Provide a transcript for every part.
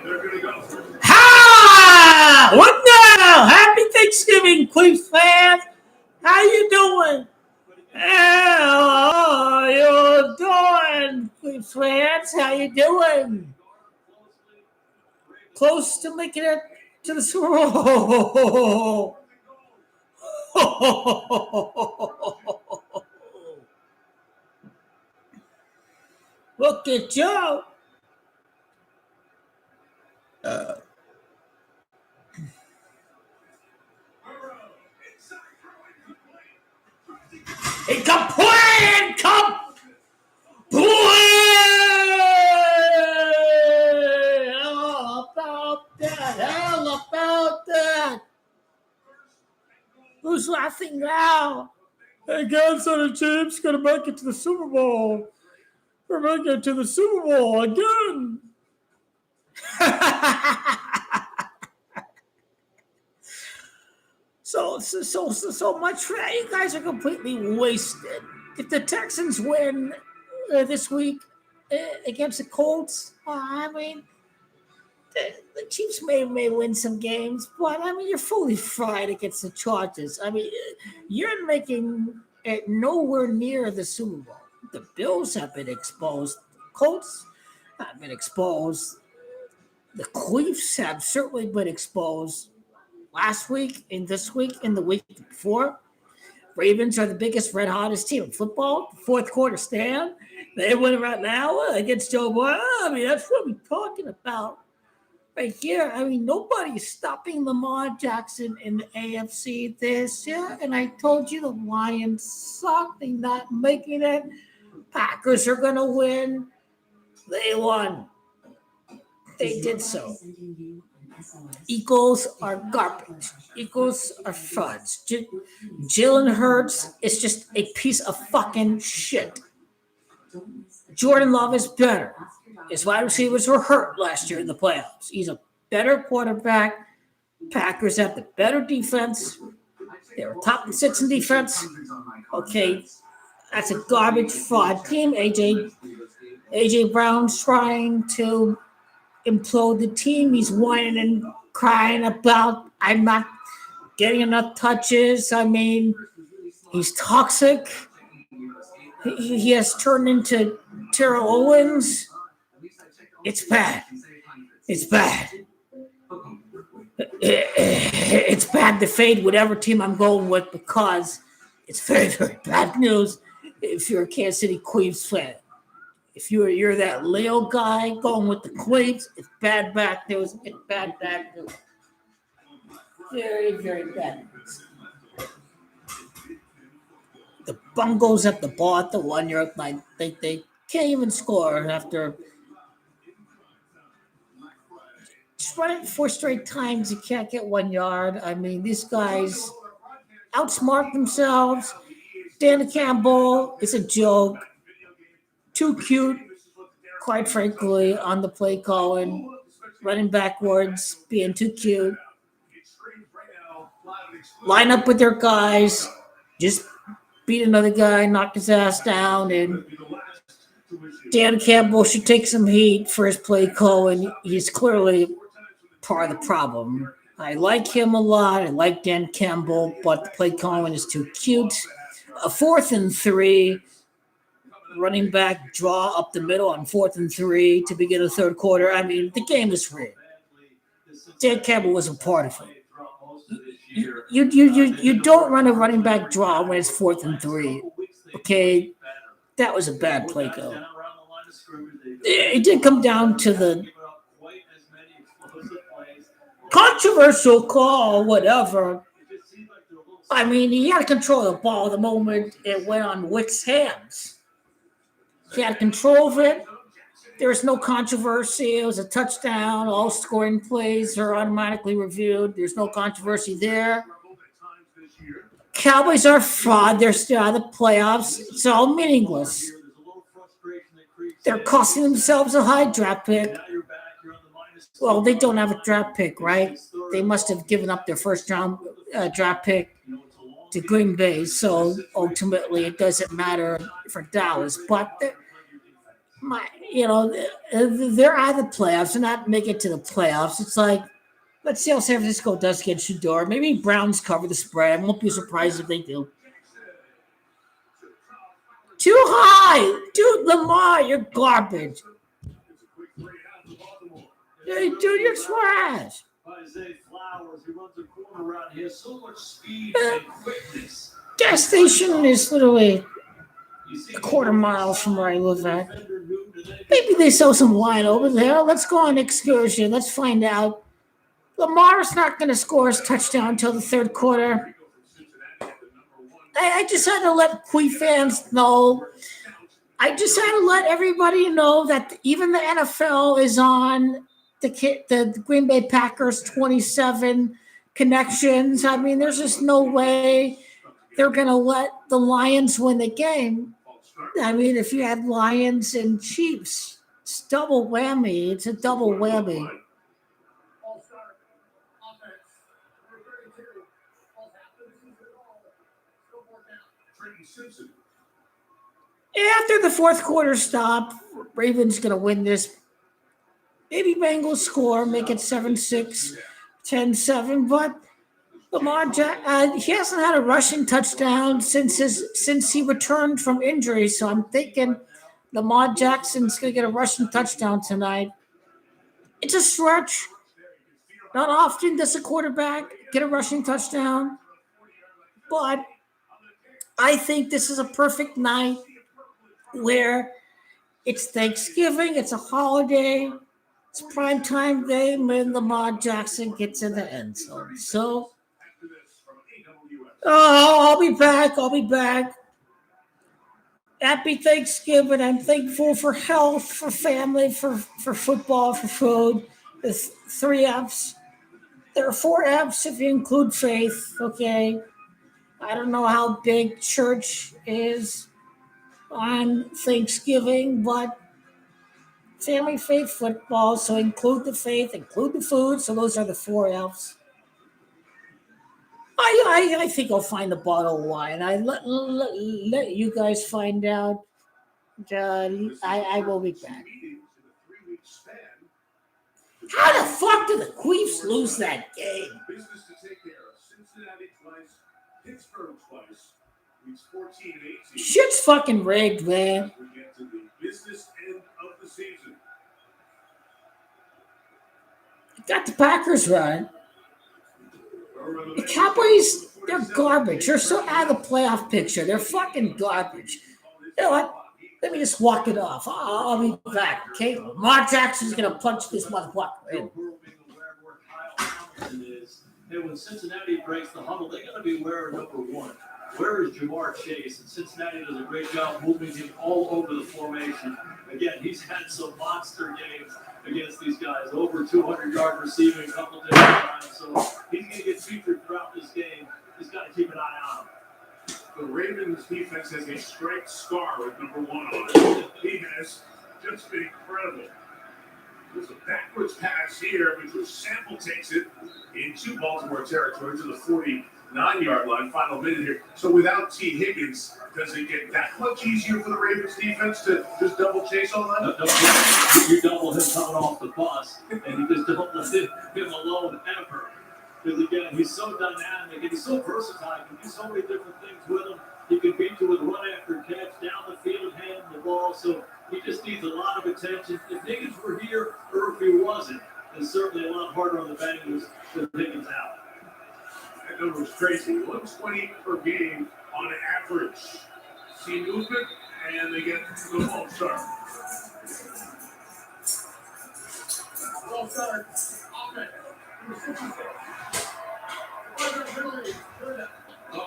Ha! What now? Happy Thanksgiving, Queefs fans. How you doing? How you doing, Queefs fans? How you doing? Close to making it to the Super Bowl. Look at Joe. He come playing, come play. How about that? How about that? Who's laughing now? Hey guys, on the team's gonna make it to the Super Bowl. We're making it to the Super Bowl again. So much for that. You guys are completely wasted. If the Texans win this week against the Colts, I mean, the Chiefs may win some games, but I mean, you're fully fried against the Chargers. I mean, you're making it nowhere near the Super Bowl. The Bills have been exposed. Colts have been exposed. The Queefs have certainly been exposed last week, and this week, and the week before. Ravens are the biggest, red hottest team in football. Fourth quarter stand. They win right now against Joe Burrow. I mean, that's what we're talking about right here. I mean, nobody's stopping Lamar Jackson in the AFC this year. And I told you the Lions suck. They're not making it. Packers are going to win. They won. They did so. Eagles are garbage. Eagles are fudge. Jalen Hurts is just a piece of fucking shit. Jordan Love is better. His wide receivers were hurt last year in the playoffs. He's a better quarterback. Packers have the better defense. They were top 6 in defense. Okay, that's a garbage fraud team. AJ Brown's trying to implode the team. He's whining and crying about, I'm not getting enough touches. I mean, he's toxic. He has turned into Terrell Owens. It's bad. It's bad. It's bad to fade whatever team I'm going with because it's very, very bad news if you're a Kansas City Queefs fan. If you're that Leo guy going with the Queefs, it's bad news. It's bad news. Very, very bad news. The Bungles at the ball at the 1 yard line. They can't even score after just running 4 straight times. You can't get 1 yard. I mean, these guys outsmart themselves. Dan Campbell is a joke. Too cute, quite frankly, on the play calling, running backwards, being too cute. Line up with their guys, just beat another guy, knock his ass down, and Dan Campbell should take some heat for his play calling. He's clearly part of the problem. I like him a lot. I like Dan Campbell, but the play calling is too cute. A 4th and 3. Running back draw up the middle on 4th and 3 to begin the third quarter. I mean, the game was rigged. Dan Campbell was a part of it. You don't run a running back draw when it's 4th and 3. Okay, that was a bad play call. It did come down to the controversial call, whatever. I mean, he had to control the ball the moment it went on Wick's hands. He had control of it. There was no controversy. It was a touchdown. All scoring plays are automatically reviewed. There's no controversy there. Cowboys are fraud. They're still out of the playoffs. It's all meaningless. They're costing themselves a high draft pick. Well, they don't have a draft pick, right? They must have given up their first round draft pick to Green Bay. So ultimately, it doesn't matter for Dallas. But they're out of the playoffs. They're not making it to the playoffs. It's like, let's see how San Francisco does against Shador. Maybe Browns cover the spread. I won't be surprised if they do. Too high. Dude, Lamar, you're garbage. Hey, dude, you're trash. Gas station is literally a quarter mile from where I live at. Maybe they sell some wine over there. Let's go on an excursion. Let's find out. Lamar's not going to score his touchdown until the third quarter. I just had to let Queefs fans know. I just had to let everybody know that even the NFL is on the Green Bay Packers 27 connections. I mean, there's just no way they're going to let the Lions win the game. I mean, if you had Lions and Chiefs, it's double whammy. It's a double whammy. After the fourth quarter stop, Ravens going to win this. Maybe Bengals score, make it 7-6, 10-7. But Lamar, he hasn't had a rushing touchdown since he returned from injury. So I'm thinking Lamar Jackson's going to get a rushing touchdown tonight. It's a stretch. Not often does a quarterback get a rushing touchdown. But I think this is a perfect night where it's Thanksgiving, it's a holiday, it's primetime game when Lamar Jackson gets in the end zone. So, I'll be back. Happy Thanksgiving. I'm thankful for health, for family, for football, for food. There's 3 F's. There are 4 F's if you include faith, okay? I don't know how big church is on Thanksgiving, but family, faith, football. So include the faith, include the food. So those are the 4 F's. I think I'll find the bottle of wine. I let you guys find out. I will be back. How the fuck did the Queefs lose that game? Shit's fucking rigged, man. Got the Packers right. The Cowboys, they're garbage. They're so out of the playoff picture. They're fucking garbage. You know what? Let me just walk it off. I'll be back, okay? Lamar Jackson's going to punch this motherfucker in. And when Cincinnati breaks the huddle, they're going to be wearing number 1. Where is Jamar Chase? And Cincinnati does a great job moving him all over the formation. Again, he's had some monster games against these guys. Over 200-yard receiving a couple different times. So he's going to get featured throughout this game. He's got to keep an eye on him. The Ravens defense has a striped scar with number 1 on it. He has just been incredible. There's a backwards pass here, but Sample takes it into Baltimore territory to the 49-yard line, final minute here. So without T. Higgins, does it get that much easier for the Ravens defense to just double chase all that? No, you double him coming off the bus, and you just don't let him alone ever. Because again, he's so dynamic and he's so versatile. He can do so many different things with him. He can beat you with a run after catch, down the field, hand the ball. So he just needs a lot of attention. If Higgins were here or if he wasn't, it's certainly a lot harder on the Bengals than Higgins out. That number was crazy. 120 per game on average. See movement, and they get the ball start. Ball start.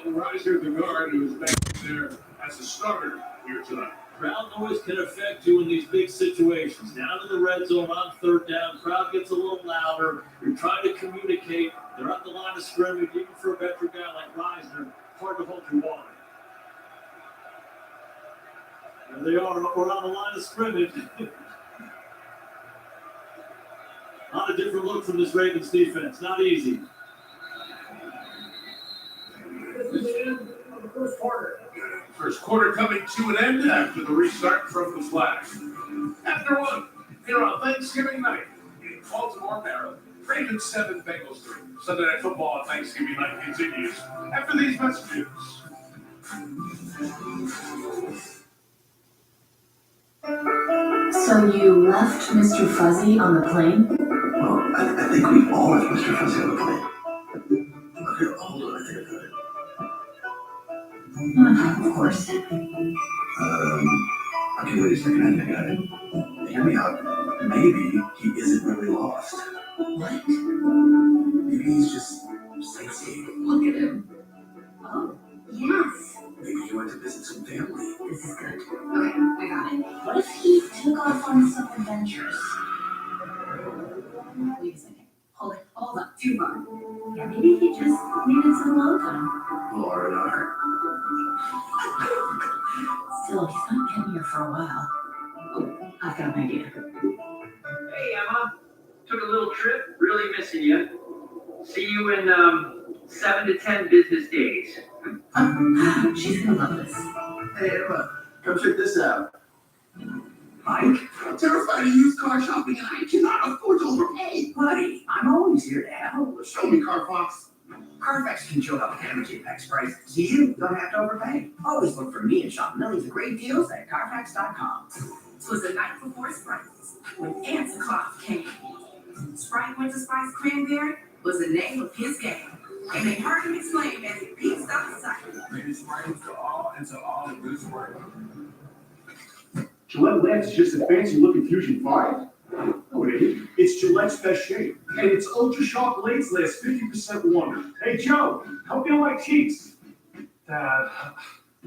Riser, the guard, who is back there as a starter here tonight. Crowd noise can affect you in these big situations. Down in the red zone on 3rd down, crowd gets a little louder. You're trying to communicate. They're at the line of scrimmage, even for a veteran guy like Riser. Hard to hold your water. There they are. We're on the line of scrimmage. A lot of different look from this Ravens defense. Not easy. First quarter coming to an end after the restart from the flag. After one, here on Thanksgiving night in Baltimore, Maryland. Ravens 7, Bengals 3. Sunday Night Football on Thanksgiving night continues after these messages. So you left Mr. Fuzzy on the plane? Well, I think we all left Mr. Fuzzy on the plane. Okay, hold on, I think I got it. Of course. Okay, wait a second, I think I got it. Hear me out. Maybe he isn't really lost. What? Maybe he's just sightseeing. Look at him. Oh, yes. Maybe he went to visit some family. This is good. Okay, I got it. What if he took off on some adventures? Wait a second. Hold up. Too far. Yeah, maybe he just needed some alone time. R&R. Still, he's not been here for a while. Oh, I've got an idea. Hey, Emma. Took a little trip. Really missing you. See you in 7 to 10 business days. She's gonna love this. Hey, Emma, come check this out. Mike, I'm terrified of used car shopping and I cannot afford to overpay. Buddy, I'm always here to help. Show me, Carfox. Carfax can show up damage impacts prices so you don't have to overpay. Always look for me and shop millions of great deals at Carfax.com. It was the night before Sprite when Santa Claus came. Sprite Winter Spice Cranberry was the name of his game, and they heard him explain as he pieced up the cycle. Maybe Sprite was into all the good Sprite. Gillette Lance is just a fancy looking Fusion 5? No, it ain't. It's Gillette's best shape. And its ultra sharp blades last 50% longer. Hey, Joe, help me on my cheeks.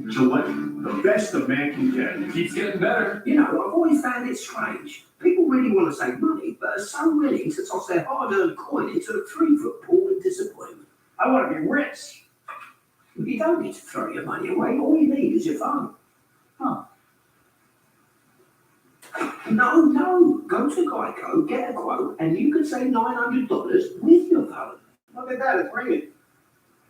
Gillette, the best a man can get. Keeps getting better. You know, I've always found it strange. People really want to save money, but are so willing to toss their hard-earned coin into a 3-foot pool of disappointment. I want to be rich. You don't need to throw your money away. All you need is your phone. Huh. No. Go to Geico, get a quote, and you can save $900 with your phone. Look at that, it's ringing.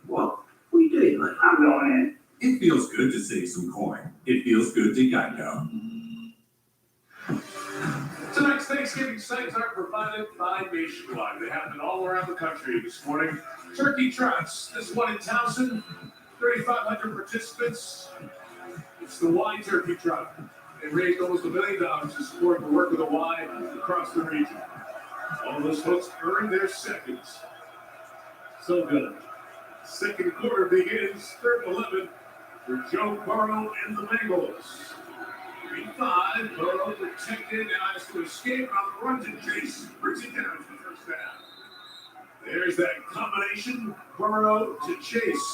What? What are you doing, mate? I'm going in. It feels good to save some coin. It feels good to Geico. Tonight's Thanksgiving sights are provided by Nationwide. They happen all around the country this morning. Turkey Trots, this one in Towson, 3,500 participants. It's the Y Turkey Trot. They raised almost $1 million to support the work of the Y across the region. All those folks earned their seconds. So good. Second quarter begins, 3rd and 11 for Joe Burrow and the Bengals. 3-5, Burrow protected and has to escape on the run to Chase for 2 downs for the first down. There's that combination, Burrow to Chase.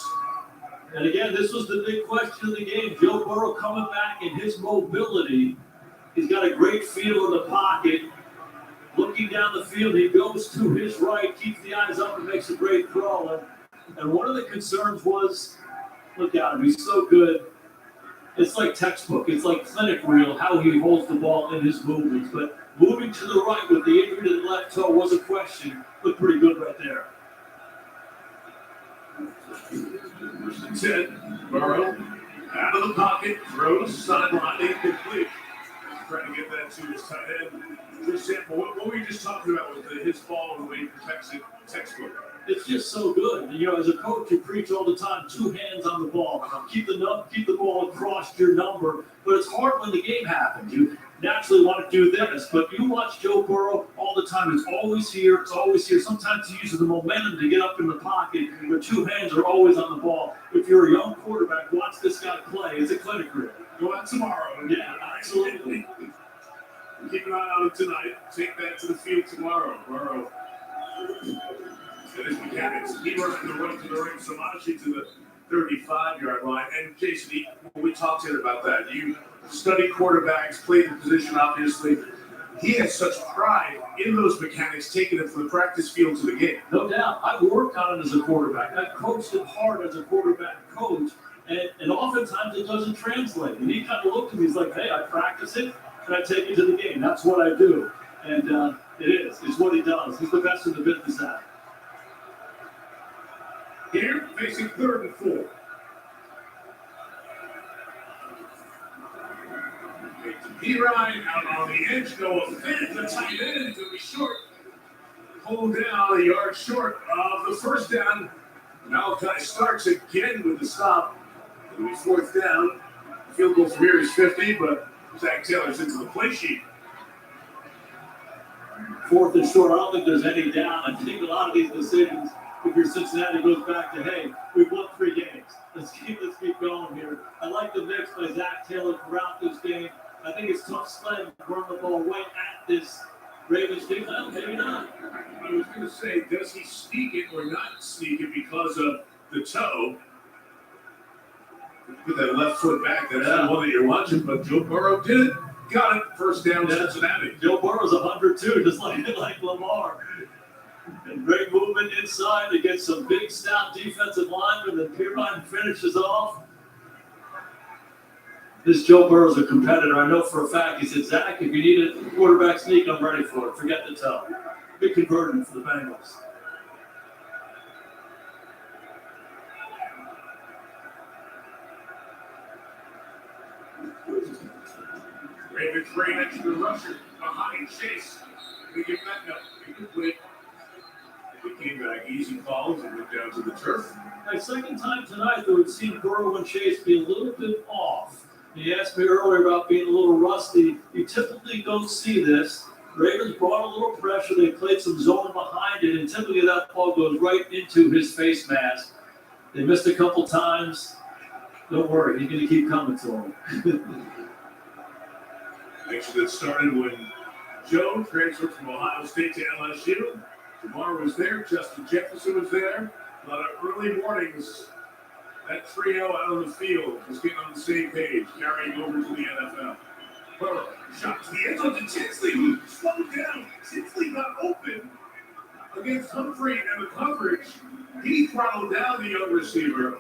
And again, this was the big question of the game. Joe Burrow coming back in his mobility. He's got a great feel in the pocket. Looking down the field, he goes to his right, keeps the eyes up, and makes a great throw. And one of the concerns was, look at him, he's so good. It's like textbook. It's like clinic real how he holds the ball in his movements. But moving to the right with the injury to the left toe was a question. Looked pretty good right there. First and 10, Burrow out of the pocket, throws, sideline, incomplete. Trying to get that to his tight end. For example, what were you just talking about with his ball and the way he protects it, textbook? It's just so good. You know, as a coach, you preach all the time, 2 hands on the ball. Keep the ball across your number. But it's hard when the game happens. You naturally want to do this. But you watch Joe Burrow all the time. It's always here. It's always here. Sometimes he uses the momentum to get up in the pocket. But 2 hands are always on the ball. If you're a young quarterback, watch this guy play. It's a clinic reel. Go out tomorrow. Yeah, absolutely. Keep an eye on him tonight. Take that to the field tomorrow. Burrow. And his mechanics. He running the run to the ring. Samachi to the 35-yard line. And Jason, when we talked to him about that, you studied quarterbacks, played the position, obviously. He has such pride in those mechanics, taking it from the practice field to the game. No doubt. I've worked on it as a quarterback. I've coached it hard as a quarterback coach. And oftentimes it doesn't translate. And he kind of looked at me, he's like, hey, I practice it and I take it to the game. That's what I do. And it is. It's what he does. He's the best in the business at it. Here, facing 3rd and 4. P-Ryan out on the edge, Noah Finn, the tight end, to be short. Pulled down a yard short of the first down. Malachi starts again with the stop. It'll be fourth down. Field goal from here is 50, but Zach Taylor's into the play sheet. Fourth and short, I don't think there's any doubt. I think a lot of these decisions, if you're Cincinnati, goes back to, hey, we've won 3 games. Let's keep going here. I like the mix by Zach Taylor throughout this game. I think it's tough sledding to run the ball right at this Ravens team. Well, maybe not. I was going to say, does he sneak it or not sneak it because of the toe? Put that left foot back. That's the one that you're watching, but Joe Burrow did it. Got it. First down, Cincinnati. Joe Burrow's 102, just like Lamar. And great movement inside to get some big stout defensive linemen. Then P-Ryan finishes off. This Joe Burrow's a competitor. I know for a fact. He said, Zach, if you need a quarterback sneak, I'm ready for it. Forget the toe. Big conversion for the Bengals. Ravens bring extra rusher behind Chase. We give that no. Incomplete. He came back easy calls and went down to the turf. My second time tonight, though, it seemed Burrow and Chase be a little bit off. He asked me earlier about being a little rusty. You typically don't see this. Ravens brought a little pressure. They played some zone behind it, and typically that ball goes right into his face mask. They missed a couple times. Don't worry, he's going to keep coming to him. Actually, that started when Joe transferred from Ohio State to LSU. Jamar was there. Justin Jefferson was there. A lot of early mornings. That trio out on the field was getting on the same page, carrying over to the NFL. Burrow shot to the end zone to Tinsley, who slowed down. Tinsley got open against Humphrey and the coverage. He throttled down the young receiver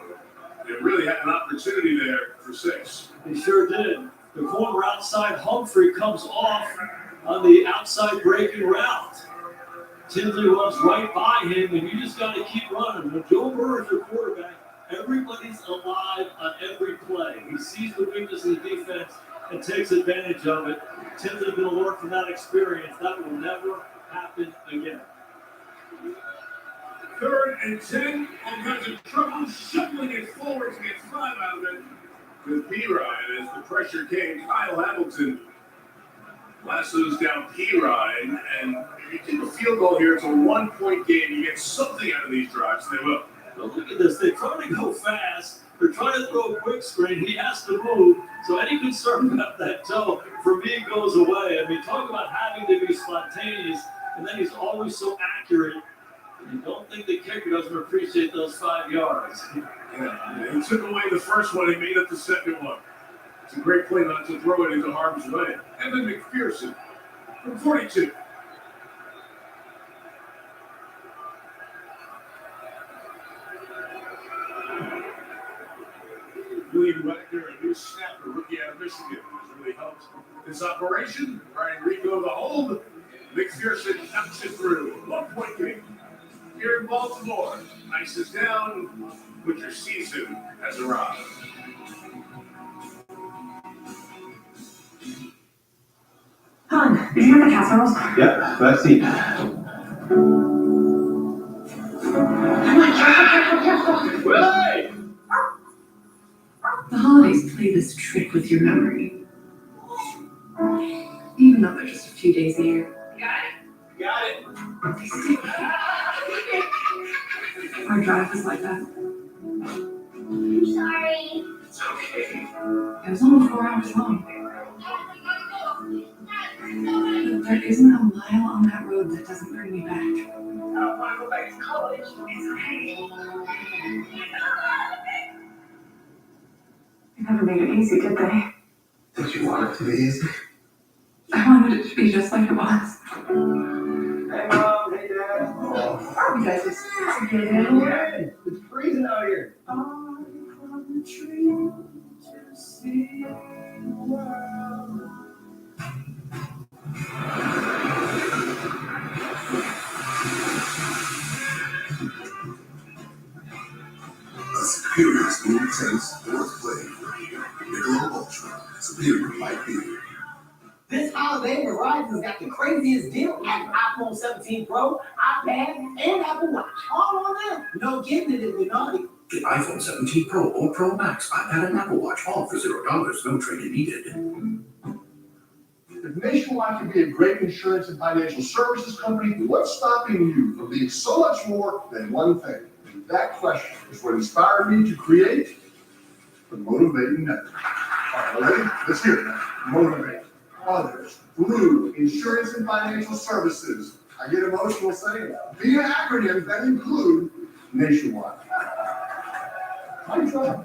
and really had an opportunity there for 6. He sure did. The corner outside Humphrey comes off on the outside breaking route. Tinsley runs right by him, and you just got to keep running. When Joe Burrow is your quarterback, everybody's alive on every play. He sees the weakness of the defense and takes advantage of it. Tinsley's going to learn from that experience. That will never happen again. 3rd and 10. All kinds of trouble shuffling it forward to get 5 out of it with P-Ryan as the pressure came. Kyle Hamilton lassos down P-Ryan, and if you keep a field goal here, it's a 1-point game. You get something out of these drives, and they will. Now look at this. They're trying to go fast. They're trying to throw a quick screen. He has to move. So any concern about that toe, for me, goes away. I mean, talk about having to be spontaneous, and then he's always so accurate. You don't think the kicker doesn't appreciate those 5 yards. Yeah, he took away the first one. He made up the second one. It's a great play not to throw it into harm's way. Evan McPherson from 42. William Wagner, a new snapper, rookie out of Michigan, has really helped this operation. Ryan Rico, the hold. McPherson knocks it through. 1-point game. Here in Baltimore, ice is down. Winter season has arrived. Hon, did you have the casseroles? Yeah, vaccine. Hey! The holidays play this trick with your memory. Even though they're just a few days a year. Got it. They stick. Our drive was like that. I'm sorry. It's okay. It was only 4 hours long. But there isn't a mile on that road that doesn't bring me back. I want to go back to college. It's okay. They never made it easy, did they? Did you want it to be easy? I wanted it to be just like it was. Hey, Mom. Hey, Dad. You guys just get in. It's freezing out here. A superior smooth taste, worth flavor. Michelob Ultra, superior light beer. holiday, Verizon's got the craziest deal at iPhone 17 Pro, iPad, and Apple Watch. All on them. No getting it if you're naughty. Get iPhone 17 Pro or Pro Max, iPad, and Apple Watch, all for $0. No trade-in needed. If Nationwide can be a great insurance and financial services company, what's stopping you from being so much more than one thing? And that question is what inspired me to create the Motivating Network. All right, ready? Let's hear it now. Motivate others through insurance and financial services. I get emotional saying it. Via acronyms that include Nationwide. How you try?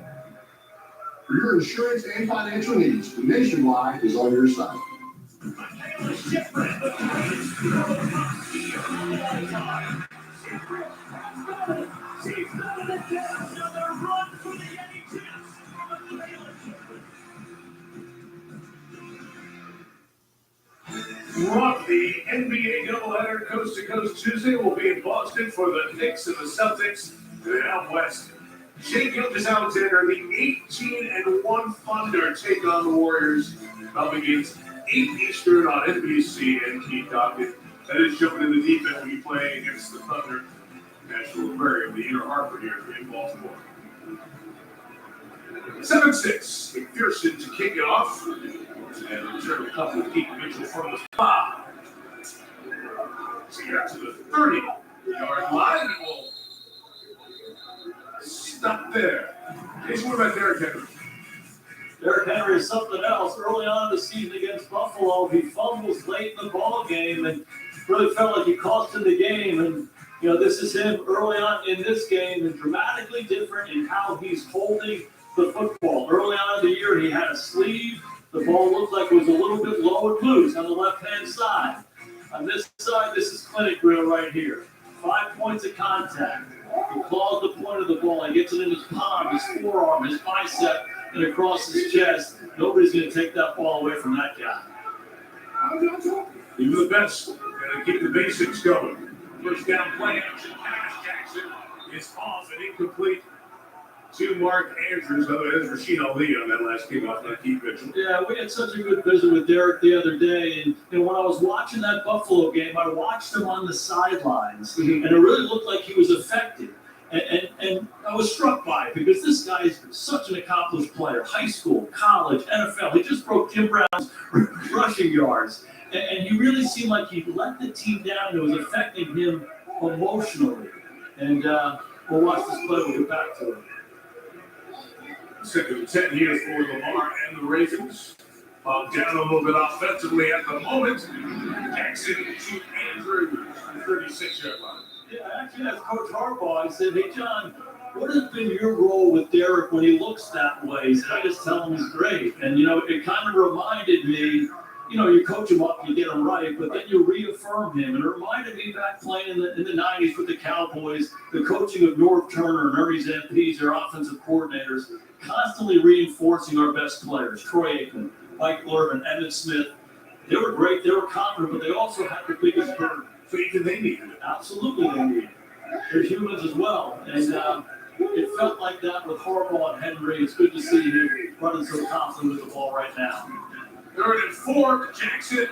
For your insurance and financial needs, Nationwide is on your side. Rock, the NBA doubleheader coast to coast Tuesday will be in Boston for the Knicks and the Celtics in the out west. Shea Gilgeous-Alexander, the 18-1 Thunder take on the Warriors. Up against 8 Eastern on NBC and Peacock. That is jumping in the deep end when you play against the Thunder. National Aquarium, the Inner Harbor here in Baltimore. 7-6, McPherson to kick it off. And return a couple of Pete Mitchell from the spot. So you're to the 30-yard line. And we'll stop there. Jason, what about Derrick Henry? Derrick Henry is something else. Early on in the season against Buffalo, he fumbles late in the ball game and really felt like he cost him the game. And, this is him early on in this game and dramatically different in how he's holding the football. Early on in the year, he had a sleeve. The ball looked like it was a little bit low and loose on the left-hand side. On this side, this is clinic drill right here. 5 points of contact. He claws the point of the ball. He gets it in his palm, his forearm, his bicep, and across his chest. Nobody's going to take that ball away from that guy. You do the best. Got to keep the basics going. First down play action pass. Jackson is off and incomplete to Mark Andrews. Otherwise, Rashid Ali on that last kickoff, not Keith Mitchell. Yeah, we had such a good visit with Derrick the other day. And when I was watching that Buffalo game, I watched him on the sidelines. And it really looked like he was affected. And I was struck by it because this guy is such an accomplished player. High school, college, NFL. He just broke Tim Brown's rushing yards. And he really seemed like he let the team down. It was affecting him emotionally. And we'll watch this play. We'll get back to it. Second and 10 here for Lamar and the Ravens. Down a little bit offensively at the moment. Jackson to Andrews, 36-yard line. Yeah, I actually asked Coach Harbaugh. I said, hey, John, what has been your role with Derrick when he looks that way? He said, I just tell him he's great. And, it kind of reminded me, you coach him up, you get him right, but then you reaffirm him. And it reminded me back playing in the 90s with the Cowboys, the coaching of Norv Turner and Ernie Zampese, their offensive coordinators, constantly reinforcing our best players, Troy Aikman, Mike Lurvin, Emmitt Smith. They were great, they were confident, but they also had the biggest burden. So even they needed it. Absolutely they needed it. They're humans as well. And it felt like that with Harbaugh and Henry. It's good to see him running so confident with the ball right now. 3rd and 4, Jackson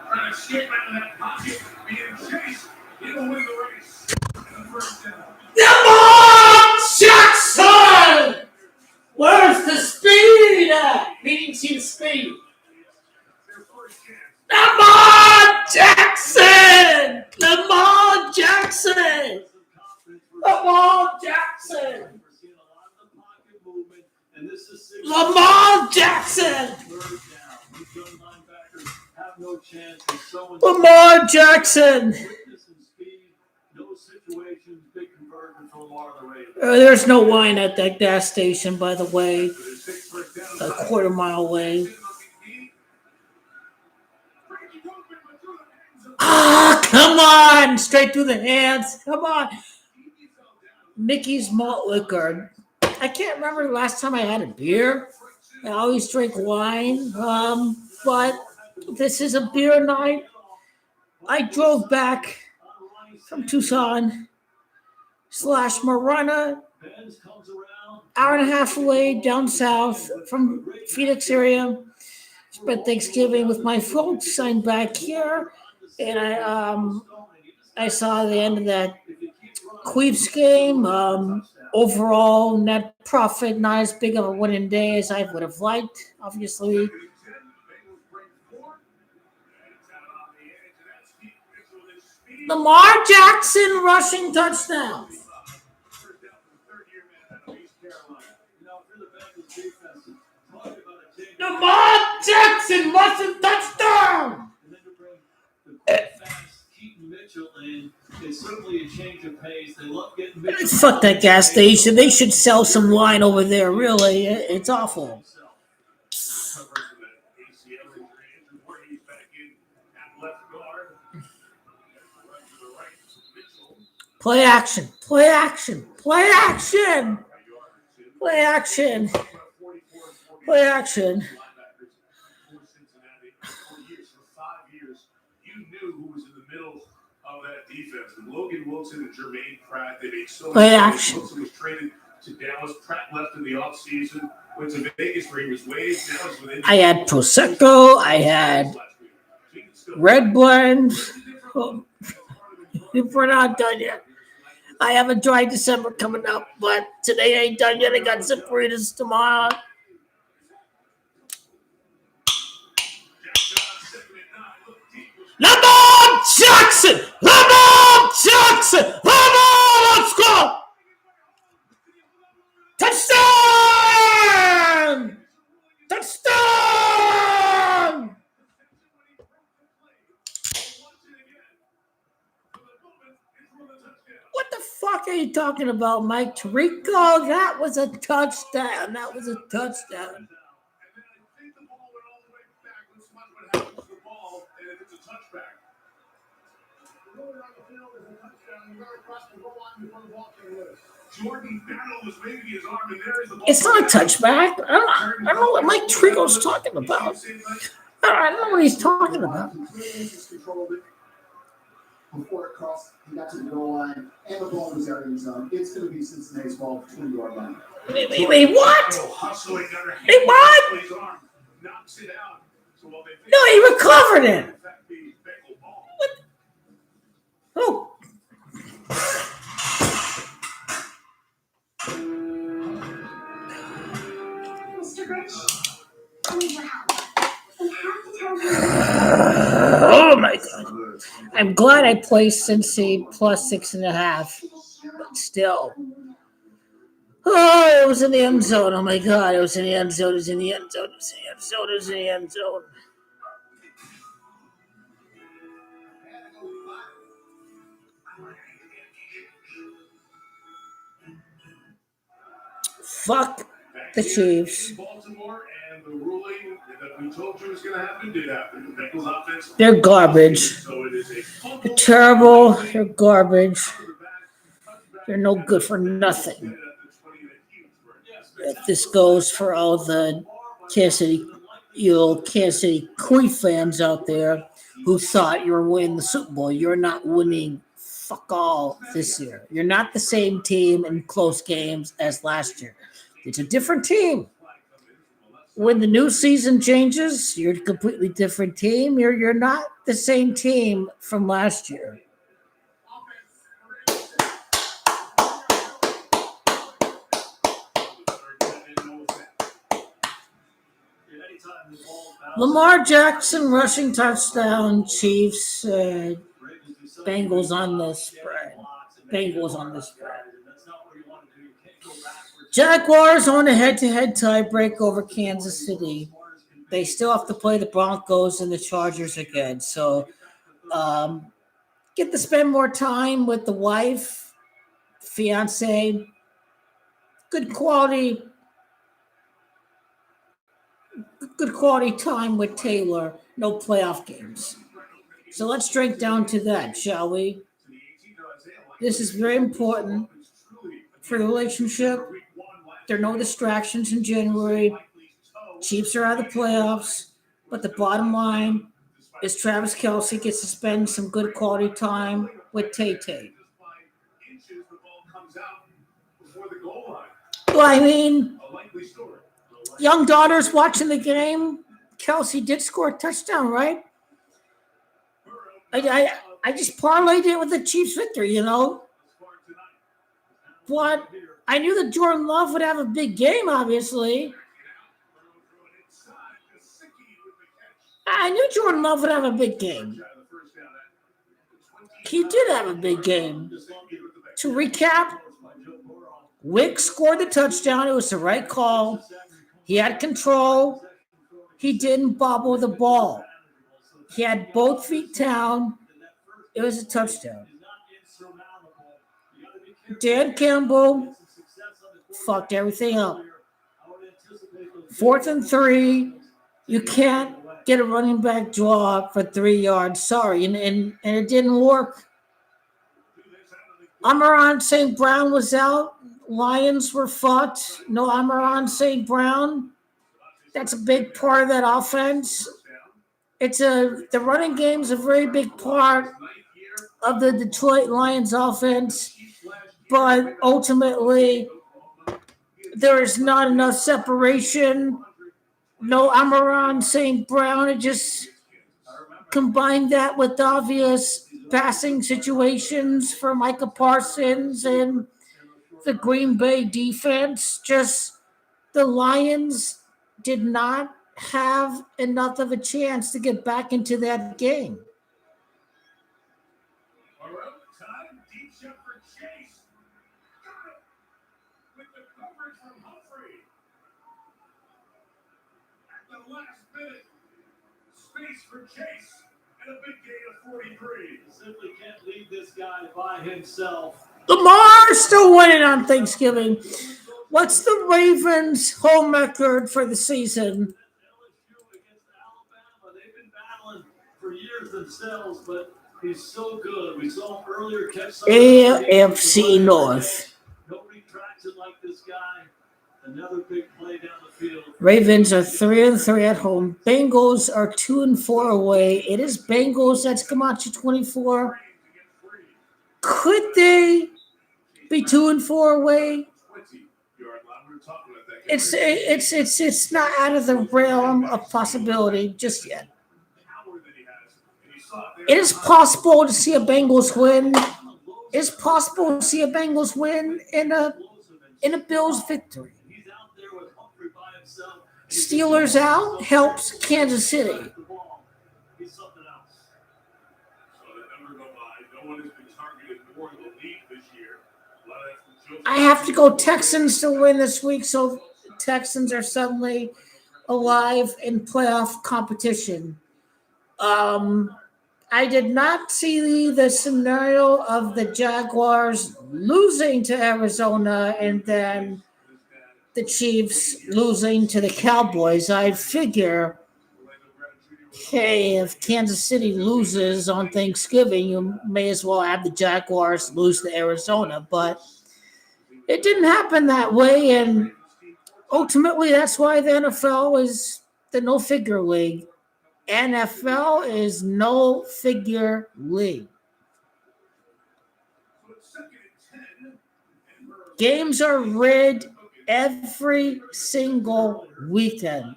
trying to escape out of that pocket, being chased. He'll win the race. And the first down. Lamar Jackson! Where's the speed at? Meaning team speed. Lamar Jackson! Lamar Jackson! Lamar Jackson! Lamar Jackson! Lamar Jackson! There's no wine at that gas station, by the way. A quarter mile away. Come on! Straight through the hands. Come on. Mickey's malt liquor. I can't remember the last time I had a beer. I always drink wine. But this is a beer night. I drove back from Tucson / Marana, hour and a half away down south from Phoenix area. Spent Thanksgiving with my folks. I'm back here, and I saw the end of that Queefs game. Overall net profit not as big of a winning day as I would have liked. Obviously, Lamar Jackson rushing touchdown. Lamar Jackson rushing touchdown. Fuck that gas station. They should sell some wine over there. Really, it's awful. Play action. Play action. Play action. Play action. Play action. Defense. And Logan Wilson and Jermaine Pratt, they made so Play much action. Wilson was traded to Dallas. Pratt left in the offseason, went to Vegas where he was waived. Now he's within. I had Prosecco. I had Red Blend. We're not done yet. I have a dry December coming up, but today ain't done yet. I got some burritos tomorrow. Lamar Jackson! Lamar Jackson! Lamar, let's go! Touchdown! Touchdown! What the fuck are you talking about, Mike Tirico? That was a touchdown. That was a touchdown. It's not a touchback. I don't know what Mike Tirico's talking about. I don't know what he's talking about. Before it crossed, he got to the goal line, and the ball was out in his zone. It's going to be Cincinnati's ball, 20-yard line. Wait, what? Hey, what? No, he recovered it. What? Oh. Mr. Rich, I need your help. Oh my God. I'm glad I placed Cincy plus 6.5. But still. Oh, it was in the end zone. Oh my God. It was in the end zone. It was in the end zone. It was in the end zone. It was in the end zone. Fuck the Chiefs. They're garbage. They're terrible. They're garbage. They're no good for nothing. If this goes for all the Kansas City Queefs fans out there who thought you were winning the Super Bowl, you're not winning fuck all this year. You're not the same team in close games as last year. It's a different team. When the new season changes, you're a completely different team. You're not the same team from last year. Lamar Jackson rushing touchdown. Chiefs. Bengals on the spread. Bengals on the spread. Jaguars on a head-to-head tiebreak over Kansas City. They still have to play the Broncos and the Chargers again. So get to spend more time with the wife, fiance. Good quality time with Taylor. No playoff games. So let's drink down to that, shall we? This is very important for the relationship. There are no distractions in January. Chiefs are out of the playoffs. But the bottom line is Travis Kelce gets to spend some good quality time with Tay-Tay. Well, I mean, young daughters watching the game Kelsey did score a touchdown, right? I just parlayed it with the Chiefs victory, But I knew that Jordan Love would have a big game, obviously. I knew Jordan Love would have a big game. He did have a big game. To recap, Wick scored the touchdown. It was the right call. He had control. He didn't bobble the ball. He had both feet down. It was a touchdown. Dan Campbell fucked everything up. 4th and 3. You can't get a running back draw for 3 yards. Sorry, and it didn't work. Amon St. Brown was out. Lions were fucked. No Amon St. Brown. That's a big part of that offense. The running game is a very big part of the Detroit Lions offense, but ultimately there is not enough separation. No Amon St. Brown. It just combined that with obvious passing situations for Micah Parsons and the Green Bay defense. Just the Lions did not have enough of a chance to get back into that game. All right, time, deep shot for Chase. Got it. With the coverage from Humphrey. At the last minute, space for Chase. And a big gain of 43. Simply can't leave this guy by himself. Lamar still winning on Thanksgiving. What's the Ravens' home record for the season? They've been battling for years themselves, but he's so good. We saw him earlier catch some AFC North. Nobody tracks it like this guy. Another big play down the field. Ravens are 3-3 at home. Bengals are 2-4 away. It is Bengals. That's Camacho 24. Could they be 2-4 away? It's not out of the realm of possibility just yet. It is possible to see a Bengals win. It's possible to see a Bengals win in a Bills victory. Steelers out helps Kansas City. I have to go Texans to win this week, so Texans are suddenly alive in playoff competition. I did not see the scenario of the Jaguars losing to Arizona and then the Chiefs losing to the Cowboys. I figure, hey, if Kansas City loses on Thanksgiving, you may as well have the Jaguars lose to Arizona. But it didn't happen that way, and ultimately that's why the NFL is the no-figure league. NFL is no-figure league. Games are rigged every single weekend.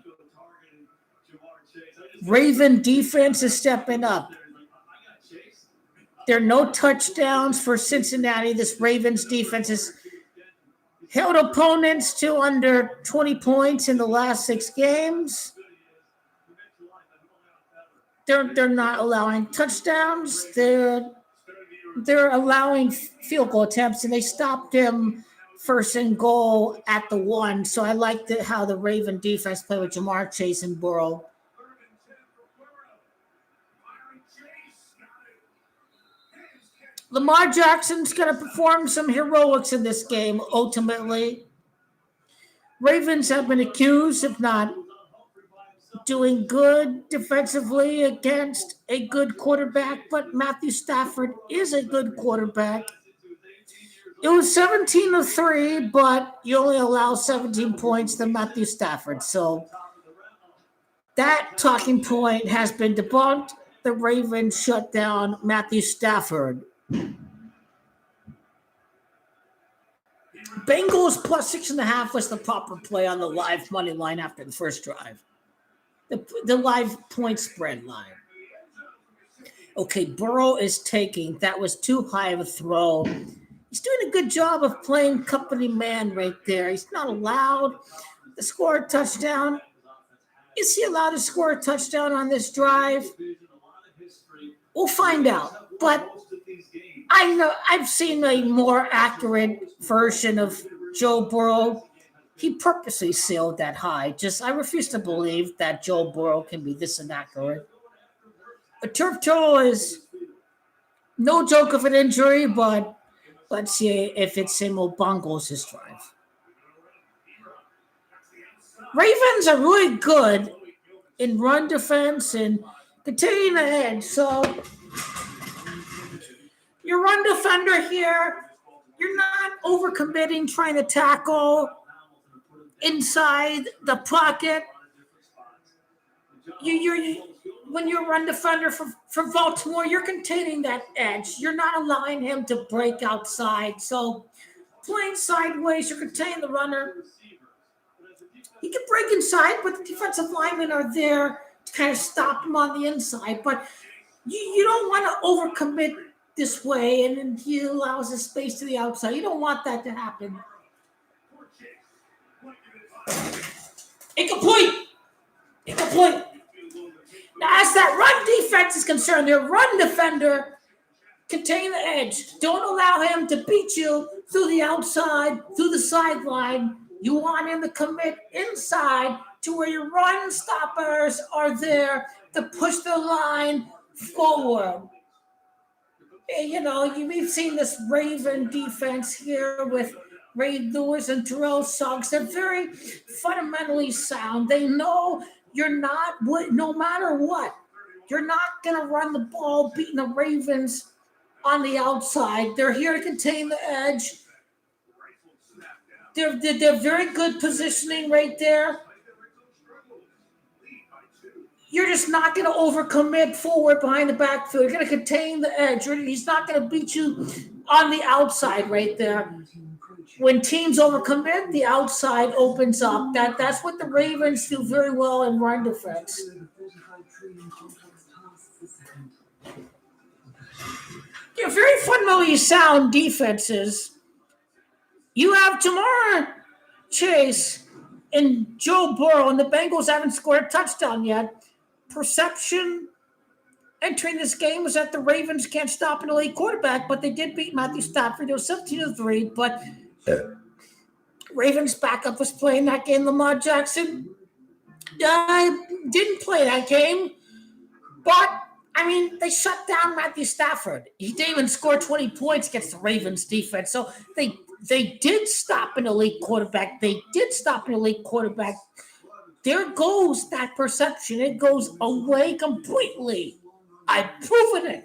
Raven defense is stepping up. There are no touchdowns for Cincinnati. This Ravens defense has held opponents to under 20 points in the last 6 games. They're not allowing touchdowns. They're allowing field goal attempts, and they stopped him 1st and goal at the 1. So I liked how the Raven defense played with Jamar Chase and Burrow. Lamar Jackson's going to perform some heroics in this game, ultimately. Ravens have been accused of not doing good defensively against a good quarterback, but Matthew Stafford is a good quarterback. It was 17-3, but you only allow 17 points to Matthew Stafford. So that talking point has been debunked. The Ravens shut down Matthew Stafford. Bengals plus 6.5 was the proper play on the live money line after the first drive. the live point spread line. Okay, Burrow is taking. That was too high of a throw. He's doing a good job of playing company man right there. He's not allowed to score a touchdown. Is he allowed to score a touchdown on this drive? We'll find out. But I know I've seen a more accurate version of Joe Burrow. He purposely sailed that high. I refuse to believe that Joe Burrow can be this inaccurate. A turf toe is no joke of an injury, but let's see if it's him or bungles his drive. Ravens are really good in run defense and containing the edge. So your run defender here, you're not overcommitting trying to tackle inside the pocket. When you're a run defender for Baltimore, you're containing that edge. You're not allowing him to break outside. So playing sideways, you're containing the runner. He can break inside, but the defensive linemen are there to kind of stop him on the inside. But you don't want to overcommit this way, and then he allows his space to the outside. You don't want that to happen. Incomplete. Now, as that run defense is concerned, your run defender contain the edge. Don't allow him to beat you through the outside, through the sideline. You want him to commit inside to where your run stoppers are there to push the line forward. We've seen this Raven defense here with Ray Lewis and Terrell Suggs. They're very fundamentally sound. They know you're not, no matter what, you're not going to run the ball beating the Ravens on the outside. They're here to contain the edge. They're very good positioning right there. You're just not going to overcommit forward behind the backfield. You're going to contain the edge. He's not going to beat you on the outside right there. When teams overcommit, the outside opens up. That's what the Ravens do very well in run defense. They're very fundamentally sound defenses. You have Jamar Chase and Joe Burrow, and the Bengals haven't scored a touchdown yet. Perception entering this game was that the Ravens can't stop an elite quarterback, but they did beat Matthew Stafford. It was 17-3, but Ravens backup was playing that game. Lamar Jackson didn't play that game, but they shut down Matthew Stafford. He didn't even score 20 points against the Ravens defense. So they did stop an elite quarterback. There goes that perception. It goes away completely. I've proven it.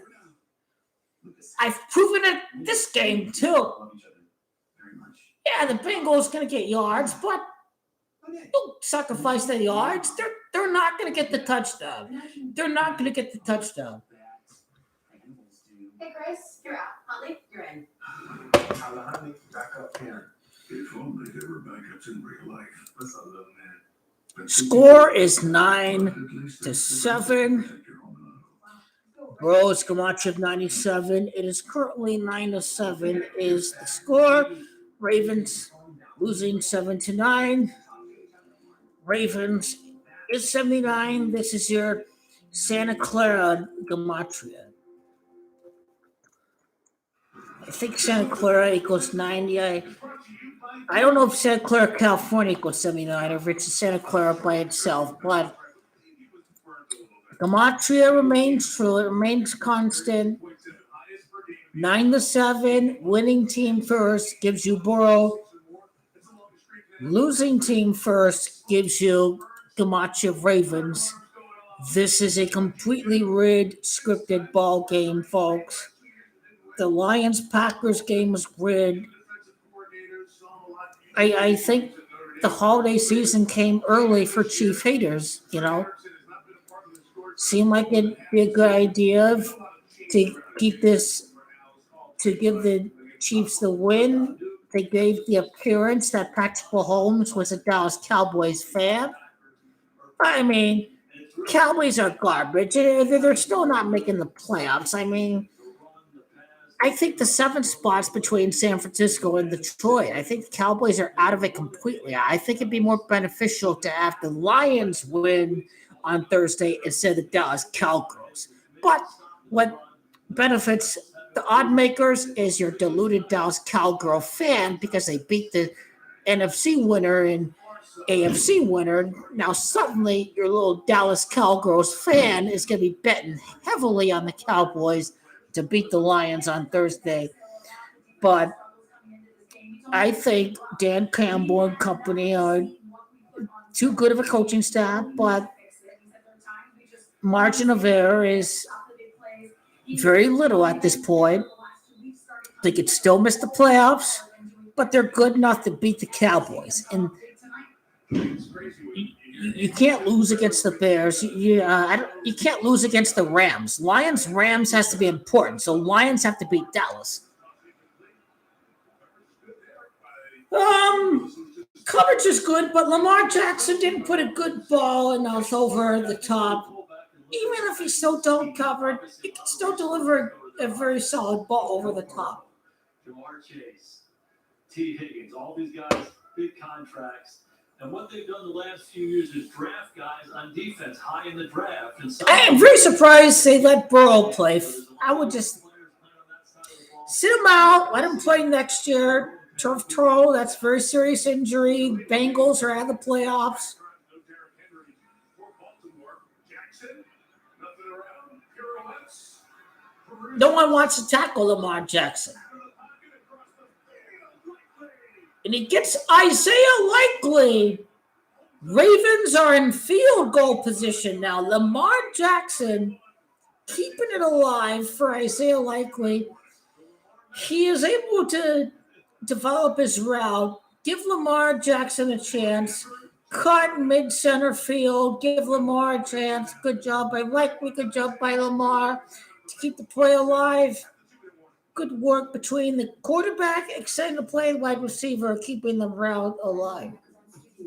I've proven it this game, too. Yeah, the Bengals going to get yards, but don't sacrifice the yards. They're not going to get the touchdown. Hey, Chris, you're out. Holly, you're in. Honey, back up here. If only there were backups in real life. That's a little man. Score is 9-7. Rose Gamache of 97. It is currently 9-7 is the score. Ravens losing 7-9. Ravens is 79. This is your Santa Clara Gematria. I think Santa Clara equals 90. I don't know if Santa Clara, California equals 79 or if it's Santa Clara by itself, but Gematria remains true. It remains constant. 9-7. Winning team first gives you Burrow. Losing team first gives you Gematria Ravens. This is a completely rigged, scripted ball game, folks. The Lions-Packers game was rigged. I think the holiday season came early for Chief haters, Seemed like it'd be a good idea to keep this, to give the Chiefs the win. They gave the appearance that Patrick Mahomes was a Dallas Cowboys fan. Cowboys are garbage. They're still not making the playoffs. I mean, I think the 7 spots between San Francisco and Detroit, I think the Cowboys are out of it completely. I think it'd be more beneficial to have the Lions win on Thursday instead of the Dallas Cowgirls. But what benefits the odd makers is your deluded Dallas Cowgirl fan because they beat the NFC winner and AFC winner. Now suddenly your little Dallas Cowgirls fan is going to be betting heavily on the Cowboys to beat the Lions on Thursday. But I think Dan Campbell and company are too good of a coaching staff, but margin of error is very little at this point. They could still miss the playoffs, but they're good enough to beat the Cowboys. And you can't lose against the Bears. You can't lose against the Rams. Rams has to be important. So Lions have to beat Dallas. Coverage is good, but Lamar Jackson didn't put a good ball enough over the top. Even if he still don't cover, he can still deliver a very solid ball over the top. Jamar Chase, T. Higgins, all these guys, big contracts. And what they've done the last few years is draft guys on defense high in the draft. And I am very surprised they let Burrow play. I would just sit him out, let him play next year. Turf toe, that's a very serious injury. Bengals are out of the playoffs. No one wants to tackle Lamar Jackson. And he gets Isaiah Likely. Ravens are in field goal position now. Lamar Jackson keeping it alive for Isaiah Likely. He is able to develop his route, give Lamar Jackson a chance, cut mid-center field, give Lamar a chance. Good job by Likely, good job by Lamar to keep the play alive. Good work between the quarterback, extending the play, wide receiver, keeping the route alive.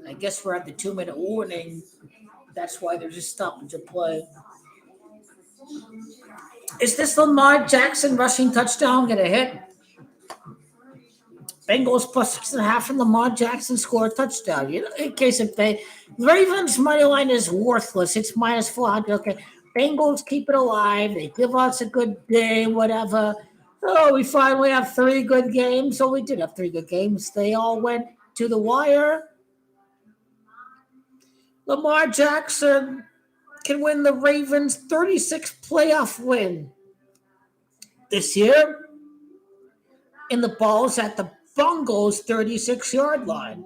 I guess we're at the 2-minute warning. That's why they're just stopping to play. Is this Lamar Jackson rushing touchdown going to hit? Bengals plus 6.5 and Lamar Jackson score a touchdown. You know, in case if Ravens money line is worthless. It's minus 400. Okay. Bengals keep it alive. They give us a good day, whatever. Oh, we finally have 3 good games. So we did have 3 good games. They all went to the wire. Lamar Jackson can win the Ravens' 36th playoff win this year. And the ball's at the Bungles' 36-yard line.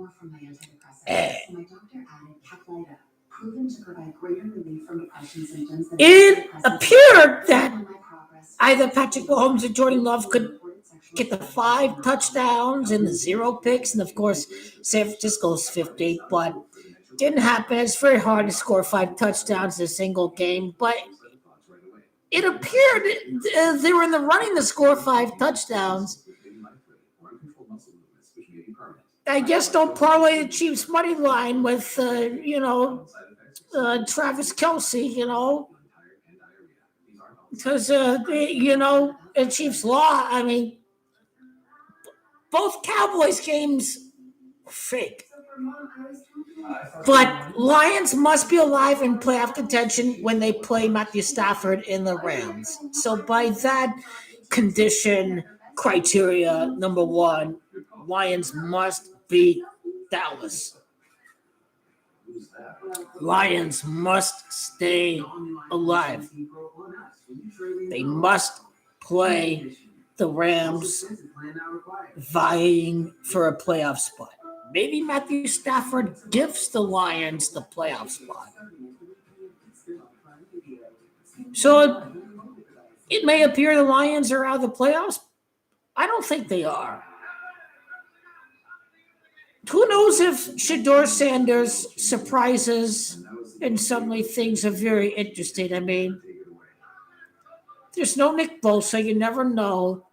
It appeared that either Patrick Mahomes or Jordan Love could get the 5 touchdowns and the 0 picks, and of course San Francisco's 50, but didn't happen. It's very hard to score 5 touchdowns in a single game, but it appeared they were in the running to score 5 touchdowns. I guess don't parlay the Chiefs money line with, Travis Kelce, because, the Chiefs law, I mean, both Cowboys games fake. But Lions must be alive in playoff contention when they play Matthew Stafford in the Rams. So by that condition criteria, number 1, Lions must beat Dallas. Lions must stay alive. They must play the Rams vying for a playoff spot. Maybe Matthew Stafford gives the Lions the playoff spot. So it may appear the Lions are out of the playoffs. I don't think they are. Who knows if Shedeur Sanders surprises and suddenly things are very interesting. I mean, there's no Nick Bosa. You never know.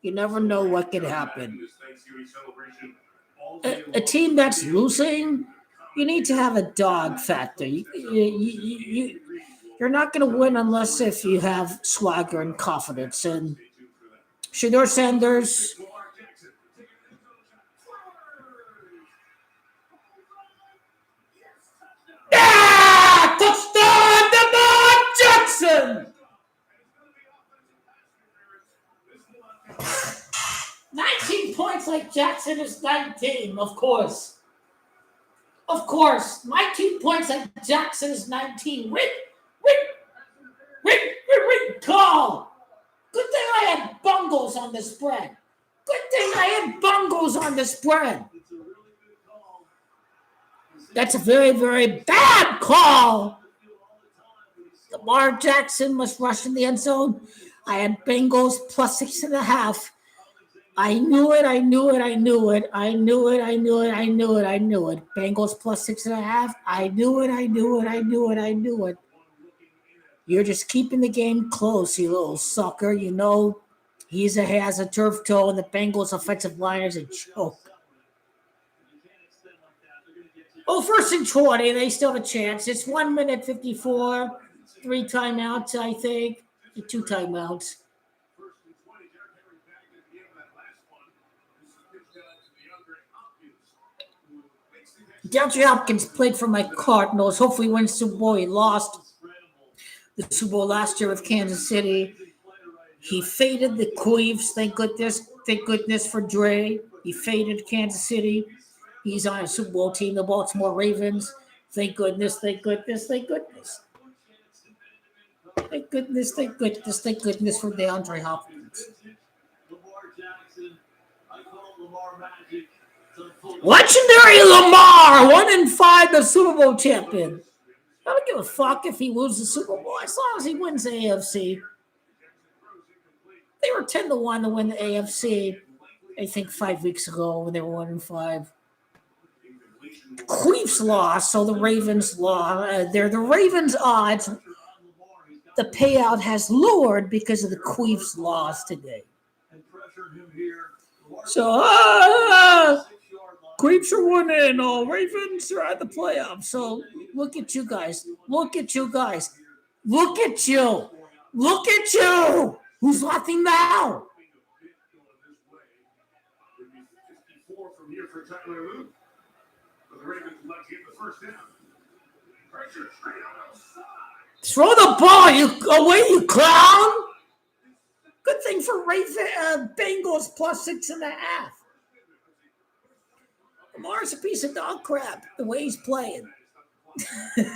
You never know what could happen. A team that's losing You need to have a dog factor. You're not going to win unless if you have swagger and confidence. And Shador Sanders, touchdown, Lamar Jackson! 19 points like Jackson is 19, of course. Of course. 19 points like Jackson is 19. Ring, call. Good thing I had bungles on the spread. That's a very, very bad call. Lamar Jackson must rush in the end zone. I had Bengals plus 6.5. I knew it. Bengals plus 6.5. I knew it. You're just keeping the game close, you little sucker. You know he has a turf toe, and the Bengals offensive line is a joke. Oh, 1st and 20. They still have a chance. It's 1 minute 54. 3 timeouts, I think. 2 timeouts. DeAndre Hopkins played for my Cardinals. Hopefully wins Super Bowl. He lost the Super Bowl last year with Kansas City. He faded the Queefs. Thank goodness for Dre. He faded Kansas City. He's on a Super Bowl team, the Baltimore Ravens. Thank goodness for DeAndre Hopkins. Legendary Lamar, 1-5, the Super Bowl champion. I don't give a fuck if he loses the Super Bowl as long as he wins the AFC. They were 10-1 to win the AFC, I think 5 weeks ago when they were 1-5. The Queefs lost, so the Ravens lost. They're the Ravens' odds. The payout has lowered because of the Queefs loss today. So, Queefs are winning. Ravens are at the playoffs. So, look at you guys. Look at you. Who's laughing now? Throw the ball away, you clown. Good thing for Bengals plus 6.5. Lamar's a piece of dog crap the way he's playing. The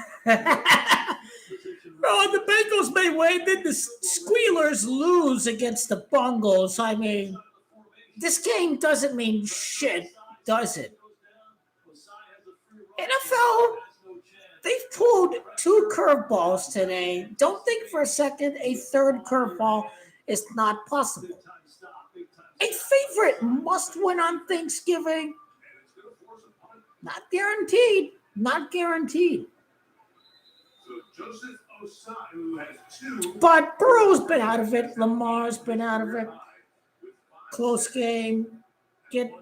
Bengals may win, then the Squealers lose against the Bungles. I mean, this game doesn't mean shit, does it? NFL, they've pulled 2 curveballs today. Don't think for a second a third curveball is not possible. A favorite must win on Thanksgiving. Not guaranteed. But Burrow's been out of it. Lamar's been out of it. Close game. Get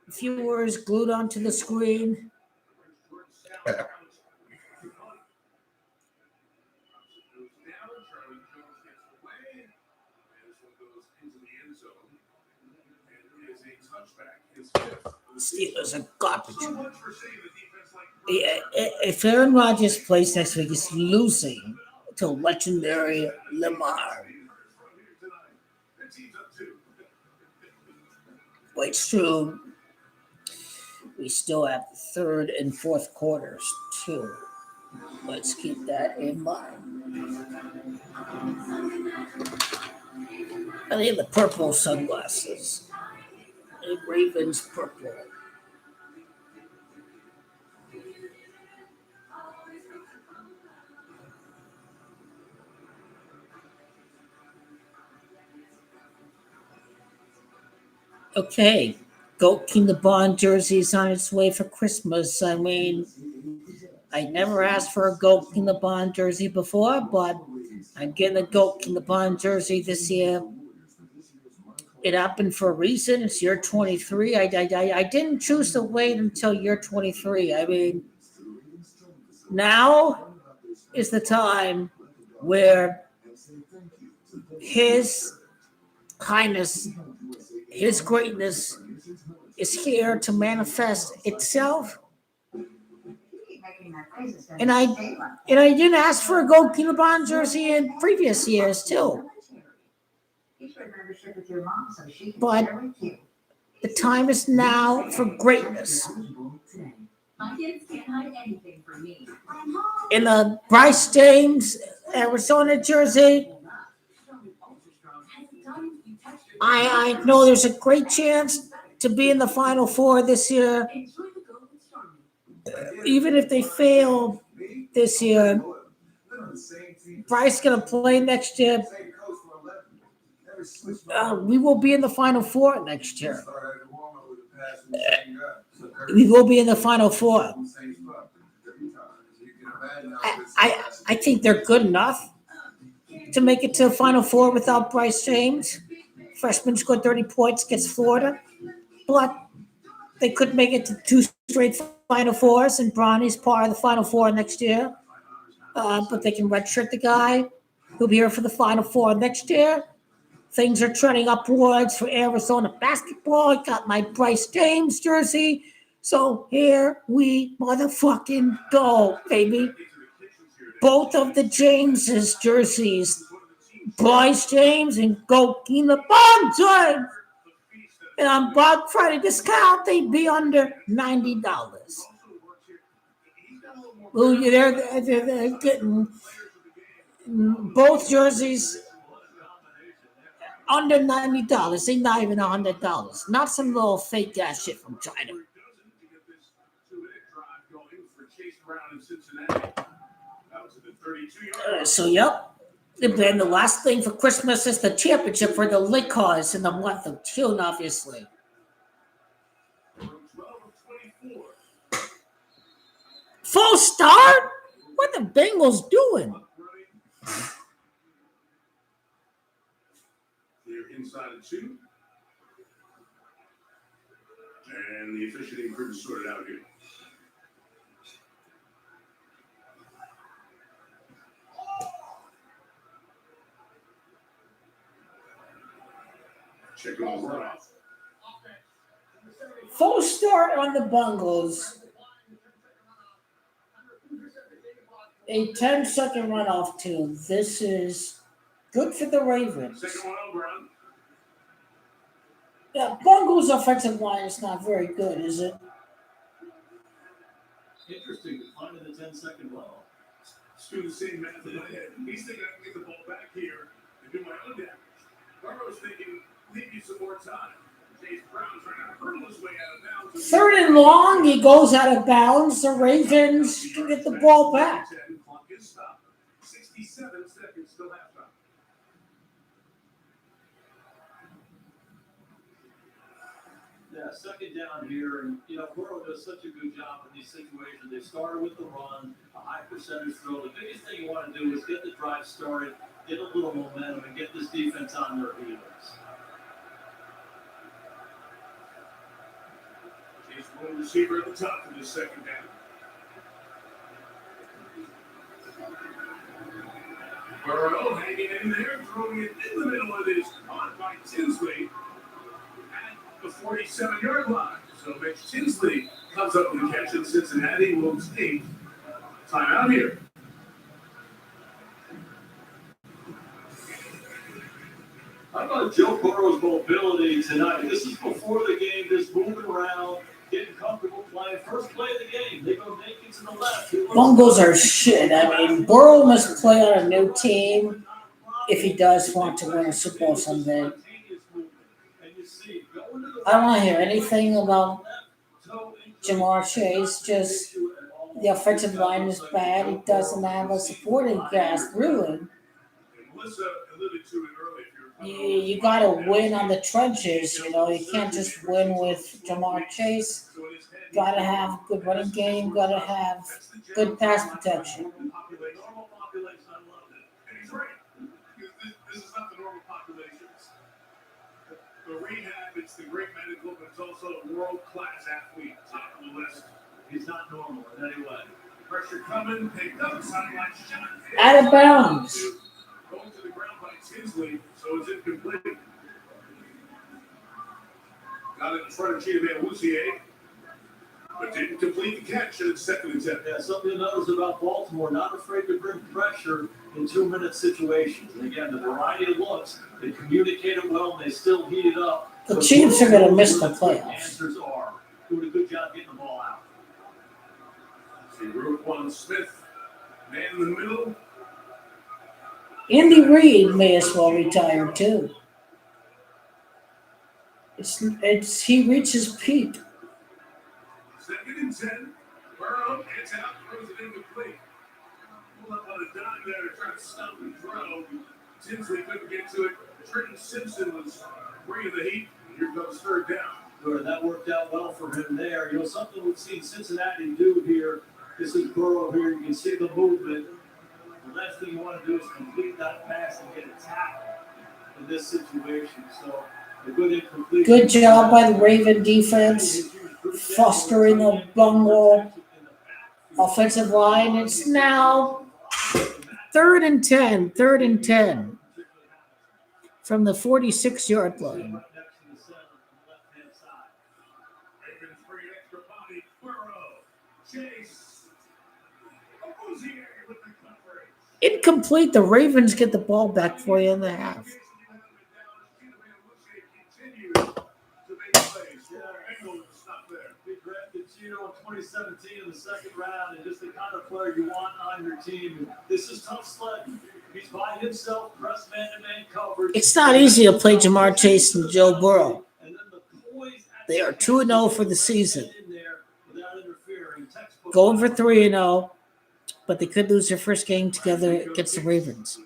viewers glued onto the screen. Steelers are garbage. If Aaron Rodgers plays next week, he's losing to legendary Lamar. But it's true. We still have the 3rd and 4th quarters, too. Let's keep that in mind. I think the purple sunglasses. The Ravens purple. Okay, Goat King the Bond jersey is on its way for Christmas. I mean, I never asked for a Goat King the Bond jersey before, but I'm getting a Goat King the Bond jersey this year. It happened for a reason. It's year 23. I didn't choose to wait until year 23. I mean, Now is the time where His Highness, His greatness is here to manifest itself. And I didn't ask for a gold Bond jersey in previous years too. But the time is now for greatness. My kids can't hide anything from me. In the Bryce James Arizona jersey, I know there's a great chance to be in the Final Four this year. Even if they fail this year, Bryce gonna play next year. We will be in the Final Four next year. We will be in the Final Four. I think they're good enough to make it to the Final Four without Bryce James. Freshman scored 30 points against Florida. But they could make it to 2 straight Final Fours, and Bronny's part of the Final Four next year. But they can redshirt the guy. He'll be here for the Final Four next year. Things are trending upwards for Arizona basketball. I got my Bryce James jersey. So here we motherfucking go, baby. Both of the Jameses jerseys. Bryce James and Gokina Bond James. And on Black Friday discount, they'd be under $90. Well, they're getting both jerseys under $90. They're not even $100. Not some little fake ass shit from China. So, yep. And then the last thing for Christmas is the championship for the Lakers in the month of June, obviously. Full start? What the Bengals doing? They're inside of 2. And the officiating crew sorted out here. Check it off. Full start on the Bengals. A 10-second runoff too. This is good for the Ravens. Second one over. Yeah, Bengals offensive line is not very good, is it? Interesting to find in the 10-second runoff. Let's do the same method in my head. He's thinking I can get the ball back here and do my own damage. Burrow's thinking, leave you some more time. Chase Brown trying to hurdle his way out of bounds. 3rd and long, he goes out of bounds. The Ravens can get the ball back. Clock is stopped. 67 seconds till halftime. Yeah, second down here, and Burrow does such a good job in these situations. They started with the run, a high percentage throw. The biggest thing you want to do is get the drive started, get a little momentum, and get this defense on their heels. Chase one receiver at the top for the second down. Burrow hanging in there, throwing it in the middle of this, caught by Tinsley at the 47-yard line. So Mitch Tinsley comes up with the catch, and Cincinnati will take timeout here. How about Joe Burrow's mobility tonight? This is before the game, just moving around, getting comfortable playing. First play of the game, they go naked to the left. Bengals are shit. I mean, Burrow must play on a new team if he does want to win a Super Bowl someday. I don't want to hear anything about Jamar Chase. Just the offensive line is bad. He doesn't have a supporting cast, really. You got to win on the trenches, You can't just win with Jamar Chase. Got to have a good running game. Got to have good pass protection. This is not the normal populations. The rehab, it's the great medical, but it's also a world-class athlete, top of the list. He's not normal in any way. Pressure coming, picked up, sideline shot. Out of bounds. Going to the ground by Tinsley, so it's incomplete. Got it in front of Chiaman Wusier, but didn't complete the catch at its second attempt. Yeah, something to notice about Baltimore, not afraid to bring pressure in 2-minute situations. And again, the variety of looks, they communicate it well, and they still heat it up. The Chiefs are going to miss the playoffs. Answers are doing a good job getting the ball out. See Roquan Smith, man in the middle. Andy Reid may as well retire too. He reaches peak. Second and 10. Burrow gets out, throws it incomplete. Pull up on a dime there to try to stop and throw. Tinsley couldn't get to it. Trenton Simpson was bringing the heat. Here comes third down. Good, that worked out well for him there. You know, something we've seen Cincinnati do here. This is Burrow here. You can see the movement. The last thing you want to do is complete that pass and get a tackle in this situation. So, a good incompletion. Good job by the Raven defense, fostering a bungle offensive line. It's now 3rd and 10 from the 46-yard line. Ravens bring extra body. Burrow. Chase. Wusier with the coverage. Incomplete. The Ravens get the ball back for you in the half. They drafted Chino in 2017 in the second round, and just the kind of player you want on your team. This is tough sledding. He's by himself, dressed man-to-man coverage. It's not easy to play Jamar Chase and Joe Burrow. They are 2-0 for the season. Going for 3-0, but they could lose their first game together against the Ravens.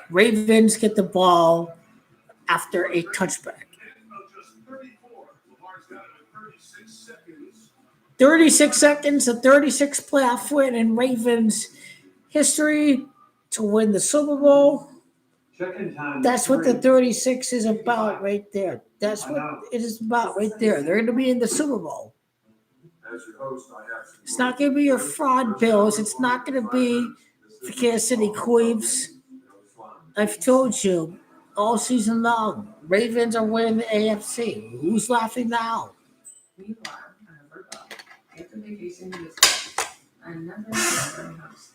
Ravens get the ball after a touchback. 36 seconds, a 36 playoff win in Ravens history to win the Super Bowl. That's what the 36 is about right there. That's what it is about right there. They're going to be in the Super Bowl. It's not going to be your fraud bills. It's not going to be the Kansas City Queefs. I've told you all season long, Ravens are winning the AFC. Who's laughing now? You are. After vacation, you just another house.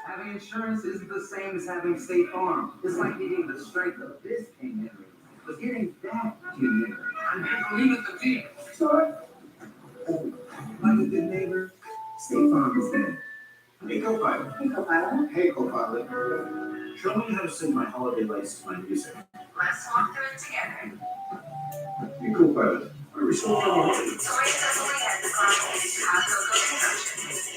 Having insurance isn't the same as having State Farm. It's like getting the strength of this king, but getting that king. And they believe in the team. Sure. Like a good neighbor, State Farm is there. Hey, co-pilot. Hey, co-pilot. Hey, co-pilot. Show me how to sing my holiday lights to my music. Let's walk through it together. Hey, co-pilot. Where are we supposed to go?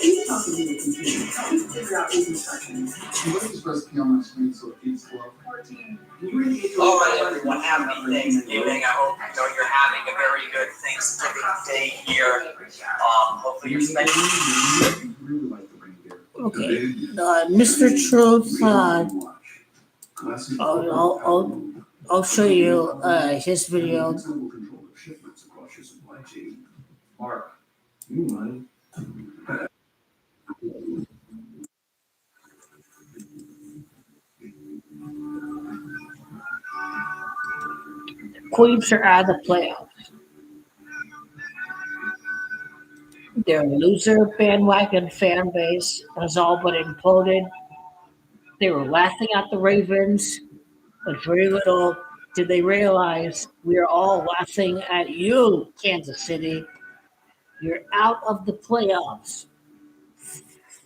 Keep talking to the computer. Help me figure out these instructions. What is this recipe on my screen so it feeds slow? 14. All right, everyone. Happy Thanksgiving. I hope you're having a very good Thanksgiving day here. Hopefully you're spending. Really like the reindeer. Okay, Mr. Truth, I'll show you his video. Mark, you mind? Queefs are out of the playoffs. Their loser bandwagon fan base has all but imploded. They were laughing at the Ravens, but very little did they realize we are all laughing at you, Kansas City. You're out of the playoffs.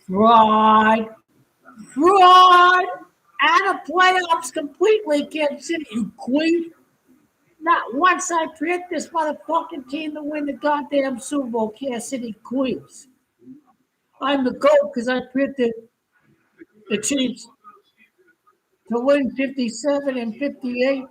Fraud. Out of playoffs completely, Kansas City, you queen. Not once I predict this motherfucking team to win the goddamn Super Bowl, Kansas City Queefs. I'm the GOAT because I predicted the Chiefs to win 57 and 58.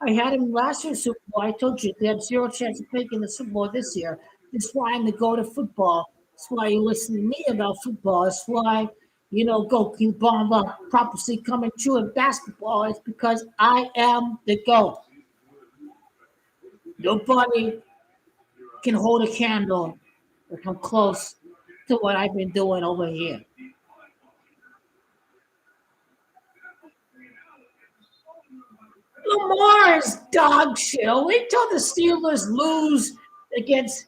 I had him last year's Super Bowl. I told you they had 0 chance of making the Super Bowl this year. That's why I'm the GOAT of football. That's why you listen to me about football. That's why go keep bomb up, prophecy coming true in basketball is because I am the GOAT. Nobody can hold a candle or come close to what I've been doing over here. Lamar's dog shit. Wait till the Steelers lose against.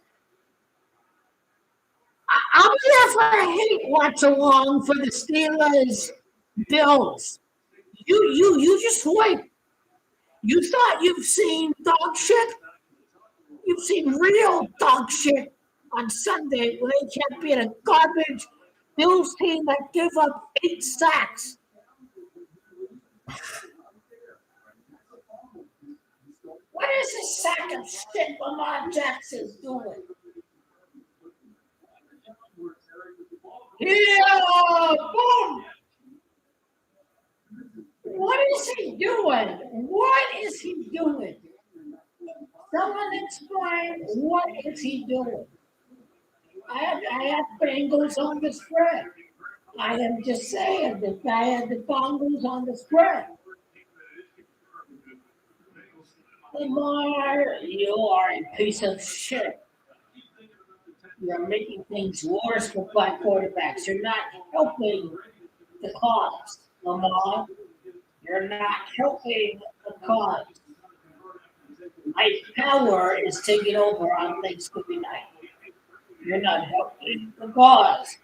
I'm here for a hate watch along for the Steelers Bills. You just wait. You thought you've seen dog shit? You've seen real dog shit on Sunday when they can't beat a garbage Bills team that gave up 8 sacks. What is this sack of shit Lamar Jackson's doing? Yeah, boom! What is he doing? What is he doing? Someone explain what is he doing? I have Bengals on the spread. I am just saying that I had the Bengals on the spread. Lamar, you are a piece of shit. You're making things worse for black quarterbacks. You're not helping the cause, Lamar. You're not helping the cause. My power is taking over on Thanksgiving night. You're not helping the cause.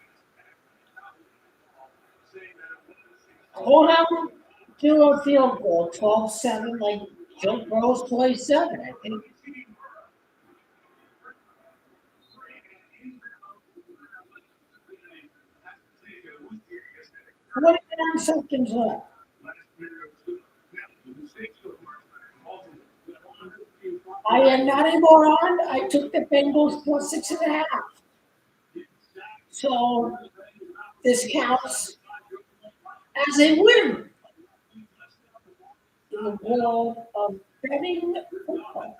Hold on to a field goal, 12-7, like Joe Burrow's 27, I think. 29 seconds left. I am not a moron. I took the Bengals plus 6.5. So this counts as a win in the world of betting football.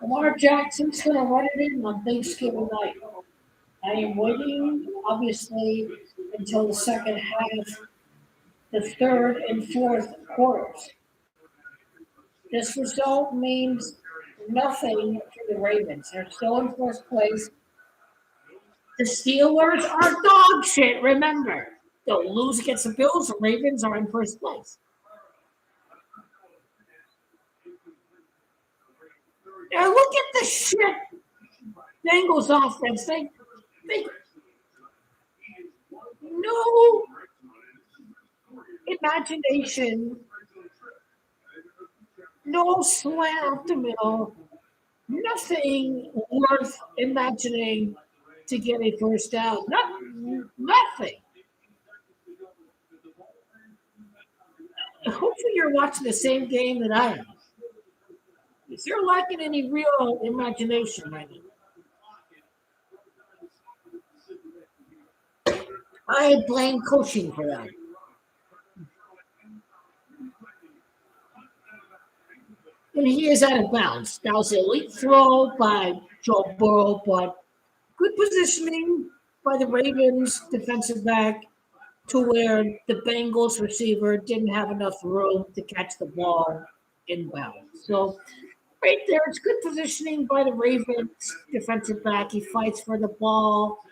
Lamar Jackson's going to run it in on Thanksgiving night. I am waiting, obviously, until the second half, the third and fourth quarters. This result means nothing for the Ravens. They're still in first place. The Steelers are dog shit, remember. They'll lose against the Bills. The Ravens are in first place. Now look at the shit Bengals offense. They no imagination, no slant up the middle, nothing worth imagining to get a first down. Nothing. Hopefully you're watching the same game that I am. If you're lacking any real imagination right now, I blame coaching for that. And he is out of bounds. That was an elite throw by Joe Burrow, but good positioning by the Ravens defensive back to where the Bengals receiver didn't have enough room to catch the ball inbound. So right there, it's good positioning by the Ravens defensive back. He fights for the ball.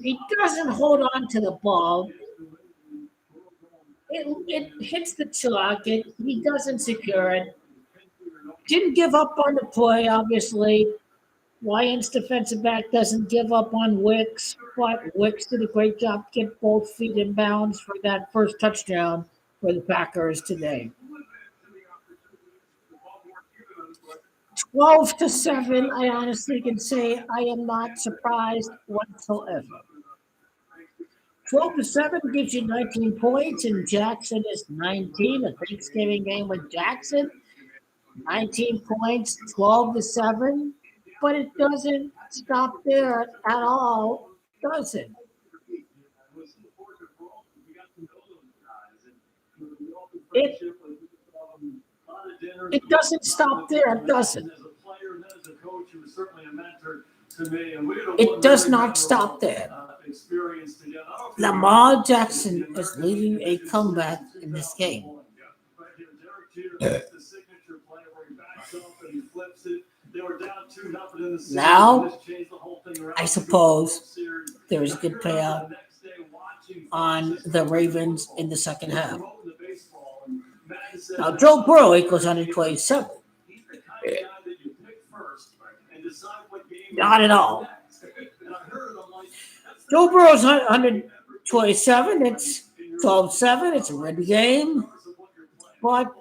He doesn't hold on to the ball. It hits the chalk. He doesn't secure it. Didn't give up on the play, obviously. Lions defensive back doesn't give up on Wicks, but Wicks did a great job to get both feet in bounds for that first touchdown for the Packers today. 12-7, I honestly can say I am not surprised whatsoever. 12-7 gives you 19 points, and Jackson is 19. A Thanksgiving game with Jackson, 19 points, 12-7. But it doesn't stop there at all, does it? It doesn't stop there, does it? As a player and as a coach, he was certainly a mentor to me. And we had a It one does really not stop there. experience together. Lamar Jackson is leading a comeback in this game. Right here, Derek Jeter makes the signature play where he backs up and he flips it. They were down 2-0 in the series. Now, This changed the whole thing around. I suppose there is a good payout on the Ravens in the second half. Now, Joe Burrow equals 127. Not at all. Joe Burrow's 127. It's 12-7. It's a red game. But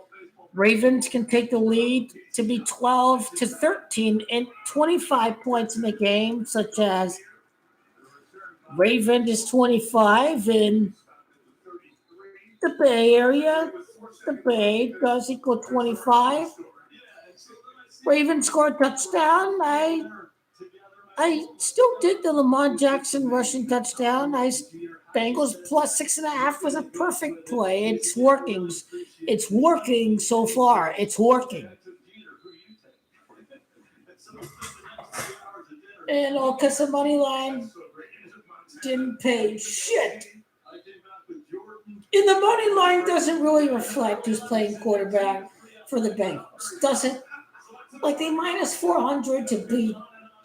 Ravens can take the lead to be 12-13 and 25 points in the game, such as Ravens is 25 in the Bay Area. The Bay does equal 25. Ravens score a touchdown. I still dig the Lamar Jackson rushing touchdown. Bengals plus 6.5 was a perfect play. It's working. It's working so far. It's working. And all because the money line didn't pay shit. And the money line doesn't really reflect who's playing quarterback for the Bengals. Doesn't, like, they minus 400 to beat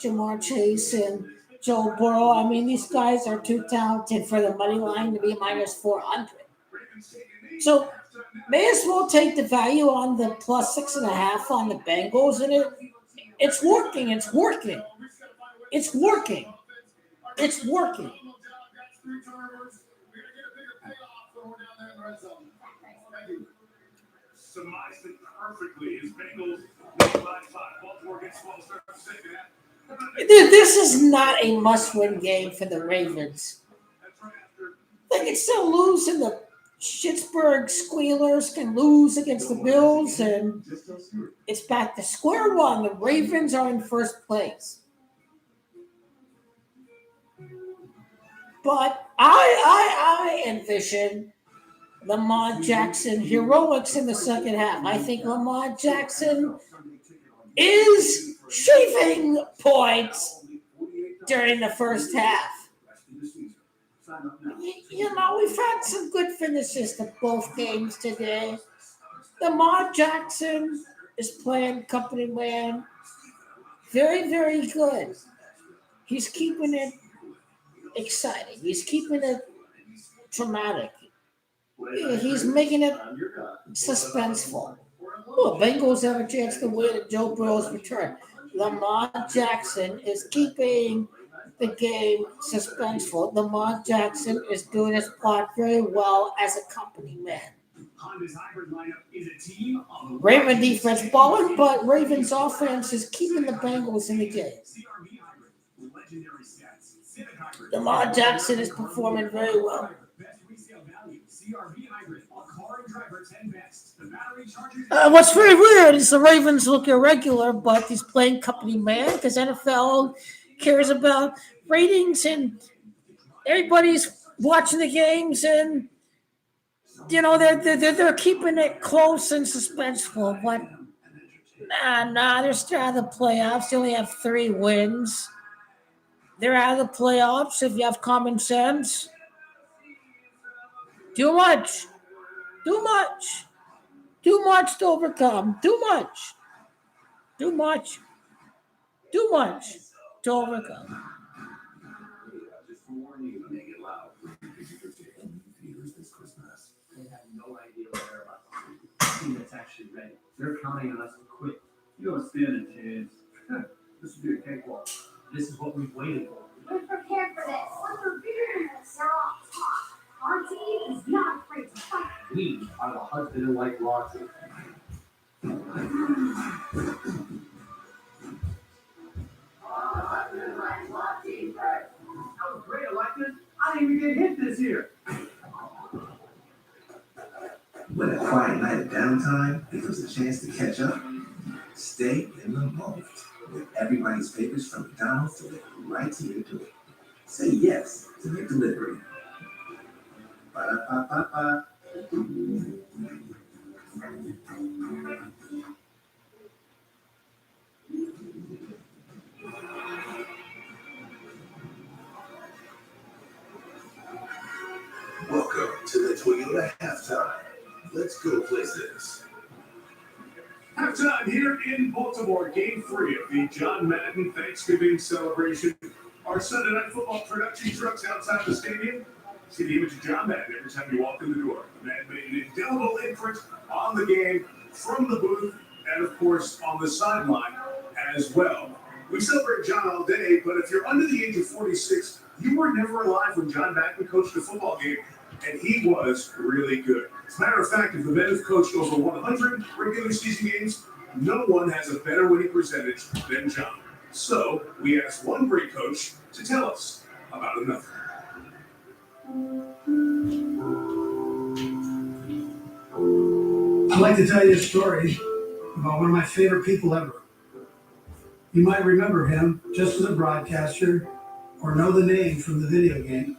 Jamar Chase and Joe Burrow. I mean, these guys are too talented for the money line to be minus 400. So may as well take the value on the plus 6.5 on the Bengals, and it's working. It's working. It's working. It's working. Surmised it perfectly. His Bengals lead by 5. Baltimore gets slow, start the second half. This is not a must-win game for the Ravens. They can still lose, and the Pittsburgh Squealers can lose against the Bills, and it's back to square one. The Ravens are in first place. But I envision Lamar Jackson heroics in the second half. I think Lamar Jackson is shaving points during the first half. You know, we've had some good finishes to both games today. Lamar Jackson is playing company man. Very, very good. He's keeping it exciting. He's keeping it dramatic. He's making it suspenseful. Oh, Bengals have a chance to win at Joe Burrow's return. Lamar Jackson is keeping the game suspenseful. Lamar Jackson is doing his part very well as a company man. Raven defense balling, but Ravens offense is keeping the Bengals in the game. Lamar Jackson is performing very well. What's very weird is the Ravens look irregular, but he's playing company man because NFL cares about ratings and everybody's watching the games, and you know they're keeping it close and suspenseful. But they're still out of the playoffs. They only have 3 wins. They're out of the playoffs if you have common sense. Too much to overcome. Too much to overcome. Just to warn you, make it loud. Theaters this Christmas. They have no idea what they're about to see. That's actually ready. They're counting on us to quit. You don't stand a chance. This will be a cakewalk. This is what we've waited for. We're prepared for this. We're prepared for this. They're all tough. Our team is not afraid to fight. We are the husband and wife Roxy. That was great, Alexis. I didn't even get hit this year. When a quiet night of downtime becomes a chance to catch up, stay in the moment with everybody's favorites from McDonald's delivered right to your door. Say yes to their delivery. Ba-da-ba-ba-ba. Toyota halftime. Let's go places. Halftime here in Baltimore, game 3 of the John Madden Thanksgiving celebration. Our Sunday Night Football production trucks outside the stadium. See the image of John Madden every time you walk in the door. The man made an indelible imprint on the game from the booth and, of course, on the sideline as well. We celebrate John all day, but if you're under the age of 46, you were never alive when John Madden coached a football game, and he was really good. As a matter of fact, if the men have coached over 100 regular season games, no one has a better winning percentage than John. So we asked one great coach to tell us about another. I'd like to tell you a story about one of my favorite people ever. You might remember him just as a broadcaster or know the name from the video game.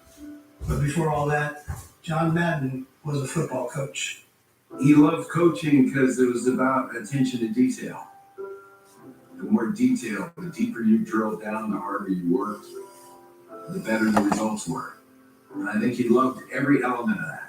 But before all that, John Madden was a football coach. He loved coaching because it was about attention to detail. The more detail, the deeper you drilled down, the harder you worked, the better the results were. And I think he loved every element of that.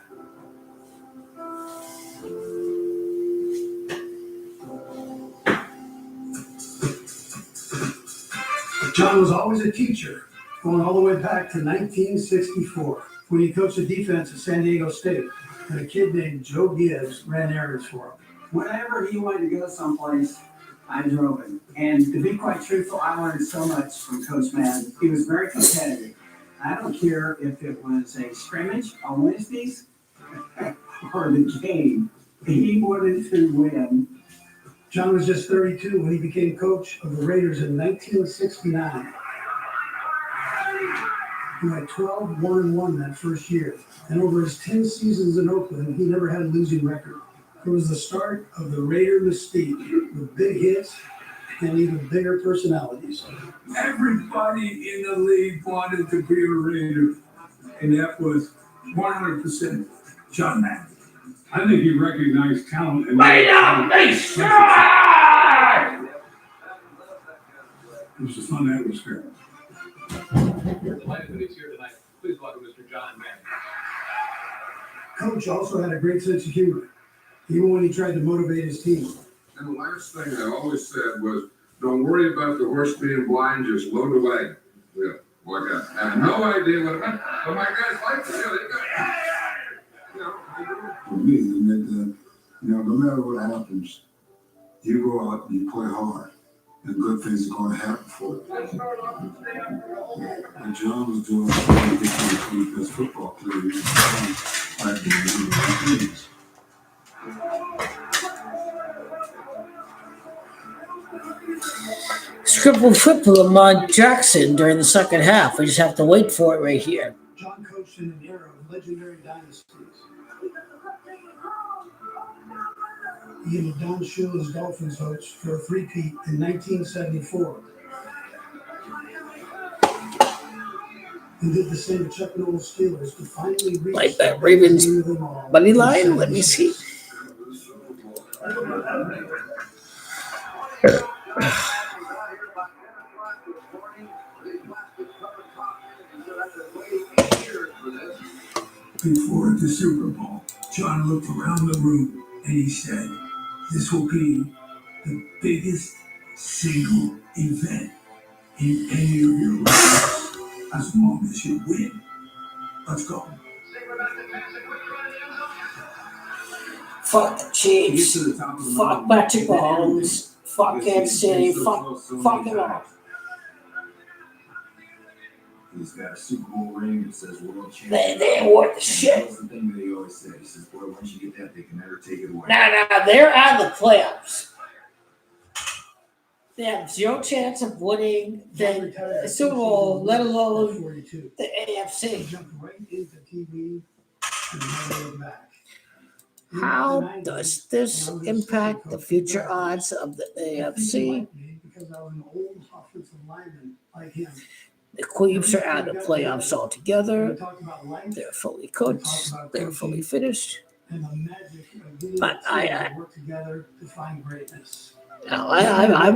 John was always a teacher, going all the way back to 1964, when he coached the defense at San Diego State, and a kid named Joe Gibbs ran errands for him. Whenever he wanted to go someplace, I drove him. And to be quite truthful, I learned so much from Coach Madden. He was very competitive. I don't care if it was a scrimmage on Wednesdays or the game. He wanted to win. John was just 32 when he became coach of the Raiders in 1969. He had 12 1-1 that first year, and over his 10 seasons in Oakland, he never had a losing record. It was the start of the Raider mystique, with big hits and even bigger personalities. Everybody in the league wanted to be a Raider, and that was 100% John Madden. I think he recognized talent. Lay down, they strike! It was a fun atmosphere. Delighted that he's here tonight. Please welcome Mr. John Madden. Coach also had a great sense of humor, even when he tried to motivate his team. And the last thing I always said was, don't worry about the horse being blind, just load the wagon. Yeah, like I have no idea what it meant, but my guys like it. Yeah, they go, yeah. For me, that, no matter what happens, you go out and you play hard, and good things are going to happen for you. And John was doing something to become the best football player. He was trying to do the right things. Triple Lamar Jackson during the second half. We just have to wait for it right here. John coached in an era of legendary dynasties. He and Don Shula's Dolphins coach for a three-peat in 1974. He did the same to Chuck Noll's Steelers to finally reach like that Ravens money line. Let me see. Before the Super Bowl, John looked around the room and he said, "This will be the biggest single event in any of your lives, as long as you win. Let's go." Fuck the Chiefs. Fuck Patrick Mahomes. Fuck Kansas City. Fuck it all. He's got a Super Bowl ring that says world champion. They ain't worth the shit. That's the thing that he always said. He says, boy, once you get that, they can never take it away. Nah, they're out of the playoffs. They have zero chance of winning the Super Bowl, let alone the AFC. He jumped right into TV and never looked back. How does this impact the future odds of the AFC? Because I was an old offensive lineman like him. The Queefs are out of the playoffs altogether. They're fully coached. They're fully finished. But I'm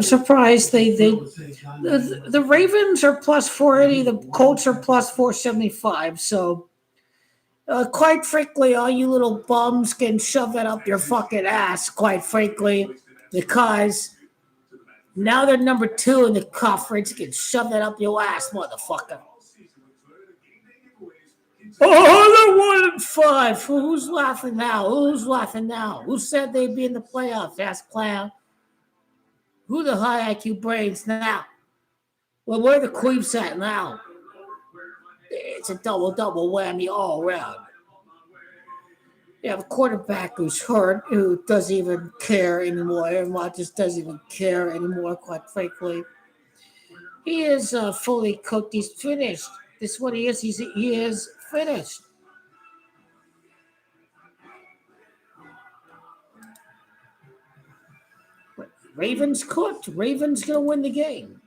surprised the Ravens are plus 480, the Colts are plus 475. So Quite frankly, all you little bums can shove that up your fucking ass, quite frankly, because now they're number 2 in the conference. You can shove that up your ass, motherfucker. Oh, they're 1-5. Who's laughing now? Who's laughing now? Who said they'd be in the playoffs? Ask Clown. Who the high IQ brains now? Well, where are the Queefs at now? It's a double whammy all around. You have a quarterback who's hurt, who doesn't even care anymore. Aaron Rodgers doesn't even care anymore, quite frankly. He is fully cooked. He's finished. This is what he is. He is finished. Ravens cooked. Ravens going to win the game.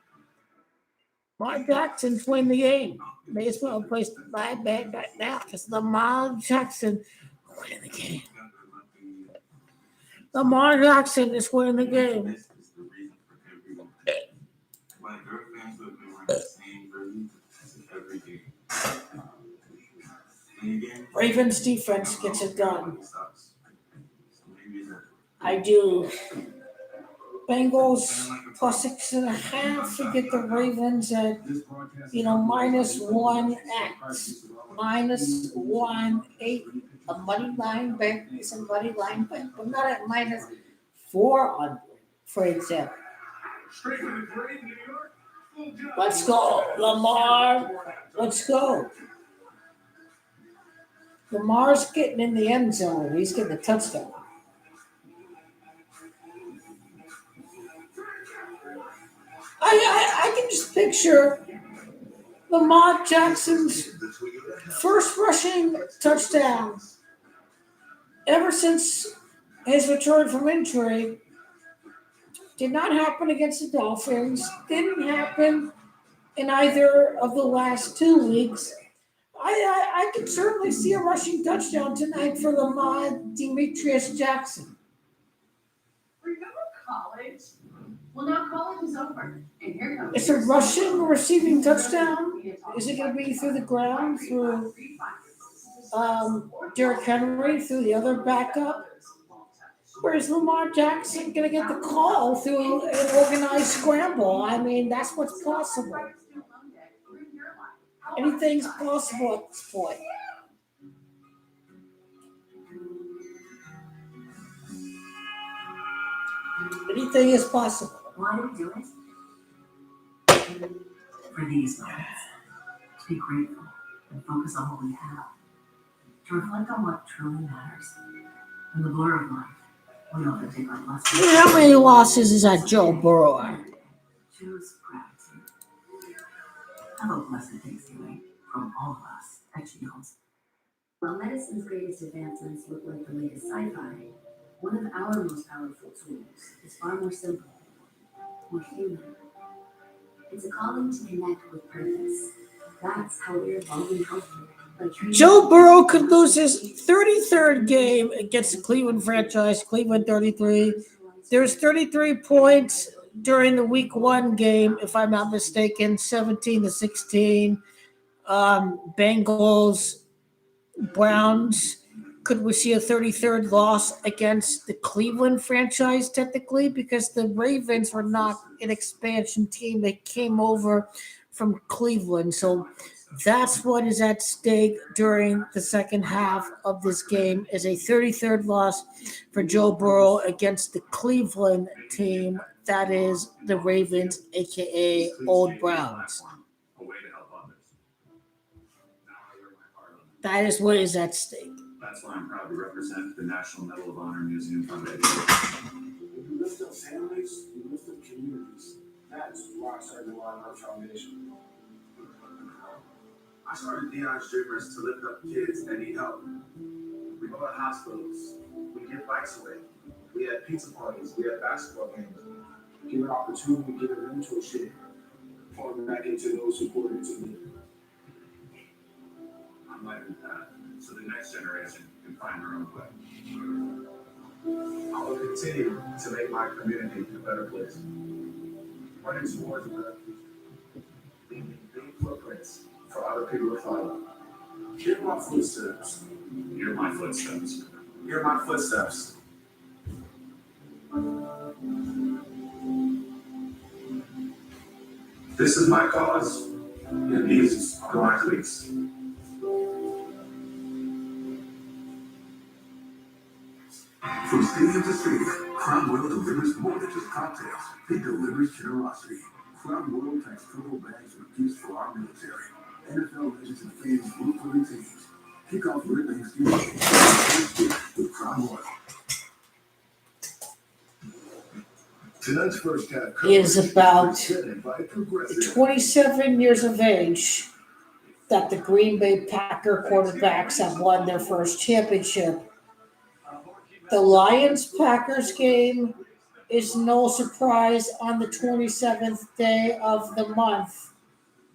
Mark Jackson's win the game. May as well place the bad bet right now because Lamar Jackson winning the game. Lamar Jackson is winning the game. Ravens defense gets it done. I do. Bengals plus 6.5 to get the Ravens at, -1x, -1.8. A money line bet is a money line bet, but not at -400, for example. Let's go, Lamar. Let's go. Lamar's getting in the end zone. He's getting a touchdown. I can just picture Lamar Jackson's first rushing touchdown ever since his return from injury. Did not happen against the Dolphins. Didn't happen in either of the last 2 weeks. I could certainly see a rushing touchdown tonight for Lamar Demetrius Jackson. Remember college? Well, now college is over, and here comes. It's a rushing receiving touchdown. Is it going to be through the ground, through Derrick Henry, through the other backup? Or is Lamar Jackson going to get the call through an organized scramble? I mean, that's what's possible. Anything's possible at this point. Anything is possible. Why do we do it? For these moments. To be grateful and focus on what we have. To reflect on what truly matters. In the blur of life, we often take our blessings. How many losses is that Joe Burrow? Choose gratitude. Have a blessed Thanksgiving from all of us at Shields. While medicine's greatest advancements look like the latest sci-fi, one of our most powerful tools is far more simple, more human. It's a calling to connect with purpose. That's how we're evolving healthcare. Joe Burrow could lose his 33rd game against the Cleveland franchise. Cleveland 33. There's 33 points during the week 1 game, if I'm not mistaken, 17-16. Bengals, Browns. Could we see a 33rd loss against the Cleveland franchise technically? Because the Ravens were not an expansion team. They came over from Cleveland. So that's what is at stake during the second half of this game is a 33rd loss for Joe Burrow against the Cleveland team. That is the Ravens, a.k.a. Old Browns. That is what is at stake. That's why I'm proud to represent the National Medal of Honor Museum Foundation. You lift up families, you lift up communities. That's why I started the Lmfao Foundation. I started Dion's Dreamers to lift up kids that need help. We go to hospitals, we give bikes away, we had pizza parties, we had basketball games. Give an opportunity, give a mentorship, pouring back into those who poured into me. I'm lighting that so the next generation can find their own way. I will continue to make my community a better place. Running towards a better future. Leaving big footprints for other people to follow. Hear my footsteps. Hear my footsteps. Hear my footsteps. This is my cause, and these are my cleats. From stadium to stadium, Crown Royal delivers more than just cocktails. It delivers generosity. Crown Royal packs purple bags with gifts for our military. NFL legends and fans root for their teams. Kick off your Thanksgiving with Crown Royal. Tonight's first half Is about presented by Progressive. 27 years of age that the Green Bay Packer quarterbacks have won their first championship. The Lions-Packers game is no surprise on the 27th day of the month.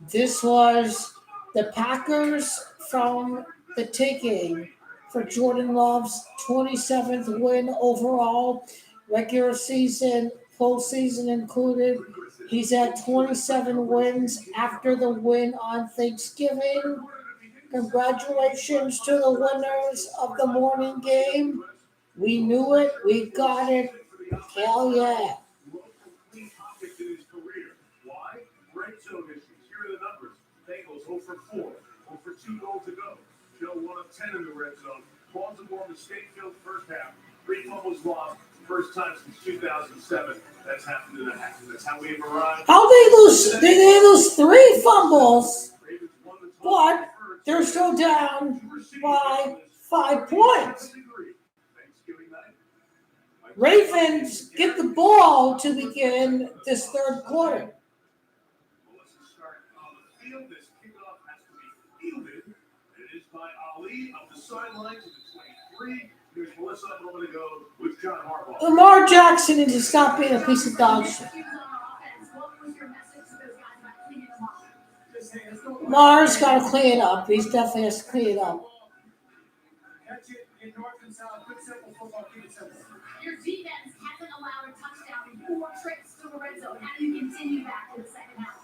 This was the Packers from the taking for Jordan Love's 27th win overall, regular season, postseason included. He's at 27 wins after the win on Thanksgiving. Congratulations to the winners of the morning game. We knew it. We got it. Hell yeah. Why? Red zone issues. Here are the numbers. Bengals 0 for 4. 0 for 2 goals to go. Joe 1 of 10 in the red zone. Baltimore mistake-filled first half. 3 fumbles lost. First time since 2007. That's happened in a half. That's how we've arrived. How they lose? Did they lose 3 fumbles? But they're still down by 5 points. Ravens get the ball to begin this third quarter. This kickoff has to be fielded. It is by Ali up the sideline to the 23. Here's Melissa a moment ago with John Harbaugh. Lamar Jackson needs to stop being a piece of dog shit. Lamar's got to clean it up. He definitely has to clean it up. Catch it in north and south. Quick, simple football. Keep it simple. Your defense hasn't allowed a touchdown in 4 trips to the red zone. How do you continue that in the second half?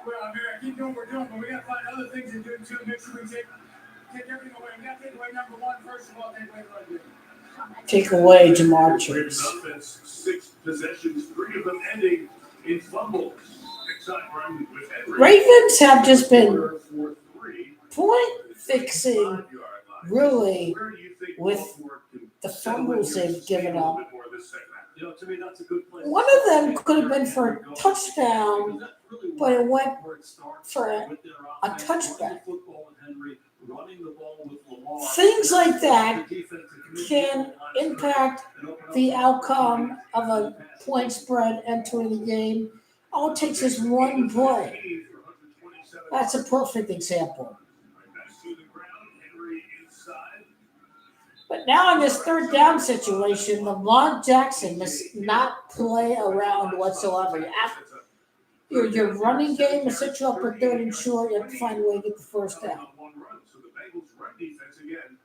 Well, I mean, I keep doing what we're doing, but we got to find other things to do too. Make sure we take everything away. We got to take away number 1 first of all. Take away the run game. Take away Jamar Chase. Offense, 6 possessions, 3 of them ending in fumbles. Ravens have just been point fixing, really, with the fumbles they've given up. One of them could have been for a touchdown, but it went for a touchback. Things like that can impact the outcome of a point spread entering the game. All it takes is one play. That's a perfect example. But now in this third down situation, Lamar Jackson must not play around whatsoever. Your running game will set you up for 3rd and short. You have to find a way to get the first down. So the Bengals run defense again.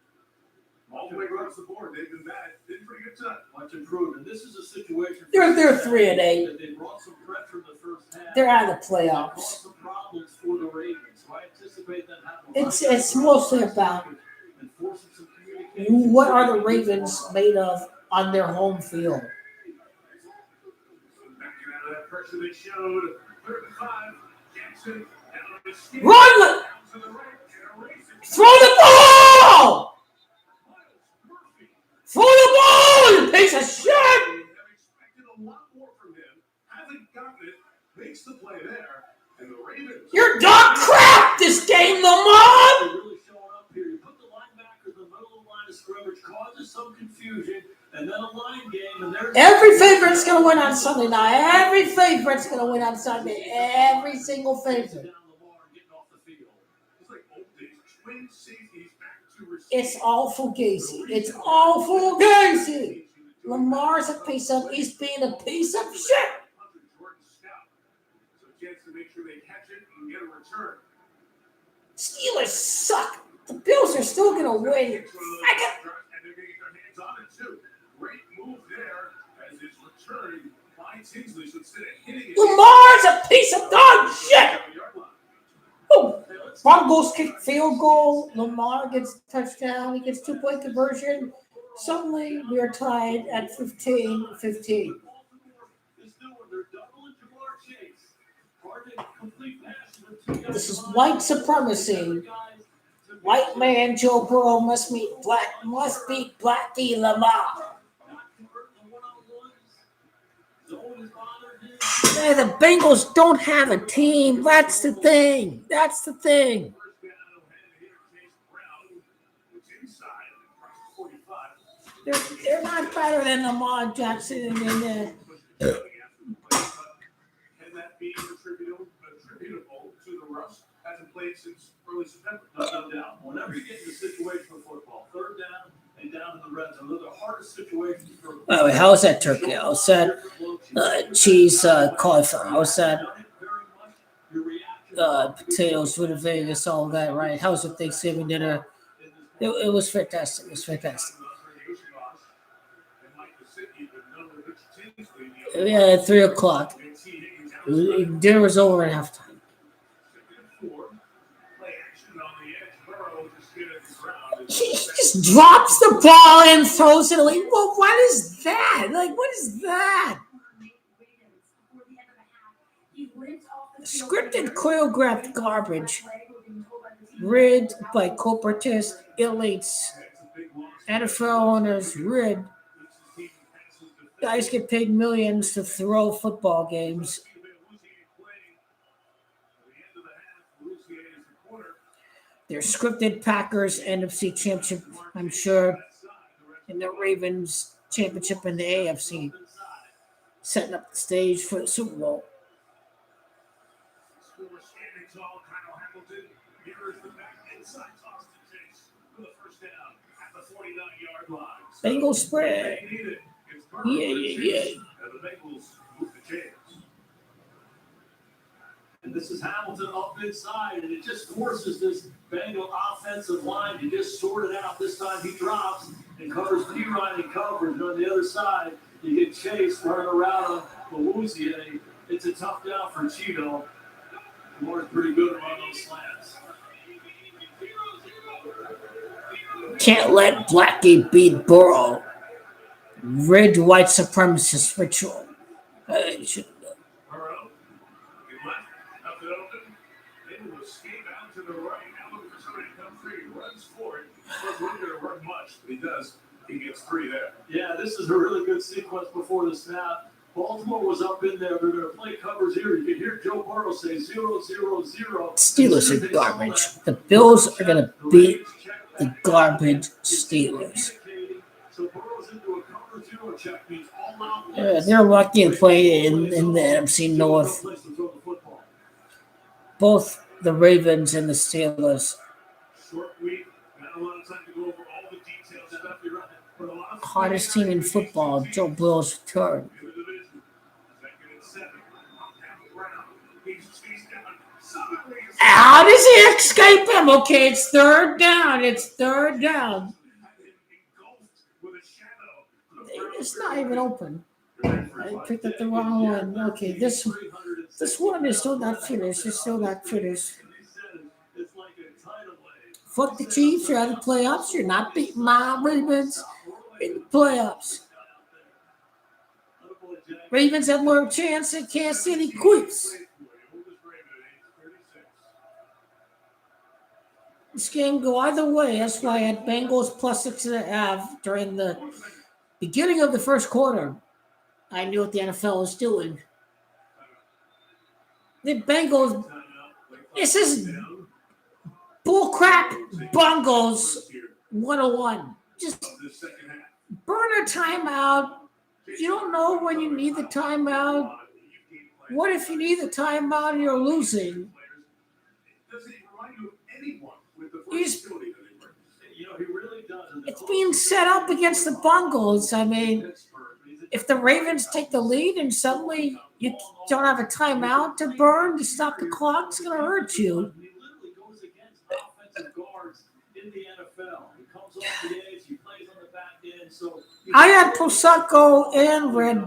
All the way across the board, they've been bad. Did pretty good time. Much improved. And this is a situation. They're 3-8. They brought some pressure in the first half. They're out of the playoffs. Brought some problems for the Ravens. So I anticipate them having. It's mostly about what are the Ravens made of on their home field. Backing out of that pressure they showed. 35. Jackson. Run! Throw the ball! Throw the ball, you piece of shit! Expected a lot more from him. Hasn't gotten it. Makes the play there. And the Ravens. You're dog crap this game, Lamar! Really showing up here. You put the linebackers in the middle of the line of scrimmage, causes some confusion, and then a line game, and there's every favorite's going to win on Sunday night. Every favorite's going to win on Sunday. Every single favorite. It's all fugazi. It's all fugazi. Lamar's a piece of, he's being a piece of shit. Steelers suck. The Bills are still going to win. Great move there as it's returning by Tinsley. So instead of hitting it, Lamar's a piece of dog shit. Oh. Broncos kick field goal. Lamar gets touchdown. He gets 2-point conversion. Suddenly, we are tied at 15-15. This is white supremacy. White man Joe Burrow must beat Blackie Lamar. Yeah, the Bengals don't have a team. That's the thing. They're not better than Lamar Jackson and Can that be attributable to the rust? Hasn't played since early September. No doubt. Whenever you get in a situation with football, third down and down in the red zone, those are the hardest situations for. By the way, how was that turkey? How was that cheese cauliflower? How was that potatoes with Vegas, all that, right? How was the Thanksgiving dinner? It was fantastic. It was fantastic. Yeah, at 3 o'clock. Dinner was over at halftime. He just drops the ball and throws it away. Well, what is that? What is that? Scripted, choreographed garbage. Rigged by corporatists, elites, NFL owners, rigged. Guys get paid millions to throw football games. They're scripted Packers NFC Championship, I'm sure, and the Ravens Championship in the AFC, setting up the stage for the Super Bowl. Bengals spread. Yeah. And this is Hamilton up inside, and it just forces this Bengal offensive line to just sort it out. This time he drops and covers P-Ryan in coverage. And on the other side, you get Chase running around on Louisiana. It's a tough down for Cheeto. Lamar's pretty good around those slants. Can't let Blackie beat Burrow. Red white supremacist ritual. He does. He gets 3 there. Yeah, this is a really good sequence before the snap. Baltimore was up in there. They're going to play covers here. You can hear Joe Burrow say 0-0-0. Steelers are garbage. The Bills are going to beat the garbage Steelers. Yeah, they're lucky to play in the NFC North. Both the Ravens and the Steelers. Hardest team in football, Joe Burrow's return. How does he escape him? Okay, it's third down. It's not even open. I picked up the wrong one. Okay, this one is still not finished. Fuck the Chiefs. You're out of the playoffs. You're not beating my Ravens in the playoffs. Ravens have more chance than Kansas City Queefs. This game go either way. That's why I had Bengals plus 6.5 during the beginning of the first quarter. I knew what the NFL was doing. The Bengals, this is bullcrap Bungles 101. Just burn a timeout. You don't know when you need the timeout. What if you need the timeout and you're losing? It's being set up against the Bungles. I mean, if the Ravens take the lead and suddenly you don't have a timeout to burn to stop the clock, it's going to hurt you. I had Prosecco and Red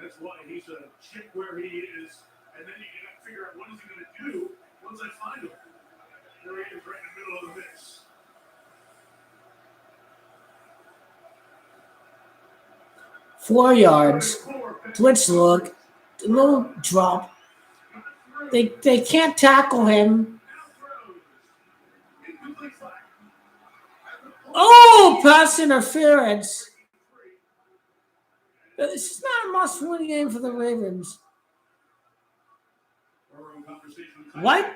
That's why he's a check where he is, and then you got to figure out what is he going to do once I find him. There he is, right in the middle of the mix. 4 yards. Blitz look. A little drop. They can't tackle him. Oh, pass interference. This is not a must-win game for the Ravens. White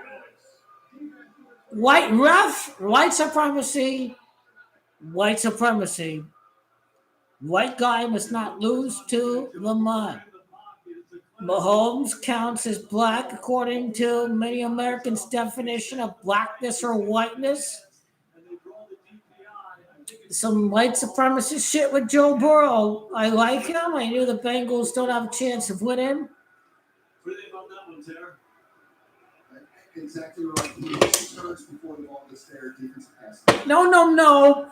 ref, white supremacy. White supremacy. White guy must not lose to Lamar. Mahomes counts as black according to many Americans' definition of blackness or whiteness. Some white supremacist shit with Joe Burrow. I like him. I knew the Bengals don't have a chance of winning. What do you think about that one, Tara? Exactly right. 6 yards before the ball gets there, defensive pass. No.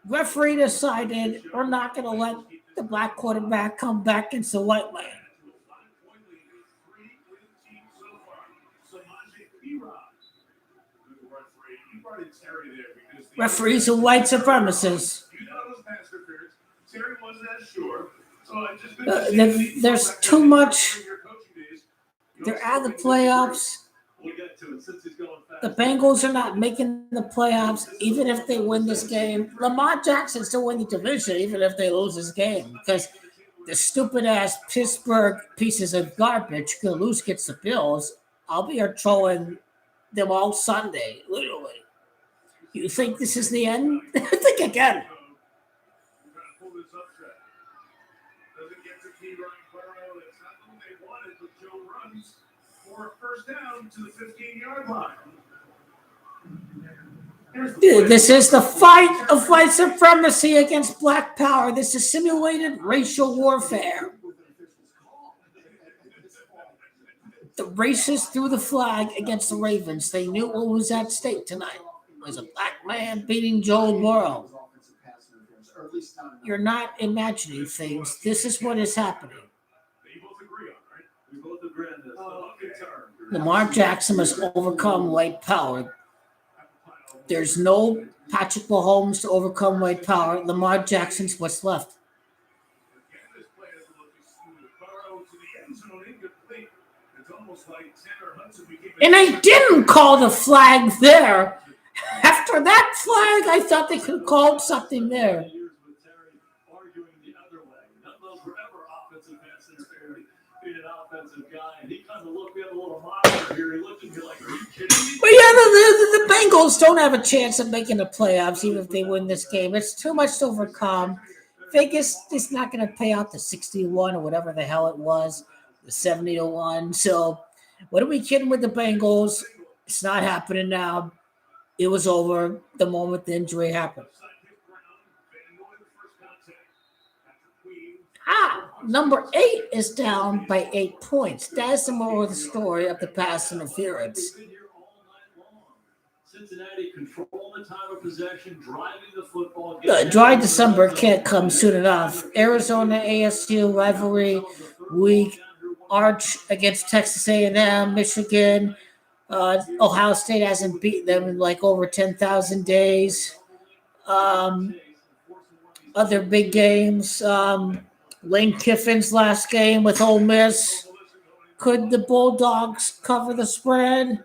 Referee decided we're not going to let the black quarterback come back into the white man. Referee's a white supremacist. There's too much. They're out of the playoffs. The Bengals are not making the playoffs, even if they win this game. Lamar Jackson still win the division, even if they lose this game, because the stupid-ass Pittsburgh pieces of garbage gonna lose against the Bills. I'll be here trolling them all Sunday, literally. You think this is the end? Think again. For a first down to the 15-yard line. Dude, this is the fight of white supremacy against black power. This is simulated racial warfare. The racists threw the flag against the Ravens. They knew what was at stake tonight. It was a black man beating Joe Burrow. You're not imagining things. This is what is happening. Lamar Jackson must overcome white power. There's no Patrick Mahomes to overcome white power. Lamar Jackson's what's left. And they didn't call the flag there. After that flag, I thought they could have called something there. But yeah, the Bengals don't have a chance of making the playoffs even if they win this game. It's too much to overcome. Vegas is not going to pay out the 61 or whatever the hell it was, the 70-1. So what are we kidding with the Bengals? It's not happening now. It was over the moment the injury happened. Number 8 is down by 8 points. That's the moral of the story of the pass interference. Cincinnati control the time of possession, driving the football. Dry December can't come soon enough. Arizona ASU rivalry week, Arch against Texas A&M, Michigan. Ohio State hasn't beaten them in like over 10,000 days. Other big games. Lane Kiffin's last game with Ole Miss. Could the Bulldogs cover the spread?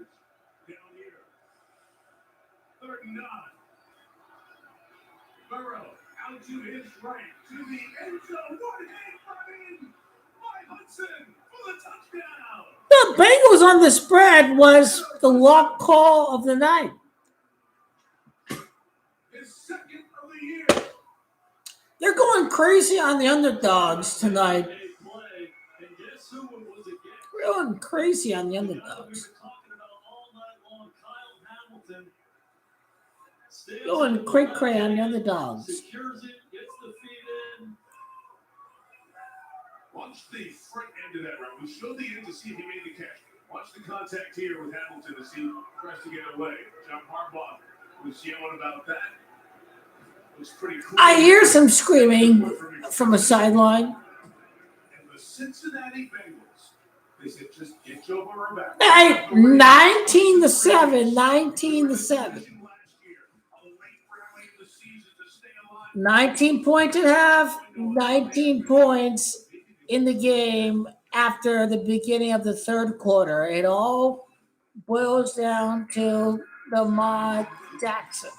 Burrow out to his right to the end zone. One hand running by Hudson for the touchdown. The Bengals on the spread was the lock call of the night. His second of the year. They're going crazy on the underdogs tonight. They're going crazy on the underdogs. Going cray-cray on the underdogs. Watch the front end of that route. We showed the end to see if he made the catch. Watch the contact here with Hamilton as he tries to get away. John Harbaugh was yelling about that. Looks pretty cool. I hear some screaming from a sideline. And the Cincinnati Bengals They said, just get Joe Burrow back. Hey, 19-7, 19-7. 19 points at half, 19 points in the game after the beginning of the third quarter. It all boils down to Lamar Jackson.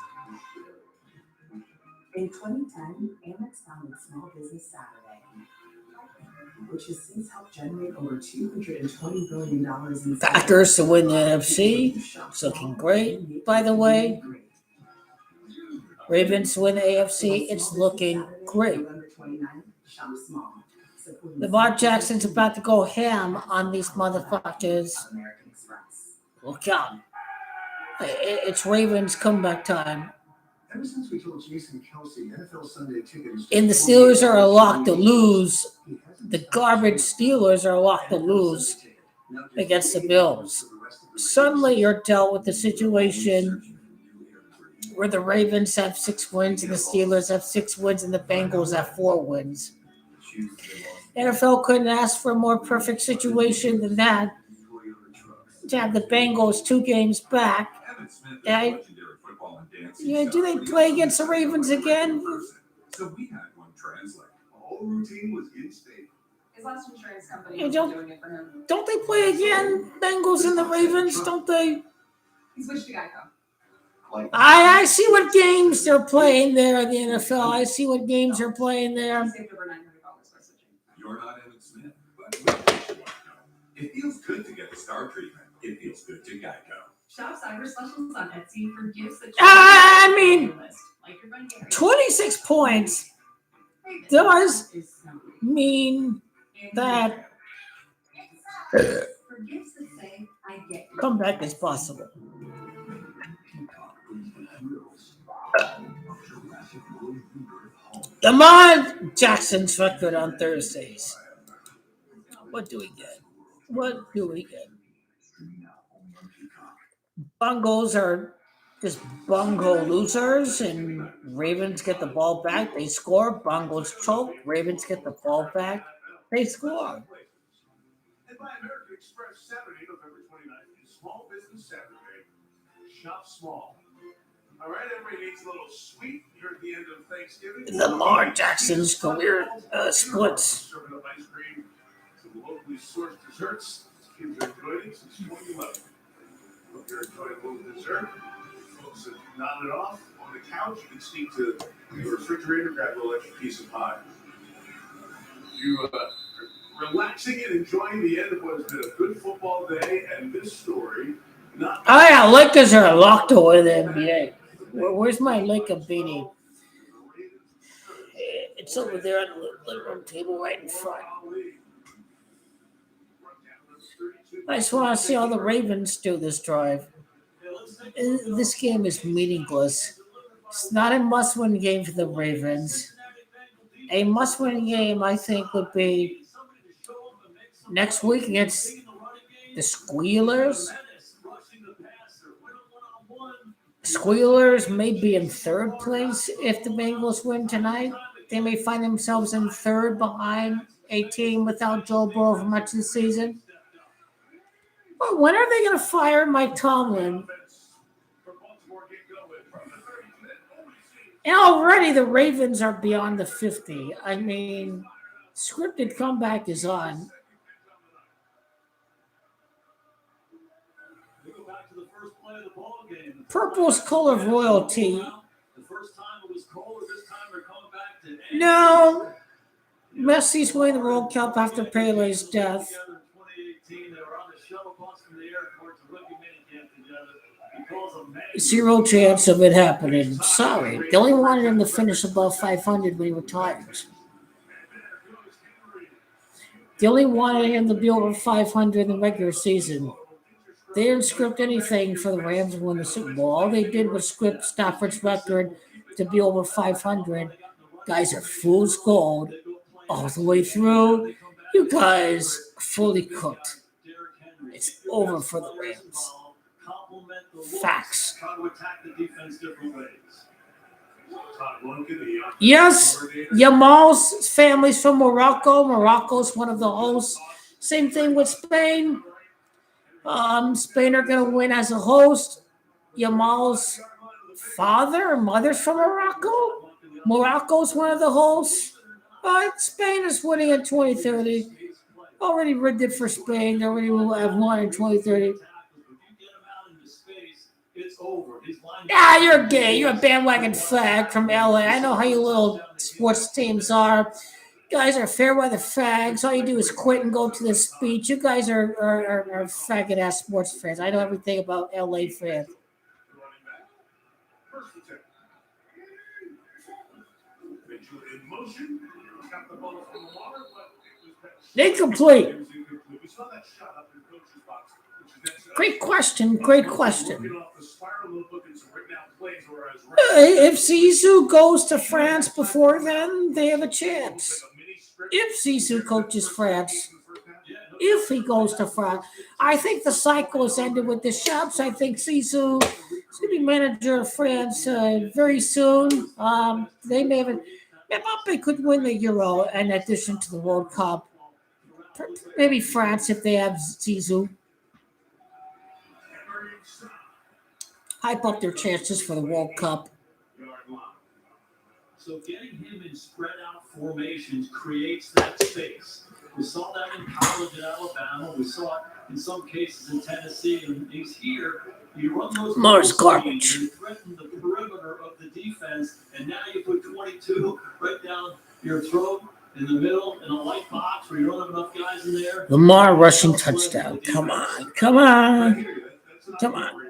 In 2010, Amex founded Small Business Saturday, which has since helped generate over $220 billion in Packers to win the NFC. It's looking great, by the way. Ravens win the AFC. It's looking great. Lamar Jackson's about to go ham on these motherfuckers. Look out. It's Ravens comeback time. Ever since we told Jason Kelsey NFL Sunday tickets, And the Steelers are a lock to lose. The garbage Steelers are a lock to lose against the Bills. Suddenly you're dealt with the situation where the Ravens have 6 wins and the Steelers have 6 wins and the Bengals have 4 wins. NFL couldn't ask for a more perfect situation than that. To have the Bengals 2 games back. Okay? Yeah, do they play against the Ravens again? So we had one translate. The whole routine was in state. His last insurance company Yeah, was doing it for him. don't they play again, Bengals and the Ravens? Don't they? He switched to Geico. I see what games they're playing there in the NFL. I see what games they're playing there. He saved over $900 by switching. You're not Evan Smith, but we appreciate it. It feels good to get the star treatment. It feels good to Geico. Shop cyber specials on Etsy for gifts that I mean, like your friend Gary. 26 points does mean that For gifts that say, I get you. comeback is possible. Lamar Jackson's record on Thursdays. What do we get? What do we get? Bungles are just bungo losers, and Ravens get the ball back. They score. Bungles choke. Ravens get the ball back. They score. And by American Express, Saturday, November 29th, is Small Business Saturday. Shop small. All right, everybody needs a little sweet here at the end of Thanksgiving. Lamar Jackson's career splits. Serving up ice cream, some locally sourced desserts. Kids are enjoying it since 2011. Hope you're enjoying a little dessert. Folks have nodded off on the couch. You can sneak to the refrigerator, grab a little extra piece of pie. You relaxing and enjoying the end of what has been a good football day, and this story. Oh yeah, Lakers are locked to win the NBA. Where's my Laker beanie? It's over there on the living room table right in front. I just want to see how the Ravens do this drive. This game is meaningless. It's not a must-win game for the Ravens. A must-win game, I think, would be next week against the Squealers. Squealers may be in third place if the Bengals win tonight. They may find themselves in third behind a team without Joe Burrow for much of the season. But when are they going to fire Mike Tomlin? And already the Ravens are beyond the 50. I mean, scripted comeback is on. Purple's color of royalty. No. Messi's winning the World Cup after Pele's death. Zero chance of it happening. Sorry. They only wanted him to finish above 500 when he retires. They only wanted him to be over 500 in the regular season. They didn't script anything for the Rams to win the Super Bowl. All they did was script Stafford's record to be over 500. Guys are fool's gold all the way through. You guys are fully cooked. It's over for the Rams. Facts. Yes, Yamal's family's from Morocco. Morocco's one of the hosts Same thing with Spain. Spain are going to win as a host. Yamal's father or mother's from Morocco. Morocco's one of the hosts. Spain is winning in 2030. Already rigged it for Spain. They already will have won in 2030. Ah, you're gay. You're a bandwagon fag from LA. I know how you little sports teams are. You guys are fair weather fags. All you do is quit and go to the speech. You guys are faggot ass sports fans. I know everything about LA fans. Incomplete. Great question. Great question. If Zizou goes to France before then, they have a chance. If Zizou coaches France, if he goes to France, I think the cycle is ended with the Champs. I think Zizou is going to be manager of France very soon. They may have. Mbappe could win the Euro in addition to the World Cup. Maybe France if they have Zizou. Hype up their chances for the World Cup. So getting him in spread out formations creates that space. We saw that in college at Alabama. We saw it in some cases in Tennessee. And he's here. You run those Mars garbage. You threaten the perimeter of the defense, and now you put 22 right down your throat in the middle in a light box where you don't have enough guys in there. Lamar rushing touchdown. Come on. Come on. Come on.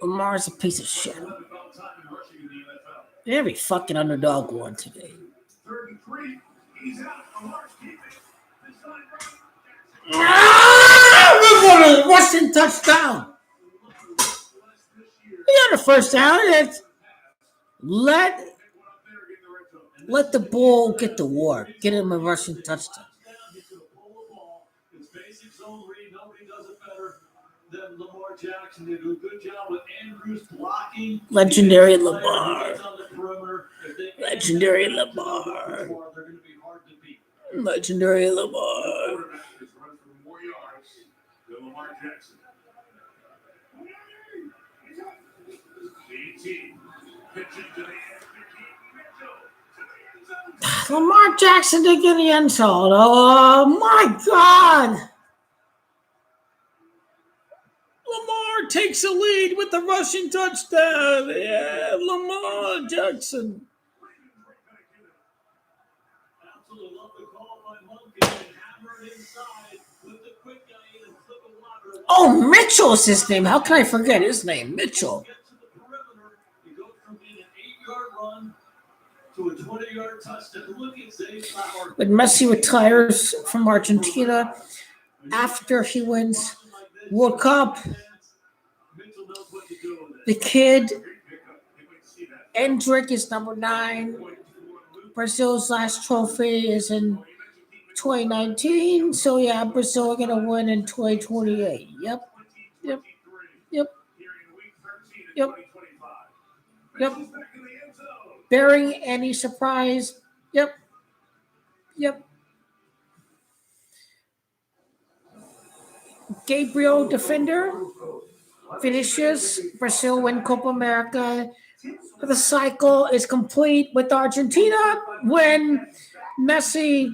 Lamar's a piece of shit. Every fucking underdog won today. Rushing touchdown. He got a first down. Let the ball get the work. Get him a rushing touchdown. It's basic zone read. Nobody does it better than Lamar Jackson. They do a good job with Andrews blocking. Legendary Lamar. Legendary Lamar. Legendary Lamar. Lamar Jackson to get the end zone. Oh my God. Lamar takes the lead with the rushing touchdown. Yeah, Lamar Jackson. Oh, Mitchell's his name. How can I forget his name? Mitchell. When Messi retires from Argentina after he wins World Cup, the kid Endrick is number 9. Brazil's last trophy is in 2019. So yeah, Brazil are gonna win in 2028. Yep. Bearing any surprise. Yep. Gabriel defender finishes. Brazil win Copa America. The cycle is complete with Argentina when Messi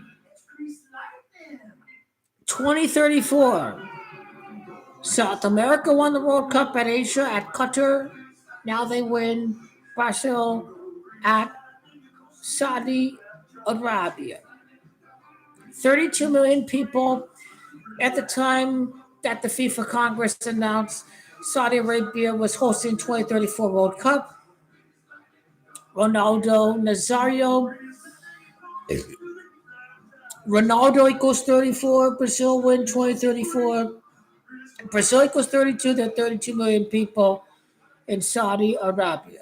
2034. South America won the World Cup at Asia at Qatar. Now they win Brazil at Saudi Arabia. 32 million people at the time that the FIFA Congress announced Saudi Arabia was hosting 2034 World Cup. Ronaldo Nazario. Ronaldo equals 34. Brazil win 2034. Brazil equals 32. There are 32 million people in Saudi Arabia.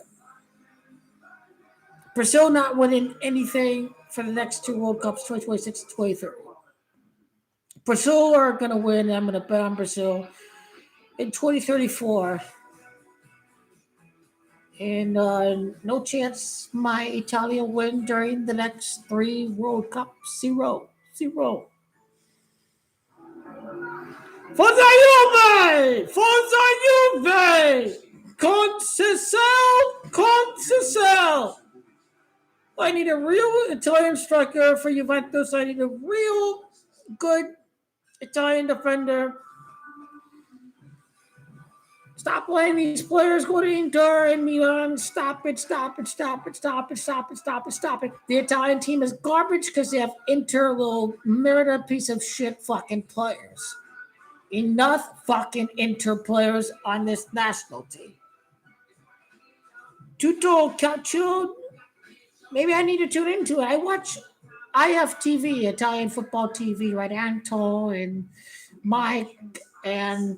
Brazil not winning anything for the next 2 World Cups, 2026 and 2030. Brazil are going to win. I'm going to bet on Brazil in 2034. And no chance my Italian win during the next 3 World Cups. 0. 0. Forza Juve! Forza Juve! Conceição! I need a real Italian striker for Juventus. I need a real good Italian defender. Stop letting these players go to Inter and Milan. Stop it. The Italian team is garbage because they have Inter, little murder piece of shit fucking players. Enough fucking Inter players on this national team. Tutto Calcio. Maybe I need to tune into it. I watch IFTV, Italian football TV, right? Anto and Mike and,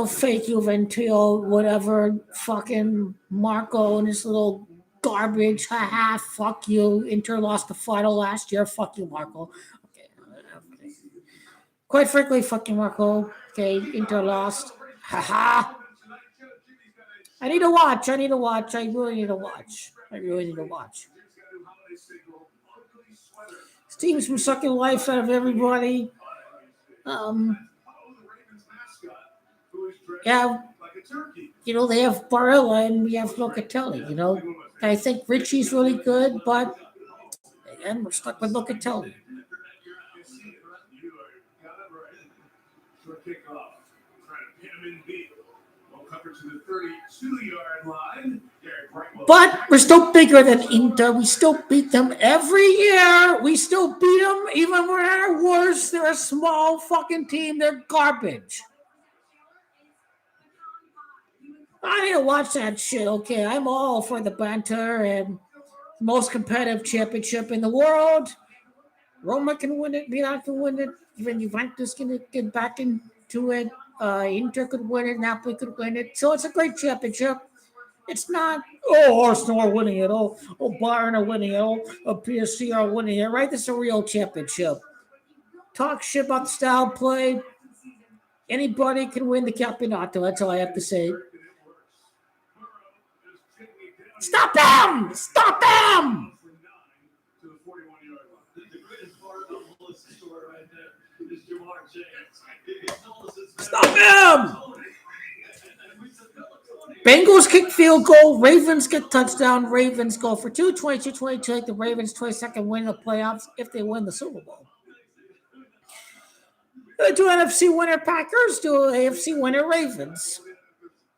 fake Juventino, whatever, fucking Marco and his little garbage. Haha, fuck you. Inter lost the final last year. Fuck you, Marco. Okay. Quite frankly, fucking Marco. Okay, Inter lost. Haha. I need to watch. I really need to watch. This team's been sucking life out of everybody. Yeah, they have Barella and we have Locatelli. I think Richie's really good, but again, we're stuck with Locatelli. Short kickoff. Trying to pin him in deep. Well covered to the 32-yard line. But we're still bigger than Inter. We still beat them every year. We still beat them even when they're worse. They're a small fucking team. They're garbage. I need to watch that shit, okay? I'm all for the banter and most competitive championship in the world. Roma can win it. Milan can win it. Even Juventus can get back into it. Inter could win it. Napoli could win it. So it's a great championship. It's not, Arsenal are winning it. Bayern are winning it. PSG are winning it, right? This is a real championship. Talk shit about the style of play. Anybody can win the Campionato. That's all I have to say. Stop them! Stop them! Stop him! Bengals kick field goal. Ravens get touchdown. Ravens go for 2, 22-22. Like the Ravens' 22nd win in the playoffs if they win the Super Bowl. Do NFC winner Packers. Do AFC winner Ravens.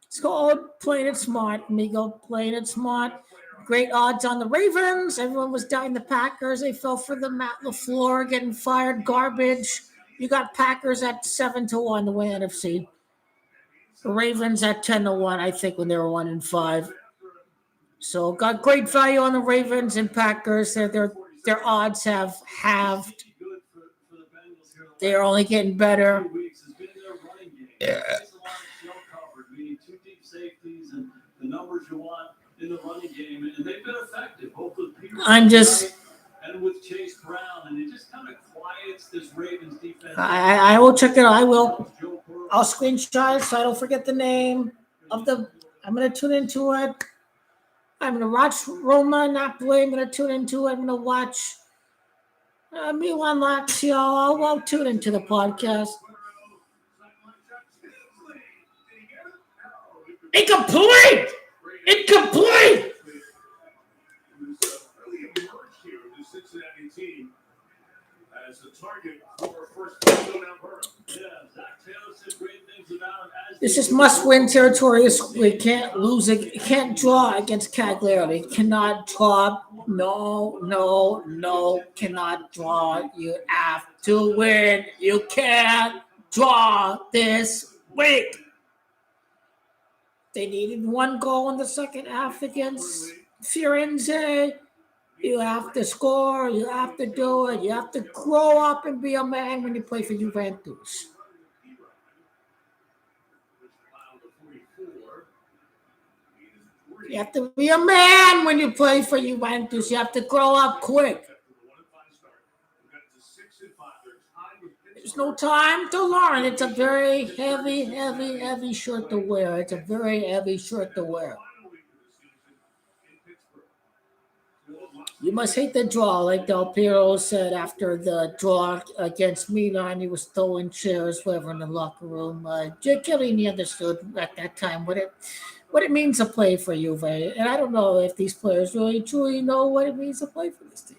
It's called playing it smart, amigo. Playing it smart. Great odds on the Ravens. Everyone was down the Packers. They fell for the Matt LaFleur getting fired. Garbage. You got Packers at 7-1 to win NFC. The Ravens at 10-1, I think, when they were 1-5. So got great value on the Ravens and Packers. Their odds have halved. They're only getting better. Yeah. Two deep safeties and the numbers you want in the running game, and they've been effective. Both with Peter and with Chase Brown, and it just kind of quiets this Ravens defense. I will check it out. I will. I'll screenshot it so I don't forget the name of the. I'm going to tune into it. I'm going to watch Roma, Napoli. I'm going to tune into it. I'm going to watch Milan Lazio. I'll tune into the podcast. Incomplete! Incomplete! Cincinnati team as the target for first touchdown out. Zach Taylor said great things about him. This is must-win territory. We can't lose it. You can't draw against Cagliari. Cannot draw. No. Cannot draw. You have to win. You can't draw this week. They needed 1 goal in the second half against Firenze. You have to score. You have to do it. You have to grow up and be a man when you play for Juventus. You have to be a man when you play for Juventus. You have to grow up quick. There's no time to learn. It's a very heavy shirt to wear. It's a very heavy shirt to wear. You must hate the draw, like Del Piero said after the draw against Milan. He was throwing chairs, whatever, in the locker room. Jake Chiellini understood at that time what it means to play for Juve, and I don't know if these players really truly know what it means to play for this team.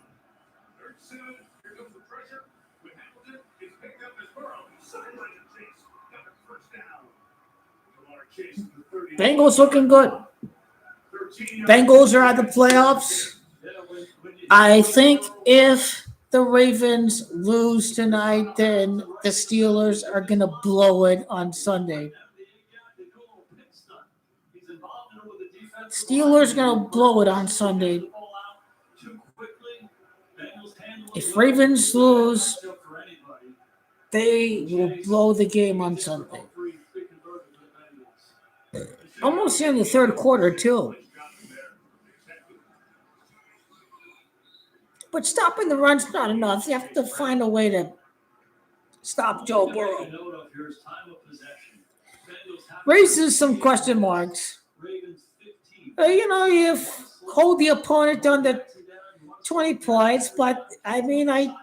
Here comes the pressure. With Hamilton, it's picked up as Burrow. Sideline chase. Got a first down. Lamar Chase in the 30. Bengals looking good. Bengals are at the playoffs. I think if the Ravens lose tonight, then the Steelers are going to blow it on Sunday. Steelers going to blow it on Sunday. If Ravens lose, they will blow the game on Sunday. Almost in the third quarter, too. But stopping the run's not enough. You have to find a way to stop Joe Burrow. Raises some question marks. You hold the opponent under 20 points, but I mean, I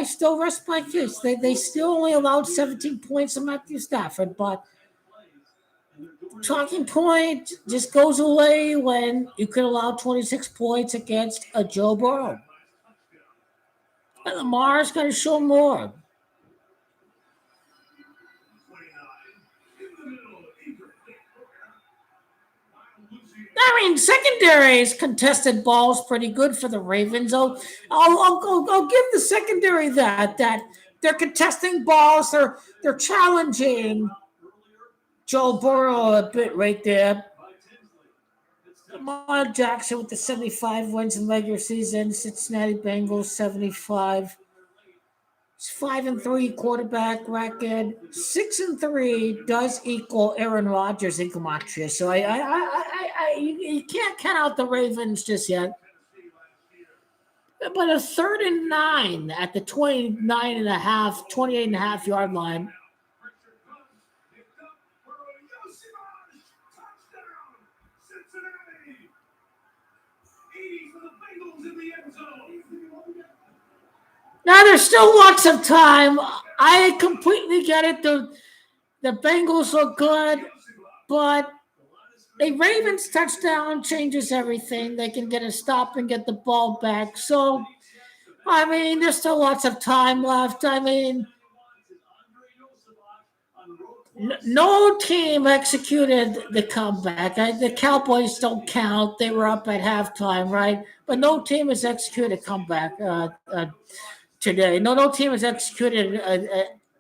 still rest my case. They still only allowed 17 points to Matthew Stafford, but talking point just goes away when you could allow 26 points against a Joe Burrow. And Lamar's going to show more. I mean, secondary's contested balls pretty good for the Ravens. I'll give the secondary that they're contesting balls. They're challenging Joe Burrow a bit right there. Lamar Jackson with the 75 wins in regular season. Cincinnati Bengals 75. It's 5-3 quarterback record. 6-3 does equal Aaron Rodgers in gematria. So you can't count out the Ravens just yet. But a 3rd and 9 at the 28.5 yard line. Now, there's still lots of time. I completely get it. The Bengals look good, but a Ravens touchdown changes everything. They can get a stop and get the ball back. So, I mean, there's still lots of time left. I mean, no team executed the comeback. The Cowboys don't count. They were up at halftime, right? But no team has executed a comeback today. No team has executed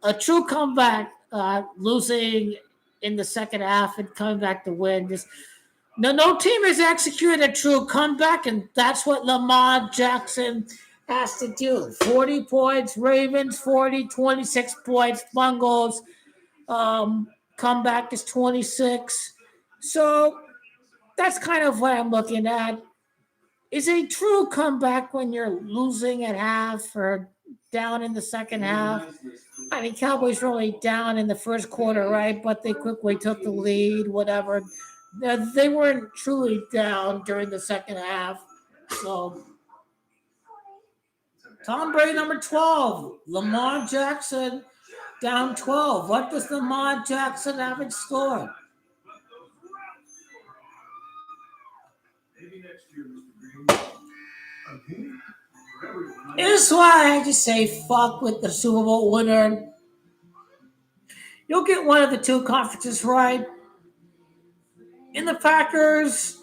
a true comeback, losing in the second half and coming back to win. No team has executed a true comeback, and that's what Lamar Jackson has to do. 40 points, Ravens 40, 26 points, Bengals. Comeback is 26. So that's kind of what I'm looking at. Is a true comeback when you're losing at half or down in the second half. I mean, Cowboys were only down in the first quarter, right? But they quickly took the lead, whatever. They weren't truly down during the second half. So, Tom Brady, number 12. Lamar Jackson, down 12. What does Lamar Jackson have in store? Maybe next year, Mr. Green. This is why I just say fuck with the Super Bowl winner. You'll get one of the two conferences right. In the Packers,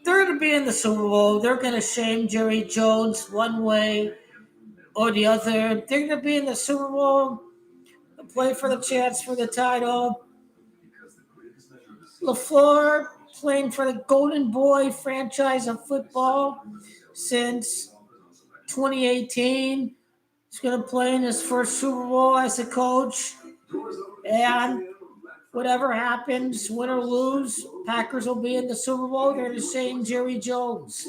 they're going to be in the Super Bowl. They're going to shame Jerry Jones one way or the other. They're going to be in the Super Bowl, play for the chance for the title. LaFleur playing for the Golden Boy franchise of football since 2018. He's going to play in his first Super Bowl as a coach. And whatever happens, win or lose, Packers will be in the Super Bowl. They're the same Jerry Jones.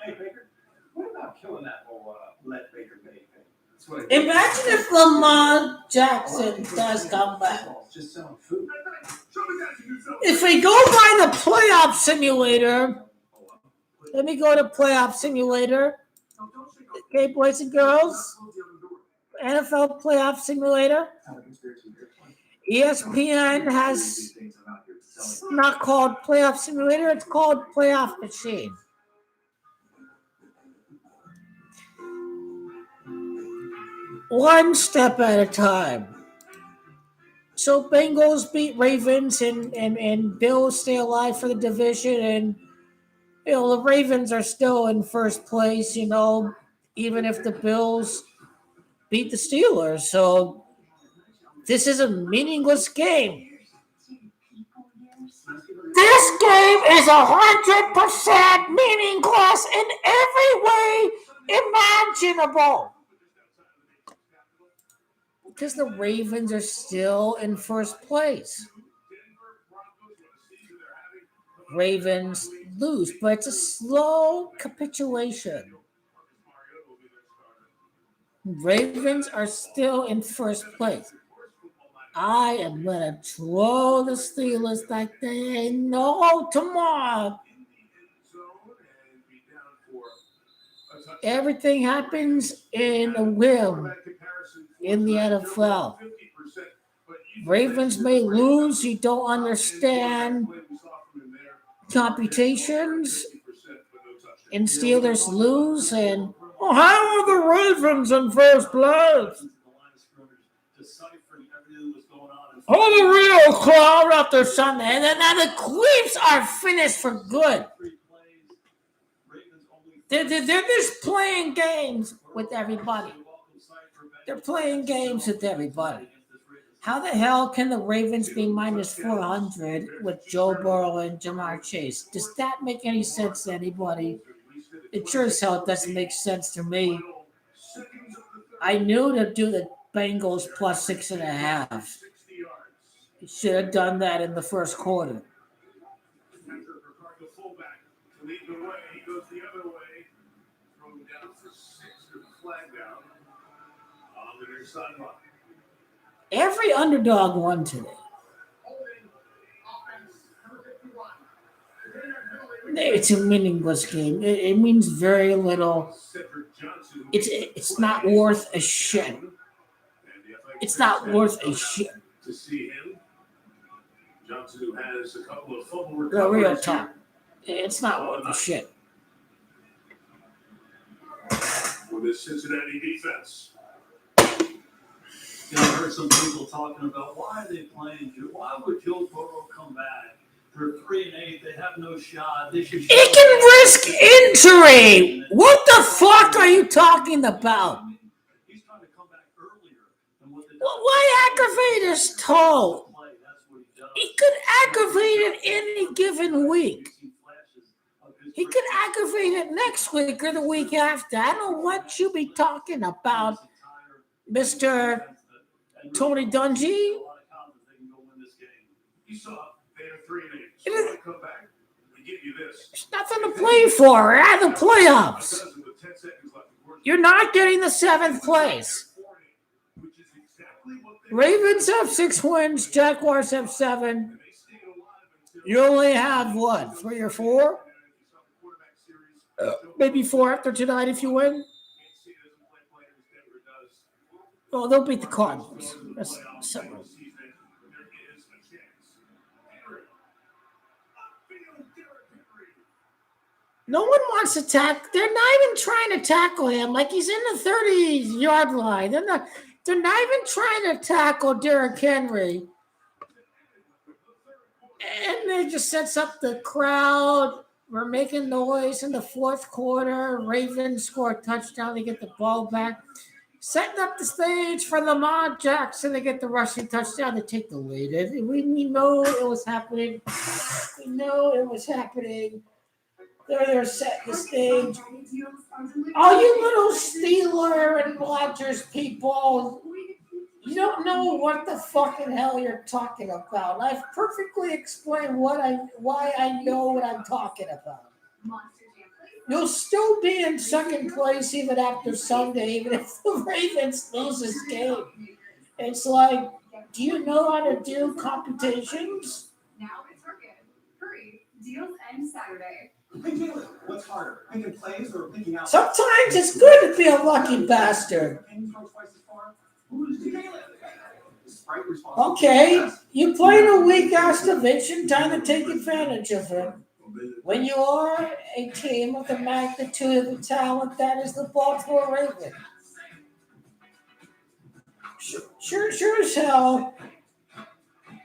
Hey, Baker, what about killing that whole let Baker Mayfield thing? Imagine if Lamar Jackson does come back. Just selling food. If we go by the playoff simulator, let me go to playoff simulator. Okay, boys and girls. NFL playoff simulator. ESPN has, it's not called playoff simulator, it's called playoff machine. One step at a time. So Bengals beat Ravens and Bills stay alive for the division, and the Ravens are still in first place, even if the Bills beat the Steelers. So this is a meaningless game. This game is 100% meaningless in every way imaginable. Because the Ravens are still in first place. Ravens lose, but it's a slow capitulation. Ravens are still in first place. I am going to throw the Steelers like they ain't no tomorrow. Everything happens in a whim in the NFL. Ravens may lose. You don't understand computations. And Steelers lose. And how are the Ravens in first place? Oh, the real crowd after Sunday. And then now the Queefs are finished for good. They're just playing games with everybody. They're playing games with everybody. How the hell can the Ravens be minus 400 with Joe Burrow and Jamar Chase? Does that make any sense to anybody? It sure as hell doesn't make sense to me. I knew to do the Bengals plus 6.5. You should have done that in the first quarter. Every underdog won today. It's a meaningless game. It means very little. It's not worth a shit. It's not worth a shit. To see him, Johnson, who has a couple of fumble The real recoveries talk. It's not worth a shit. for this Cincinnati defense. I heard some people talking about why are they playing Joe? Why would Joe Burrow come back? They're 3-8. They have no shot. They should. It can risk injury. What the fuck are you talking about? He's trying to come back earlier than what they. Why aggravate his toe? He could aggravate it any given week. He could aggravate it next week or the week after. I don't know what you be talking about, Mr. Tony Dungy. You saw they're 3-8. Come back. We give you this. There's nothing to play for. We're at the playoffs. You're not getting the 7th place. Ravens have 6 wins. Jaguars have 7. You only have what? 3 or 4? Maybe 4 after tonight if you win. Oh, they'll beat the Cardinals. That's simple. No one wants to tackle. They're not even trying to tackle him. Like he's in the 30-yard line. They're not even trying to tackle Derrick Henry. And it just sets up the crowd. We're making noise in the 4th quarter. Ravens score a touchdown. They get the ball back. Setting up the stage for Lamar Jackson to get the rushing touchdown to take the lead. We know it was happening. We know it was happening. They're setting the stage. All you little Steeler and Rodgers people, you don't know what the fucking hell you're talking about. I've perfectly explained why I know what I'm talking about. You'll still be in 2nd place even after Sunday, even if the Ravens lose this game. It's like, do you know how to do computations? Deals end Saturday. Hey, Jalen, what's harder, picking plays or picking out? Sometimes it's good to be a lucky bastard. Okay, you play in a weak ass division, time to take advantage of it. When you are a team of the magnitude of the talent that is the Baltimore Ravens, sure as hell,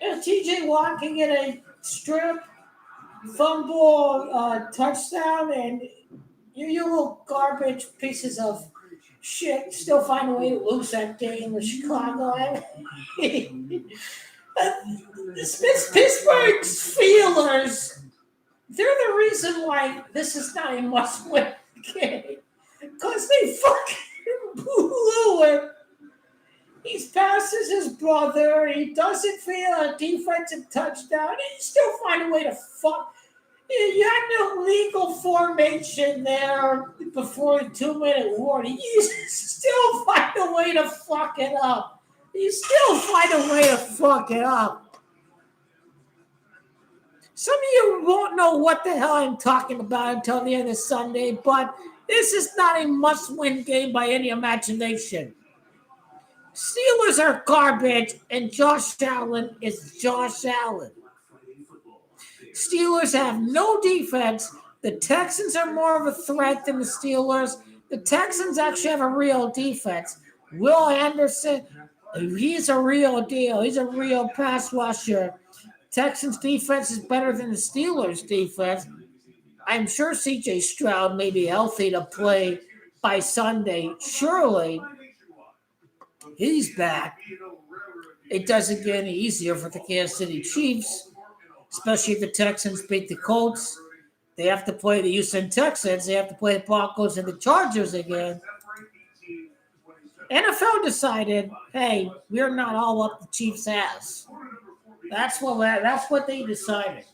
TJ Watt can get a strip, fumble, touchdown, and you little garbage pieces of shit still find a way to lose that game with Chicago. I mean, Pittsburgh's Steelers, they're the reason why this is not a must-win game. Because they fucking blew it. He passes his brother. He doesn't feel a defensive touchdown. He still find a way to fuck. You had no legal formation there before the 2-minute warning. You still find a way to fuck it up. You still find a way to fuck it up. Some of you won't know what the hell I'm talking about until the end of Sunday, but this is not a must-win game by any imagination. Steelers are garbage, and Josh Allen is Josh Allen. Steelers have no defense. The Texans are more of a threat than the Steelers. The Texans actually have a real defense. Will Anderson, he's a real deal. He's a real pass rusher. Texans defense is better than the Steelers defense. I'm sure CJ Stroud may be healthy to play by Sunday. Surely he's back. It doesn't get any easier for the Kansas City Chiefs, especially if the Texans beat the Colts. They have to play the Houston Texans. They have to play the Broncos and the Chargers again. NFL decided, hey, we're not all up the Chiefs' ass. That's what they decided.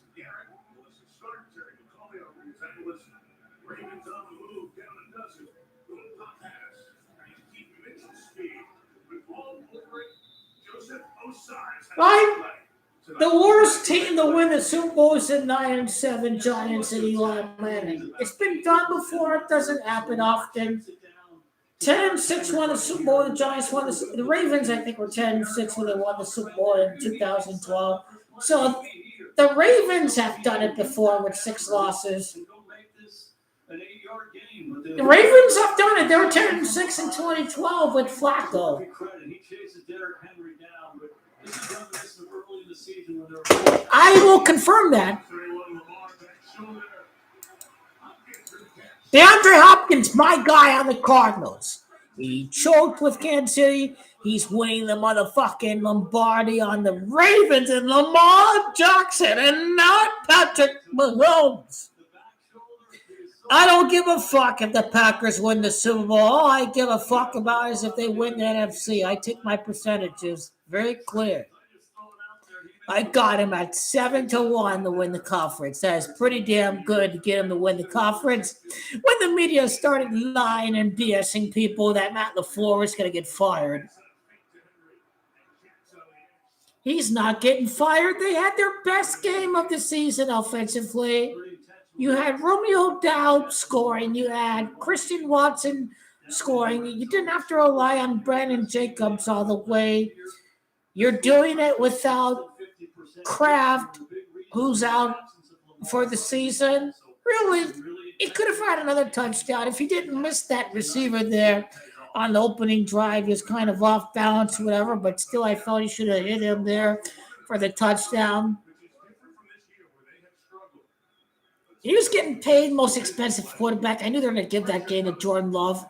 Right? The worst team to win the Super Bowl is the 9-7 Giants and Eli Manning. It's been done before. It doesn't happen often. 10-6 won the Super Bowl. The Giants won the Ravens, I think, were 10-6 when they won the Super Bowl in 2012. So the Ravens have done it before with 6 losses. The Ravens have done it. They were 10-6 in 2012 with Flacco. I will confirm that. DeAndre Hopkins, my guy on the Cardinals. He choked with Kansas City. He's winning the motherfucking Lombardi on the Ravens and Lamar Jackson and not Patrick Mahomes. I don't give a fuck if the Packers win the Super Bowl. All I give a fuck about is if they win the NFC. I take my percentages very clear. I got him at 7-1 to win the conference. That is pretty damn good to get him to win the conference. When the media started lying and BSing people that Matt LaFleur was going to get fired. He's not getting fired. They had their best game of the season offensively. You had Romeo Doubs scoring. You had Christian Watson scoring. You didn't have to rely on Brandon Jacobs all the way. You're doing it without Kraft, who's out for the season. Really, he could have had another touchdown. If he didn't miss that receiver there on the opening drive, he was kind of off balance, whatever, but still I felt he should have hit him there for the touchdown. He was getting paid most expensive quarterback. I knew they were going to give that game to Jordan Love.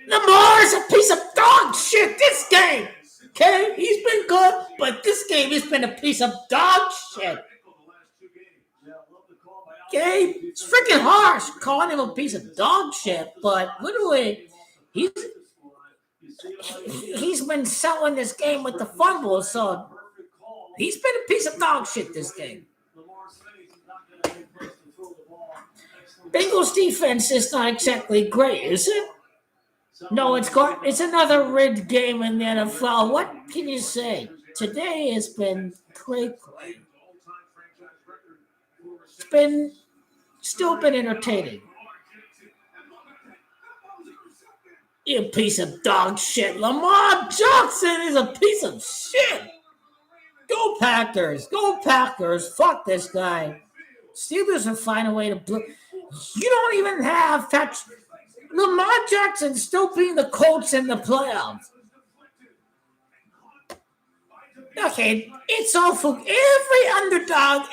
Lamar's a piece of dog shit this game. Okay? He's been good, but this game has been a piece of dog shit. Okay? It's freaking harsh calling him a piece of dog shit, but literally, he's been selling this game with the fumbles, so he's been a piece of dog shit this game. Bengals defense is not exactly great, is it? No, it's another rigged game in the NFL. What can you say? Today has been great. still been entertaining. You piece of dog shit. Lamar Jackson is a piece of shit. Go Packers. Go Packers. Fuck this guy. Steelers will find a way to blue. You don't even have Lamar Jackson still being the Colts in the playoffs. Okay, it's all for every underdog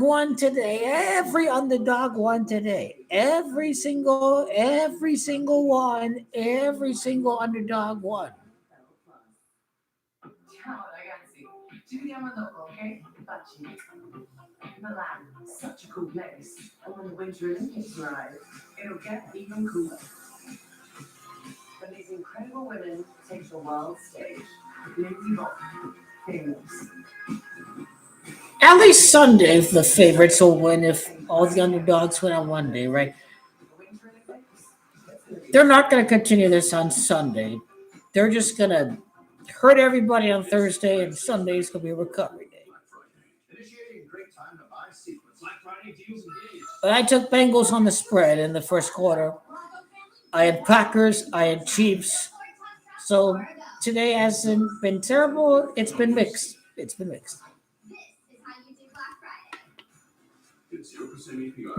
won today. Every underdog won today. Every single underdog won. Milan, such a cool place. And when the Winter Olympics arrive, it'll get even cooler. When these incredible women take the world stage, Lmfao, famous. At least Sunday, the favorites will win if all the underdogs win on one day, right? They're not going to continue this on Sunday. They're just going to hurt everybody on Thursday, and Sunday is going to be a recovery day. But I took Bengals on the spread in the first quarter. I had Packers. I had Chiefs. So today hasn't been terrible. It's been mixed.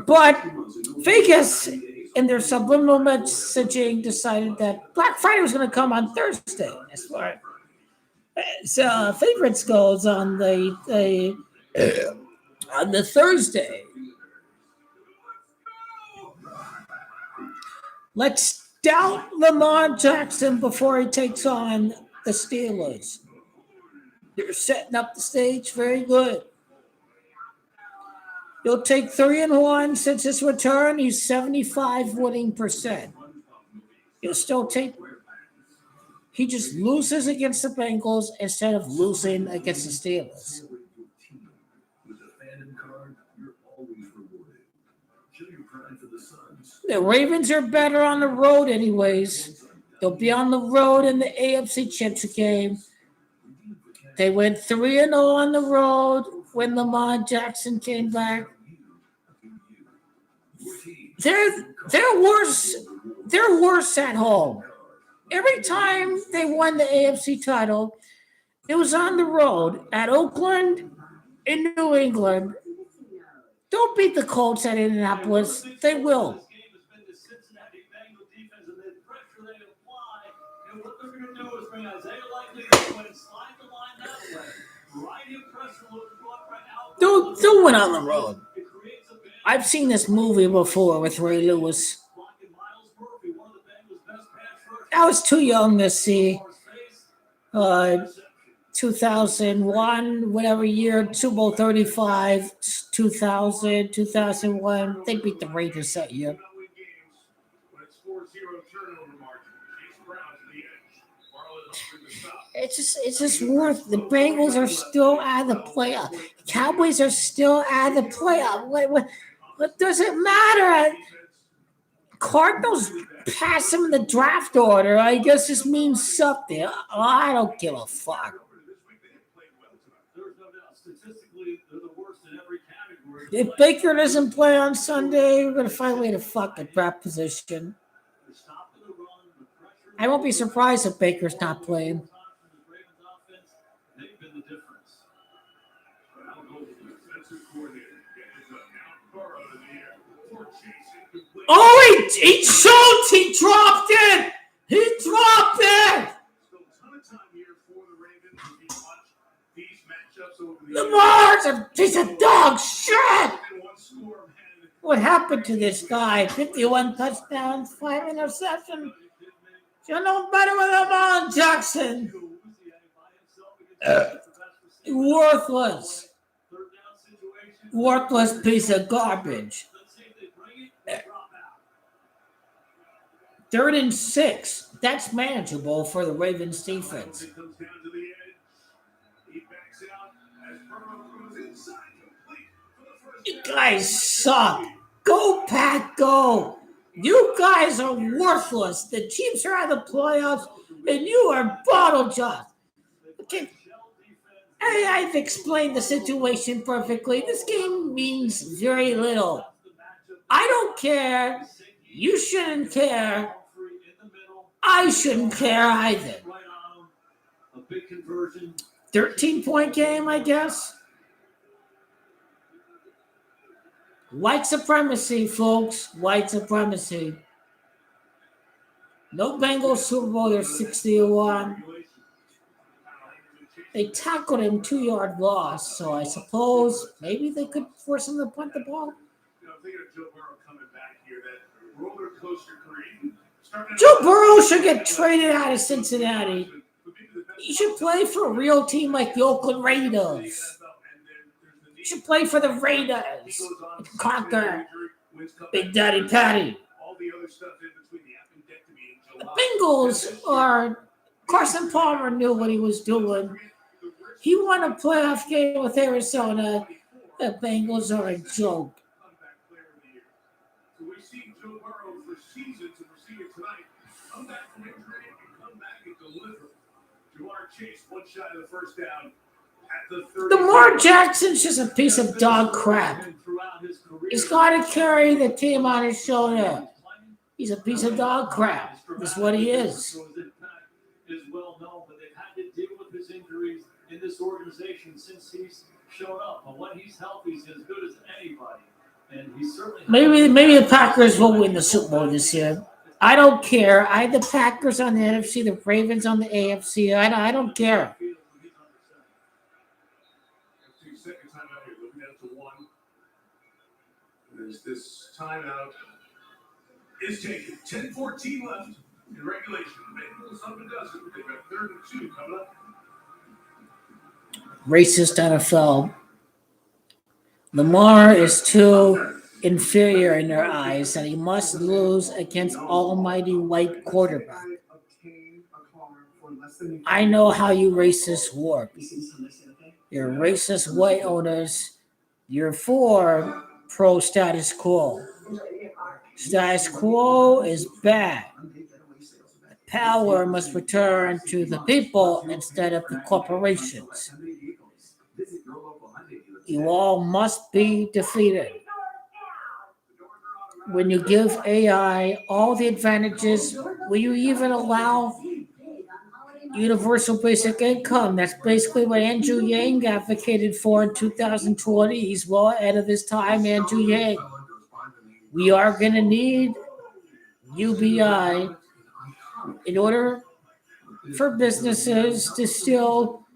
But Vegas, in their subliminal messaging, decided that Black Friday was going to come on Thursday. As far as favorites goes on the Thursday. Let's doubt Lamar Jackson before he takes on the Steelers. They're setting up the stage very good. He'll take 3-1 since his return. He's 75 winning %. He'll still take. He just loses against the Bengals instead of losing against the Steelers. The Ravens are better on the road anyways. They'll be on the road in the AFC Chips game. They went 3-0 on the road when Lamar Jackson came back. They're worse. They're worse at home. Every time they won the AFC title, it was on the road at Oakland in New England. Don't beat the Colts at Indianapolis. They will. Don't win on the road. I've seen this movie before with Ray Lewis. I was too young to see 2001, whatever year, Super Bowl 35, 2000, 2001. They beat the Raiders that year. It's just worth. The Bengals are still out of the playoff. Cowboys are still out of the playoff. What does it matter? Cardinals pass them in the draft order. I guess this means something. I don't give a fuck. If Baker doesn't play on Sunday, we're going to find a way to fuck the draft position. I won't be surprised if Baker's not playing. Oh, he choked! He dropped it! Lamar's a piece of dog shit! What happened to this guy? 51 touchdowns, 5 interceptions. You know better with Lamar Jackson. Worthless. Worthless piece of garbage. 3rd and 6. That's manageable for the Ravens defense. You guys suck. Go, Pack, go. You guys are worthless. The Chiefs are out of the playoffs. and you are bottle jobs. Okay. I've explained the situation perfectly. This game means very little. I don't care. You shouldn't care. I shouldn't care either. 13-point game, I guess. White supremacy, folks. White supremacy. No Bengals Super Bowl. They're 60-1. They tackled him 2-yard loss, so I suppose maybe they could force him to punt the ball. Joe Burrow should get traded out of Cincinnati. He should play for a real team like the Oakland Raiders. He should play for the Raiders and conquer Big Daddy Patty. The Bengals are... Carson Palmer knew what he was doing. He won a playoff game with Arizona. The Bengals are a joke. So we've seen Joe Burrow for seasons, and we're seeing it tonight. Come back from injury and come back and deliver. Jamar Chase, one shot of the first down at the 30. Lamar Jackson's just a piece of dog crap. He's got to carry the team on his shoulder. He's a piece of dog crap. That's what he is. Is well known, but they've had to deal with his injuries in this organization since he's shown up. But when he's healthy, he's as good as anybody. And he's certainly maybe the Packers will win the Super Bowl this year. I don't care. I had the Packers on the NFC, the Ravens on the AFC. I don't care. 2 second timeout here, looking down to 1. As this timeout is taken, 10-14 left in regulation. Bengals up a dozen. They've got 3rd and 2 coming up. Racist NFL. Lamar is too inferior in their eyes, and he must lose against almighty white quarterback. I know how you racists work. You're racist white owners. You're for pro status quo. Status quo is bad. Power must return to the people instead of the corporations. You all must be defeated. When you give AI all the advantages, will you even allow universal basic income? That's basically what Andrew Yang advocated for in 2020. He's well ahead of his time, Andrew Yang. We are going to need UBI in order for businesses to still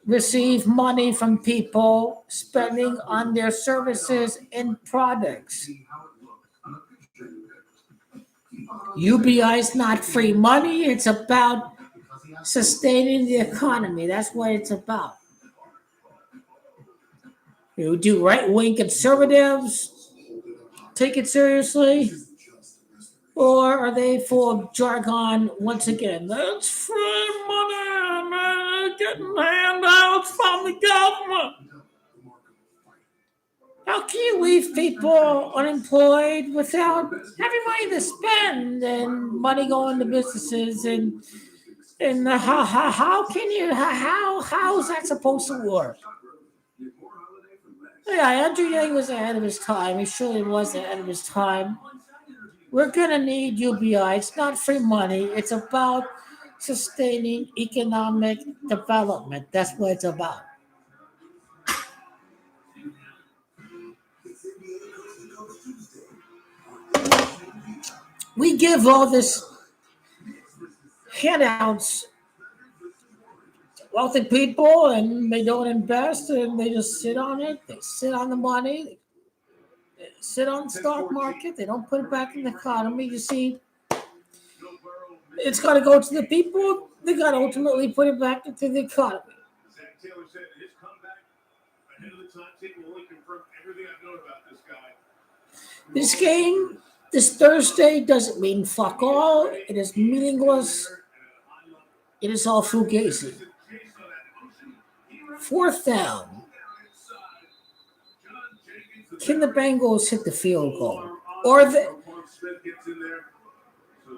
receive money from people spending on their services and products. UBI is not free money. It's about sustaining the economy. That's what it's about. You do right-wing conservatives take it seriously? Or are they full of jargon once again? That's free money, man, getting handouts from the government. How can you leave people unemployed without having money to spend and money going to businesses and how can you how is that supposed to work? Yeah, Andrew Yang was ahead of his time. He surely was ahead of his time. We're going to need UBI. It's not free money. It's about sustaining economic development. That's what it's about. We give all this handouts to wealthy people, and they don't invest, and they just sit on it. They sit on the money. They sit on the stock market. They don't put it back in the economy. You see, it's got to go to the people. They got to ultimately put it back into the economy. Zach Taylor said that his comeback ahead of the timetable only confirmed everything I've known about this guy. This game, this Thursday, doesn't mean fuck all. It is meaningless. It is all fugazi. 4th down. Can the Bengals hit the field goal? Or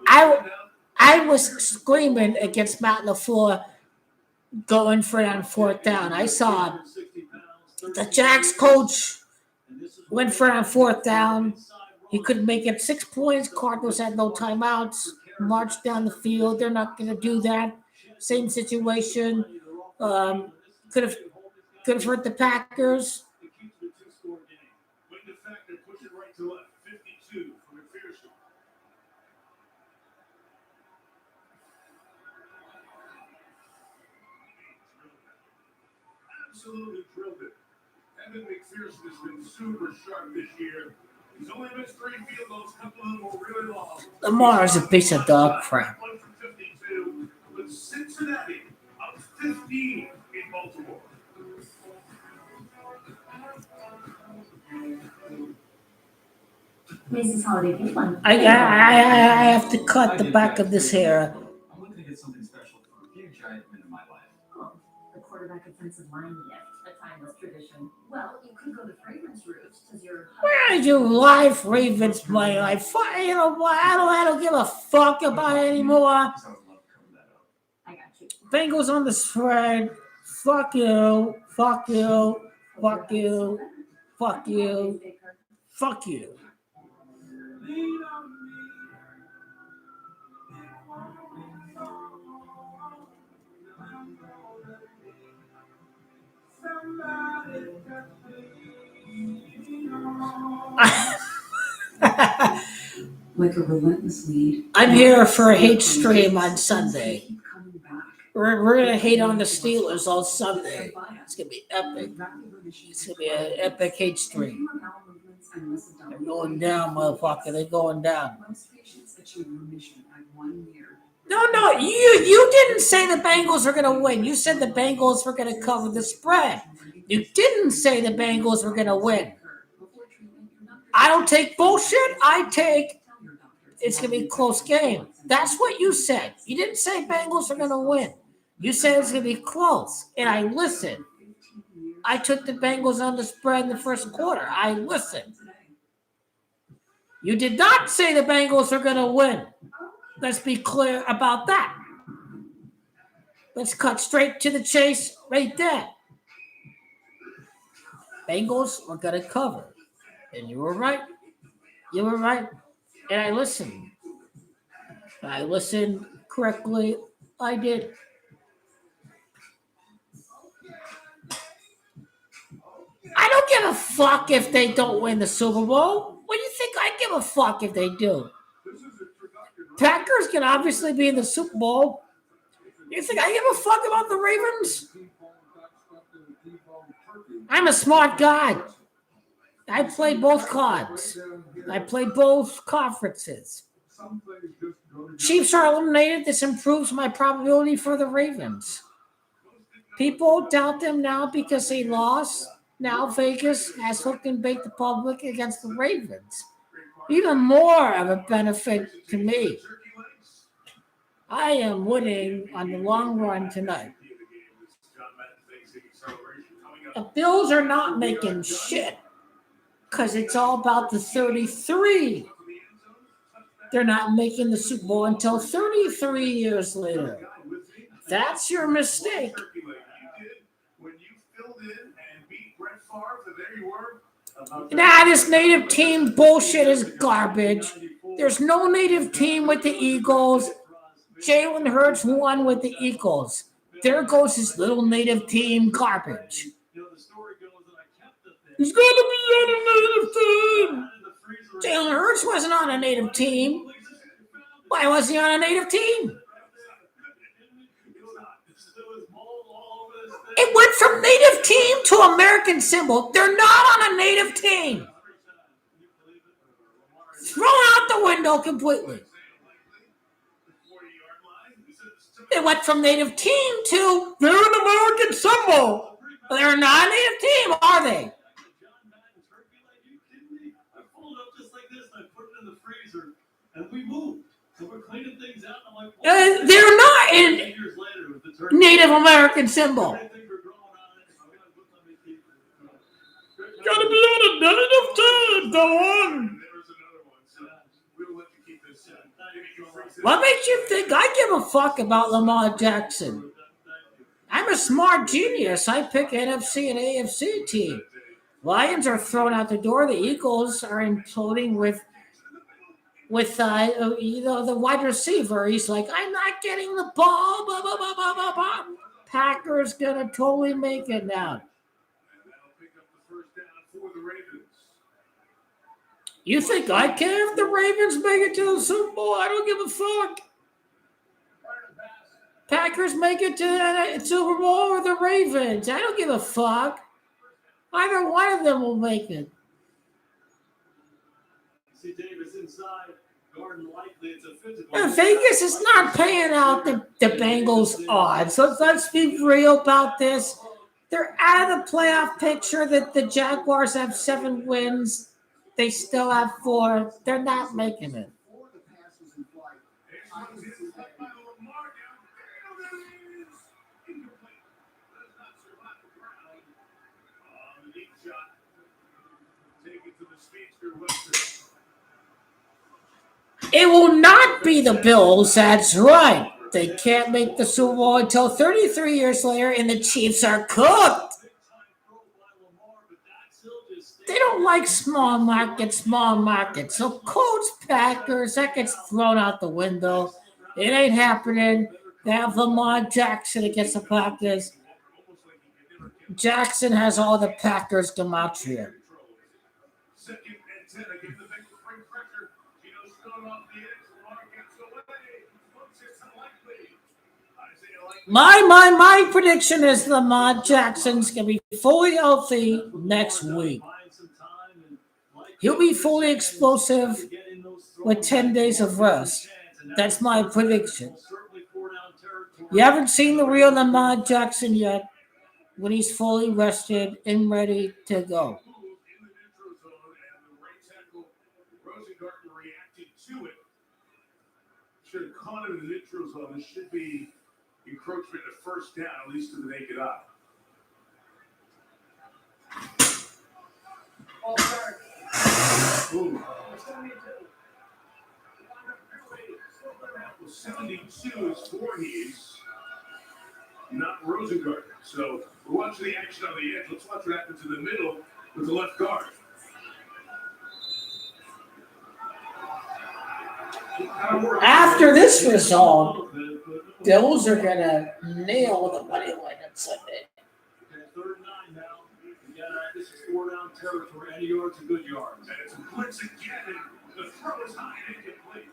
I I was screaming against Matt LaFleur going for it on fourth down. I saw the Jags coach went for it on fourth down. He couldn't make it 6 points. Cardinals had no timeouts. Marched down the field. They're not going to do that. Same situation. Could have hurt the Packers. It keeps the two-score game. Wing defender, push it right to left. 52 for McPherson. Absolutely drilled it. Evan McPherson has been super sharp this year. He's only missed 3 field goals, a couple of them were really long. Lamar is a piece of dog crap. 1 for 52, but Cincinnati up 15 in Baltimore. Macy's holiday gift line. I have to cut the back of this hair. I'm looking to get something special for a huge item in my life. Oh, the quarterback offensive line gift, a timeless tradition. Well, you could go to Fragrance Roots because you're. Where did you live Ravens play? I don't give a fuck about it anymore. I got you. Bengals on the spread. Fuck you. Fuck you. Fuck you. Fuck you. Fuck you. Like a relentless lead. I'm here for a hate stream on Sunday. We're gonna hate on the Steelers all Sunday. It's gonna be epic. It's gonna be an epic hate stream. They're going down, motherfucker. They're going down. Most patients achieve remission at 1 year. No, you didn't say the Bengals were gonna win. You said the Bengals were gonna cover the spread. You didn't say the Bengals were gonna win. I don't take bullshit. I take it's gonna be a close game. That's what you said. You didn't say Bengals are gonna win. You said it's gonna be close, and I listened. I took the Bengals on the spread in the first quarter. I listened. You did not say the Bengals are gonna win. Let's be clear about that. Let's cut straight to the chase right there. Bengals were gonna cover, and you were right. You were right, and I listened. I listened correctly. I did. I don't give a fuck if they don't win the Super Bowl. What do you think I give a fuck if they do? Packers can obviously be in the Super Bowl. You think I give a fuck about the Ravens? I'm a smart guy. I play both cards. I play both conferences. Chiefs are eliminated. This improves my probability for the Ravens. People doubt them now because they lost. Now Vegas has hooked and bait the public against the Ravens. Even more of a benefit to me. I am winning on the long run tonight. The Bills are not making shit because it's all about the 33. They're not making the Super Bowl until 33 years later. That's your mistake. Nah, this native team bullshit is garbage. There's no native team with the Eagles. Jalen Hurts won with the Eagles. There goes his little native team garbage. He's going to be on a native team. Jalen Hurts wasn't on a native team. Why was he on a native team? It went from native team to American symbol. They're not on a native team. Thrown out the window completely. It went from native team to they're an American symbol. They're not a native team, are they? And we moved. So we're cleaning things out. I'm like, they're not in Native American symbol. Gotta be on a native team. Go on. What makes you think I give a fuck about Lamar Jackson? I'm a smart genius. I pick NFC and AFC team. Lions are thrown out the door. The Eagles are imploding with the wide receiver. He's like, I'm not getting the ball. Blah, blah, blah, blah, blah, blah. Packers gonna totally make it now. You think I care if the Ravens make it to the Super Bowl? I don't give a fuck. Packers make it to the Super Bowl or the Ravens. I don't give a fuck. Either one of them will make it. See Davis inside. Gordon likely it's a physical. Vegas is not paying out the Bengals odds. So let's be real about this. They're out of the playoff picture. That the Jaguars have 7 wins. They still have 4. They're not making it. It will not be the Bills. That's right. They can't make the Super Bowl until 33 years later, and the Chiefs are cooked. They don't like small markets. So Colts, Packers, that gets thrown out the window. It ain't happening. They have Lamar Jackson against the Packers. Jackson has all the Packers gematria. My prediction is Lamar Jackson's going to be fully healthy next week. He'll be fully explosive with 10 days of rest. That's my prediction. You haven't seen the real Lamar Jackson yet when he's fully rested and ready to go. Should have caught him in the neutral zone. This should be encroachment to first down, at least to the naked eye. Ooh. 72 is Voorhees, not Rosengarten. So we're watching the action on the edge. Let's watch what happens in the middle with the left guard. After this result, Bills are going to nail the money line on Sunday. 3rd and 9 now. This is 4-down territory. Any yards are good yards. And it's a blitz again. The throw is high and incomplete.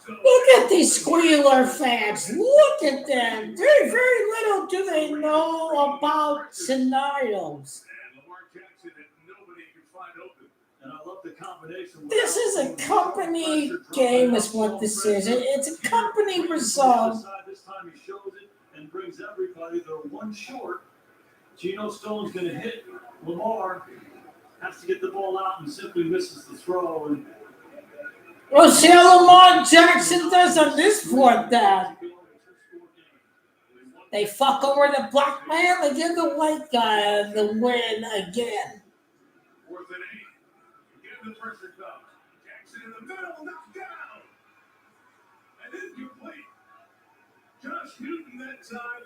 Look at these squealer fans. Look at them. Very, very little do they know about scenarios. And Lamar Jackson had nobody he could find open. And I love the combination. This is a company game is what this is. It's a company result. This time he shows it and brings everybody. They're one short. Geno Stone's going to hit Lamar. Has to get the ball out and simply misses the throw. And Well, see how Lamar Jackson does on this 4th down. They fuck over the black man. They give the white guy the win again. 4th and 8. Again, the pressure comes. Jackson in the middle, knocked down. And incomplete. Josh Newton that time.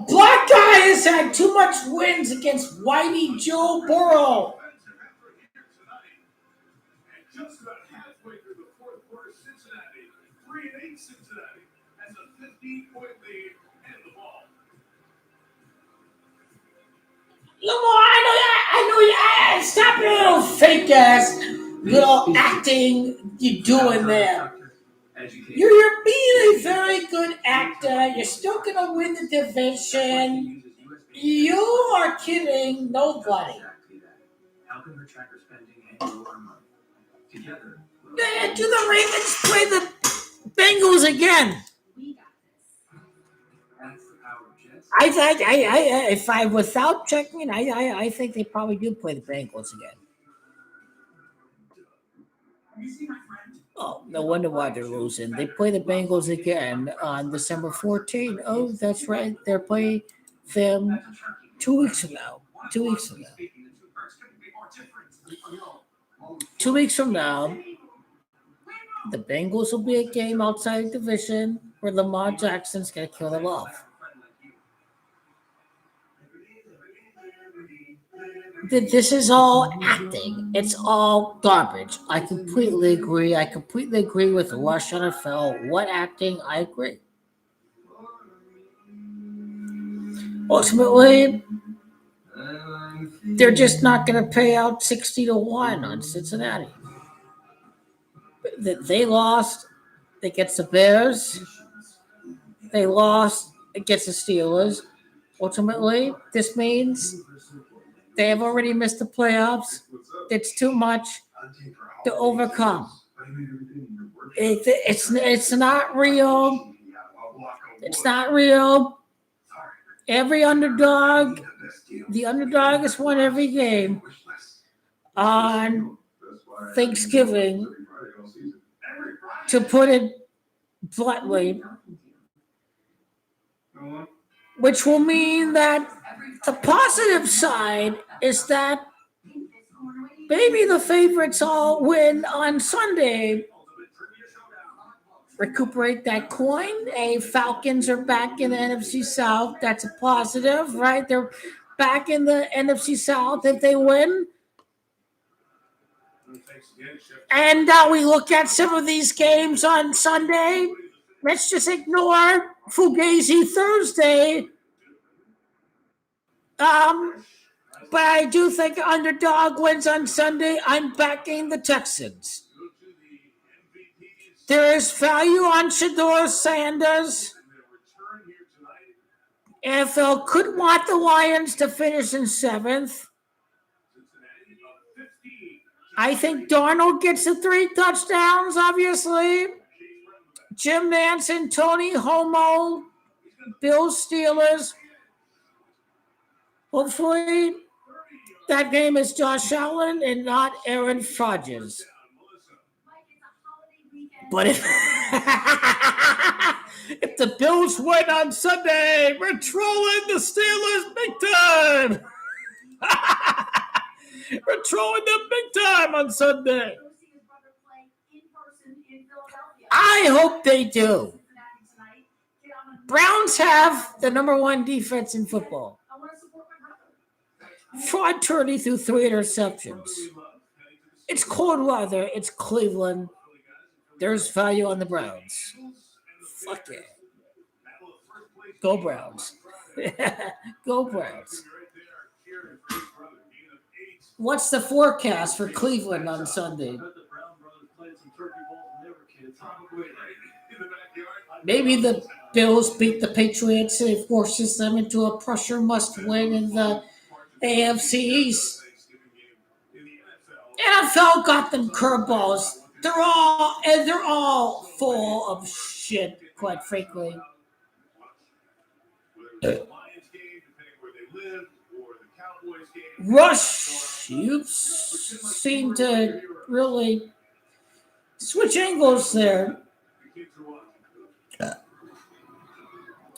Black guy has had too much wins against Whitey Joe Burrow. And just about halfway through the 4th quarter, Cincinnati, 3-8 Cincinnati, has a 15-point lead and the ball. Lamar, I know. Stop your little fake ass, little acting you're doing there. You're being a very good actor. You're still gonna win the division. You are kidding nobody. Helping her track her spending and lower money. Together. Do the Ravens play the Bengals again? That's the power of Jets. If I without checking it, I think they probably do play the Bengals again. Oh, no wonder why they're losing. They play the Bengals again on December 14th. Oh, that's right. They're playing them 2 weeks from now. 2 weeks from now. 2 weeks from now. The Bengals will be a game outside the division where Lamar Jackson's going to kill the love. This is all acting. It's all garbage. I completely agree. I completely agree with Rush NFL. What acting? I agree. Ultimately, they're just not going to pay out 60-1 on Cincinnati. They lost against the Bears. They lost against the Steelers. Ultimately, this means they have already missed the playoffs. It's too much to overcome. It's not real. It's not real. Every underdog, the underdog has won every game on Thanksgiving. To put it bluntly, which will mean that the positive side is that maybe the favorites all win on Sunday. Recuperate that coin. Falcons are back in the NFC South. That's a positive, right? They're back in the NFC South if they win. And we look at some of these games on Sunday. Let's just ignore Fugazi Thursday. But I do think underdog wins on Sunday. I'm backing the Texans. There is value on Shedeur Sanders. NFL could want the Lions to finish in 7th. I think Darnold gets the 3 touchdowns, obviously. Jim Nance and Tony Homo, Bills, Steelers. Hopefully, that game is Josh Allen and not Aaron Rodgers. But if the Bills win on Sunday, we're trolling the Steelers big time. We're trolling them big time on Sunday. I hope they do. Browns have the number 1 defense in football. Fraud Turley threw 3 interceptions. It's cold weather. It's Cleveland. There's value on the Browns. Fuck it. Go Browns. Go Browns. What's the forecast for Cleveland on Sunday? Maybe the Bills beat the Patriots and it forces them into a pressure must-win in the AFC East. NFL got them curveballs. They're all full of shit, quite frankly. Rush, you seem to really switch angles there.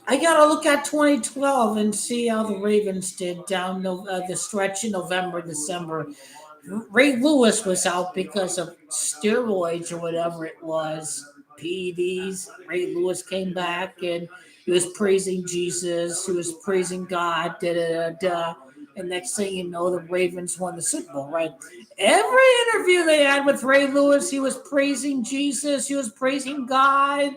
I got to look at 2012 and see how the Ravens did down the stretch in November, December. Ray Lewis was out because of steroids or whatever it was, PEDs. Ray Lewis came back and he was praising Jesus. He was praising God. And next thing you know, the Ravens won the Super Bowl, right? Every interview they had with Ray Lewis, he was praising Jesus. He was praising God.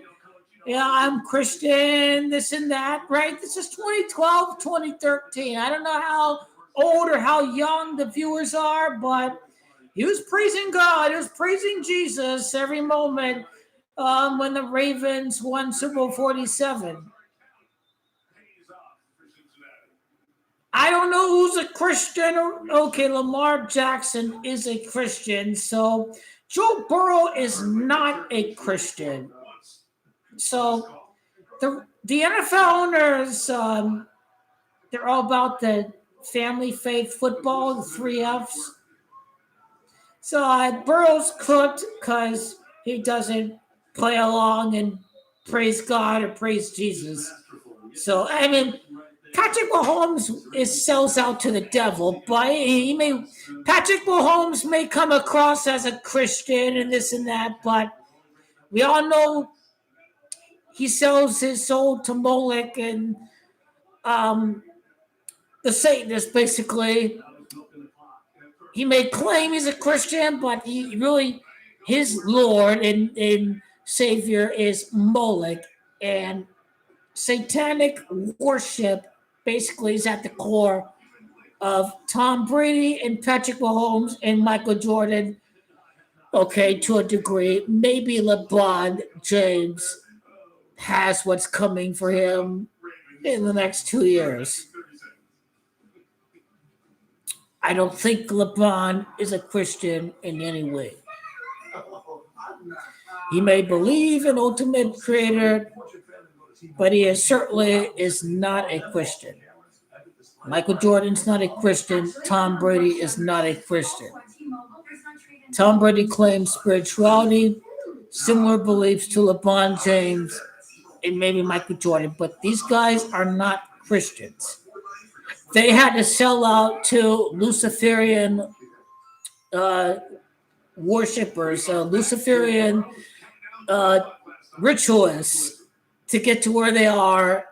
Yeah, I'm Christian, this and that, right? This is 2012, 2013. I don't know how old or how young the viewers are, but he was praising God. He was praising Jesus every moment when the Ravens won Super Bowl 47. I don't know who's a Christian. Okay, Lamar Jackson is a Christian, so Joe Burrow is not a Christian. So the NFL owners, they're all about the family, faith, football, the 3 Fs. So Burrow's cooked because he doesn't play along and praise God or praise Jesus. So, I mean, Patrick Mahomes sells out to the devil, but Patrick Mahomes may come across as a Christian and this and that, but We all know he sells his soul to Moloch and the Satanists, basically. He may claim he's a Christian, but he really, his Lord and Savior is Moloch. And satanic worship basically is at the core of Tom Brady and Patrick Mahomes and Michael Jordan. Okay, to a degree. Maybe LeBron James has what's coming for him in the next 2 years. I don't think LeBron is a Christian in any way. He may believe in Ultimate Creator, but he certainly is not a Christian. Michael Jordan's not a Christian. Tom Brady is not a Christian. Tom Brady claims spirituality, similar beliefs to LeBron James and maybe Michael Jordan, but these guys are not Christians. They had to sell out to Luciferian worshippers, Luciferian ritualists to get to where they are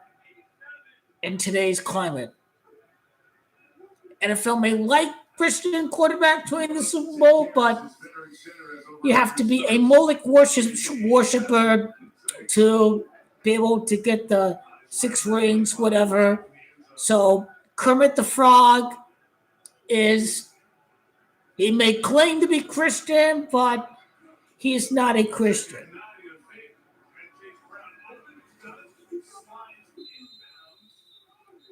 in today's climate. NFL may like Christian quarterback to win the Super Bowl, but you have to be a Moloch worshiper to be able to get the 6 rings, whatever. So Kermit the Frog he may claim to be Christian, but he is not a Christian.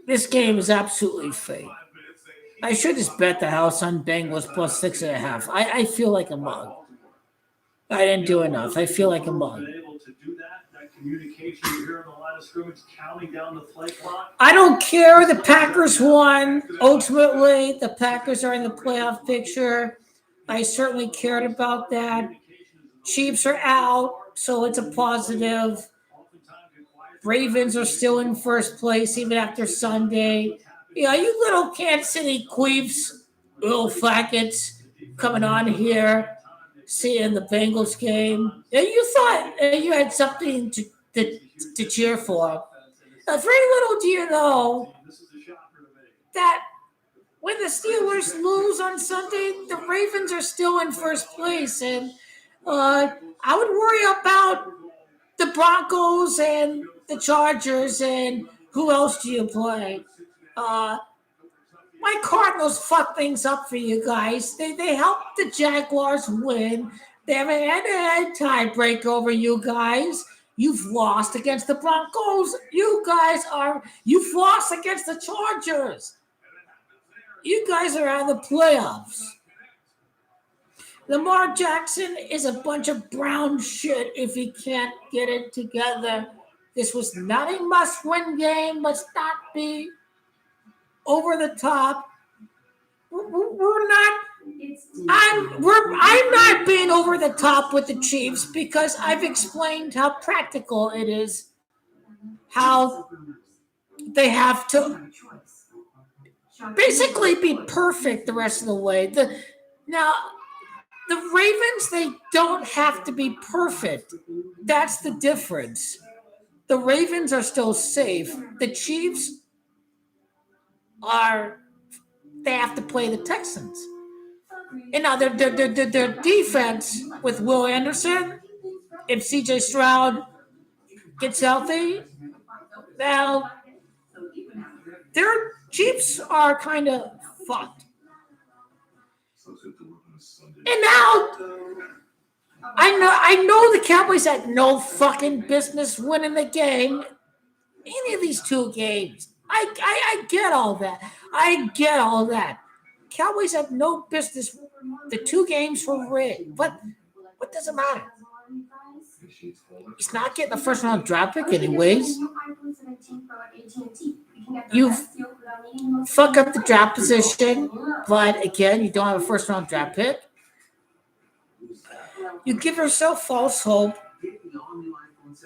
This game is absolutely fake. I should just bet the house on Bengals plus 6.5. I feel like a mug. I didn't do enough. I feel like a mug. I don't care. The Packers won. Ultimately, the Packers are in the playoff picture. I certainly cared about that. Chiefs are out, so it's a positive. Ravens are still in first place even after Sunday. Yeah, you little Kansas City Queefs, little flackets coming on here, seeing the Bengals game. And you thought you had something to cheer for. Now, very little do you know that when the Steelers lose on Sunday, the Ravens are still in first place. And I would worry about the Broncos and the Chargers and who else do you play? My Cardinals fuck things up for you guys. They helped the Jaguars win. They haven't had a tiebreak over you guys. You've lost against the Broncos. You've lost against the Chargers. You guys are out of the playoffs. Lamar Jackson is a bunch of brown shit if he can't get it together. This was not a must-win game. Let's not be over the top. We're not. I'm not being over the top with the Chiefs because I've explained how practical it is, how they have to basically be perfect the rest of the way. The Ravens, they don't have to be perfect. That's the difference. The Ravens are still safe. The Chiefs they have to play the Texans. And now their defense with Will Anderson, if CJ Stroud gets healthy, now their Chiefs are kind of fucked. And now I know the Cowboys had no fucking business winning the game. Any of these 2 games. I get all that. I get all that. Cowboys have no business. The 2 games were rigged. But what does it matter? He's not getting the first round draft pick anyways. You fuck up the draft position, but again, you don't have a first round draft pick. You give yourself false hope.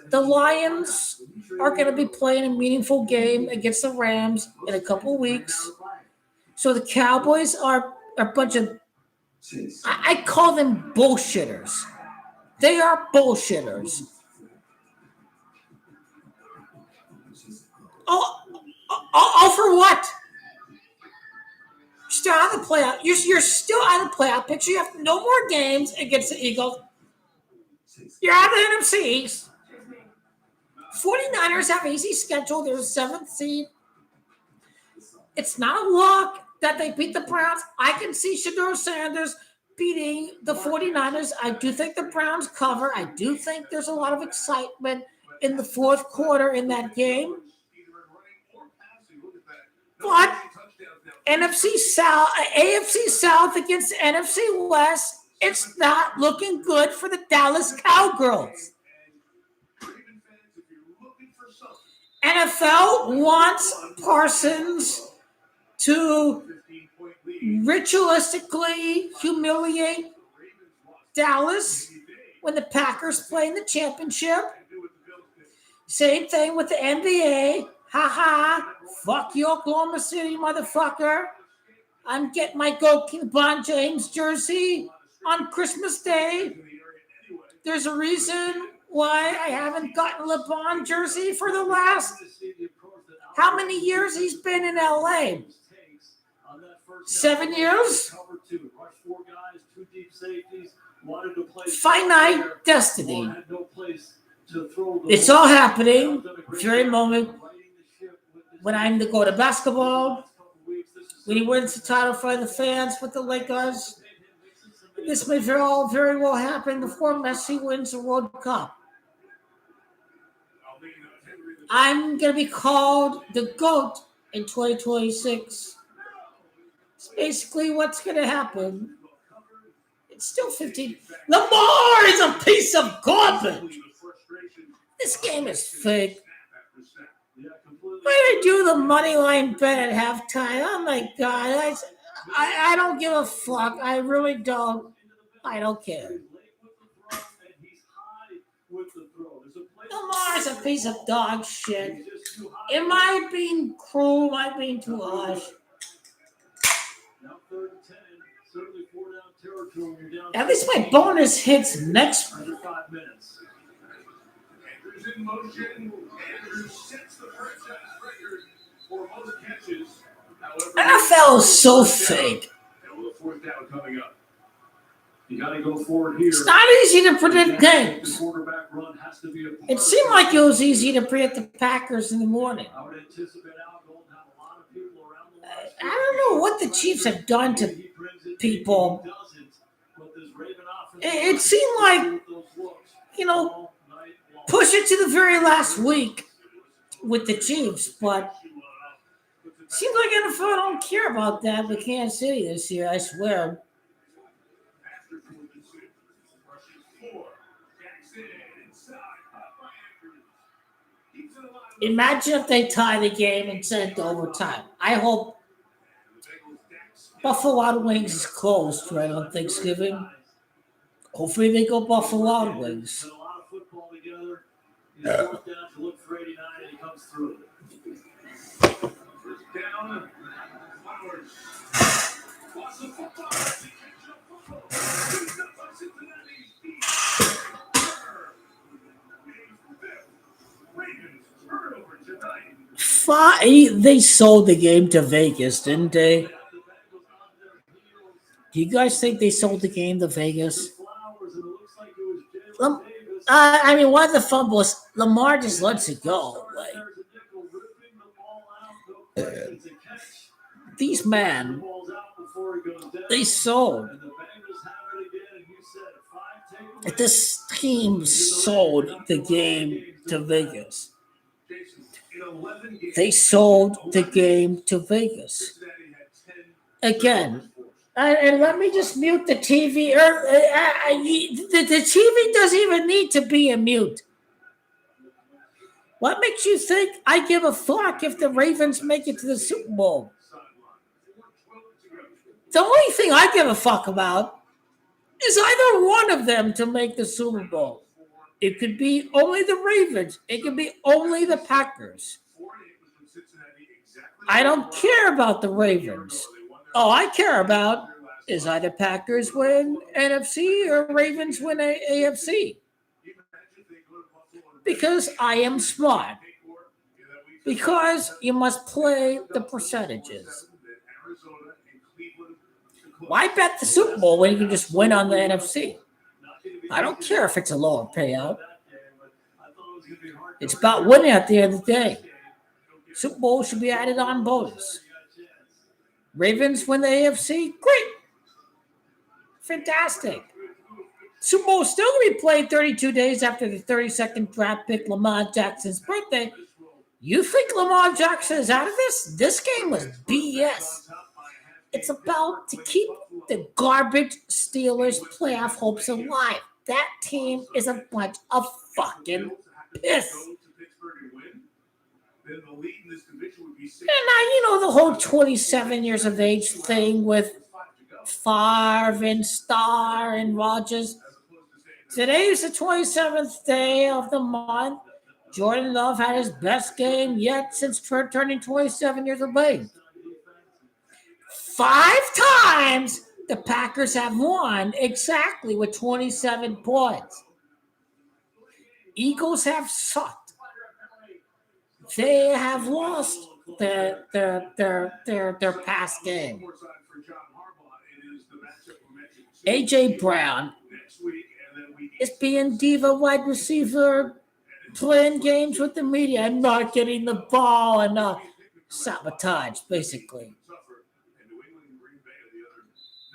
The Lions are going to be playing a meaningful game against the Rams in a couple of weeks. So the Cowboys are a bunch of, I call them bullshitters. They are bullshitters. Oh, for what? Still out of the playoff. You're still out of the playoff picture. You have no more games against the Eagles. You're out of the NFC East. 49ers have easy schedule. They're the 7th seed. It's not a lock that they beat the Browns. I can see Shedeur Sanders beating the 49ers. I do think the Browns cover. I do think there's a lot of excitement in the fourth quarter in that game. But AFC South against NFC West, it's not looking good for the Dallas Cowgirls. NFL wants Parsons to ritualistically humiliate Dallas when the Packers play in the championship. Same thing with the NBA. Ha, fuck you, Oklahoma City, motherfucker. I'm getting my Go LeBron James jersey on Christmas Day. There's a reason why I haven't gotten a LeBron jersey for the last how many years he's been in LA? 7 years? Finite destiny. It's all happening. Very moment when I'm to go to basketball, when he wins the title for the fans with the Lakers. This may very well happen before Messi wins the World Cup. I'm going to be called the GOAT in 2026. It's basically what's going to happen. It's still 15. Lamar is a piece of garbage. This game is fake. Why did I do the money line bet at halftime? Oh my God. I don't give a fuck. I really don't. I don't care. Lamar's a piece of dog shit. Am I being cruel? Am I being too harsh? At least my bonus hits next week. In motion, Andrews sets the franchise record for most catches. NFL is so fake. Fourth down coming up. You got to go forward here. It's not easy to predict games. It seemed like it was easy to predict the Packers in the morning. I don't know what the Chiefs have done to people. It seemed like, push it to the very last week with the Chiefs, but it seems like NFL don't care about that with Kansas City this year, I swear. Imagine if they tie the game and send it to overtime. I hope Buffalo Wild Wings is closed right on Thanksgiving. Hopefully they go Buffalo Wild Wings. Down to look for 89 and he comes through. Down. They sold the game to Vegas, didn't they? Do you guys think they sold the game to Vegas? One of the fumbles, Lamar just lets it go. These men, they sold. This team sold the game to Vegas. They sold the game to Vegas. Again, and let me just mute the TV. The TV doesn't even need to be a mute. What makes you think I give a fuck if the Ravens make it to the Super Bowl? The only thing I give a fuck about is either one of them to make the Super Bowl. It could be only the Ravens. It could be only the Packers. I don't care about the Ravens. All I care about is either Packers win NFC or Ravens win AFC. Because I am smart. Because you must play the percentages. Why bet the Super Bowl when you can just win on the NFC? I don't care if it's a lower payout. It's about winning at the end of the day. Super Bowl should be added on bonus. Ravens win the AFC? Great. Fantastic. Super Bowl is still going to be played 32 days after the 32nd draft pick Lamar Jackson's birthday. You think Lamar Jackson is out of this? This game was BS. It's about to keep the garbage Steelers playoff hopes alive. That team is a bunch of fucking piss. And now, the whole 27 years of age thing with Favre and Starr and Rodgers. Today is the 27th day of the month. Jordan Love had his best game yet since turning 27 years of age. 5 times the Packers have won exactly with 27 points. Eagles have sucked. They have lost their past game. A.J. Brown is being diva wide receiver, playing games with the media and not getting the ball and sabotage, basically.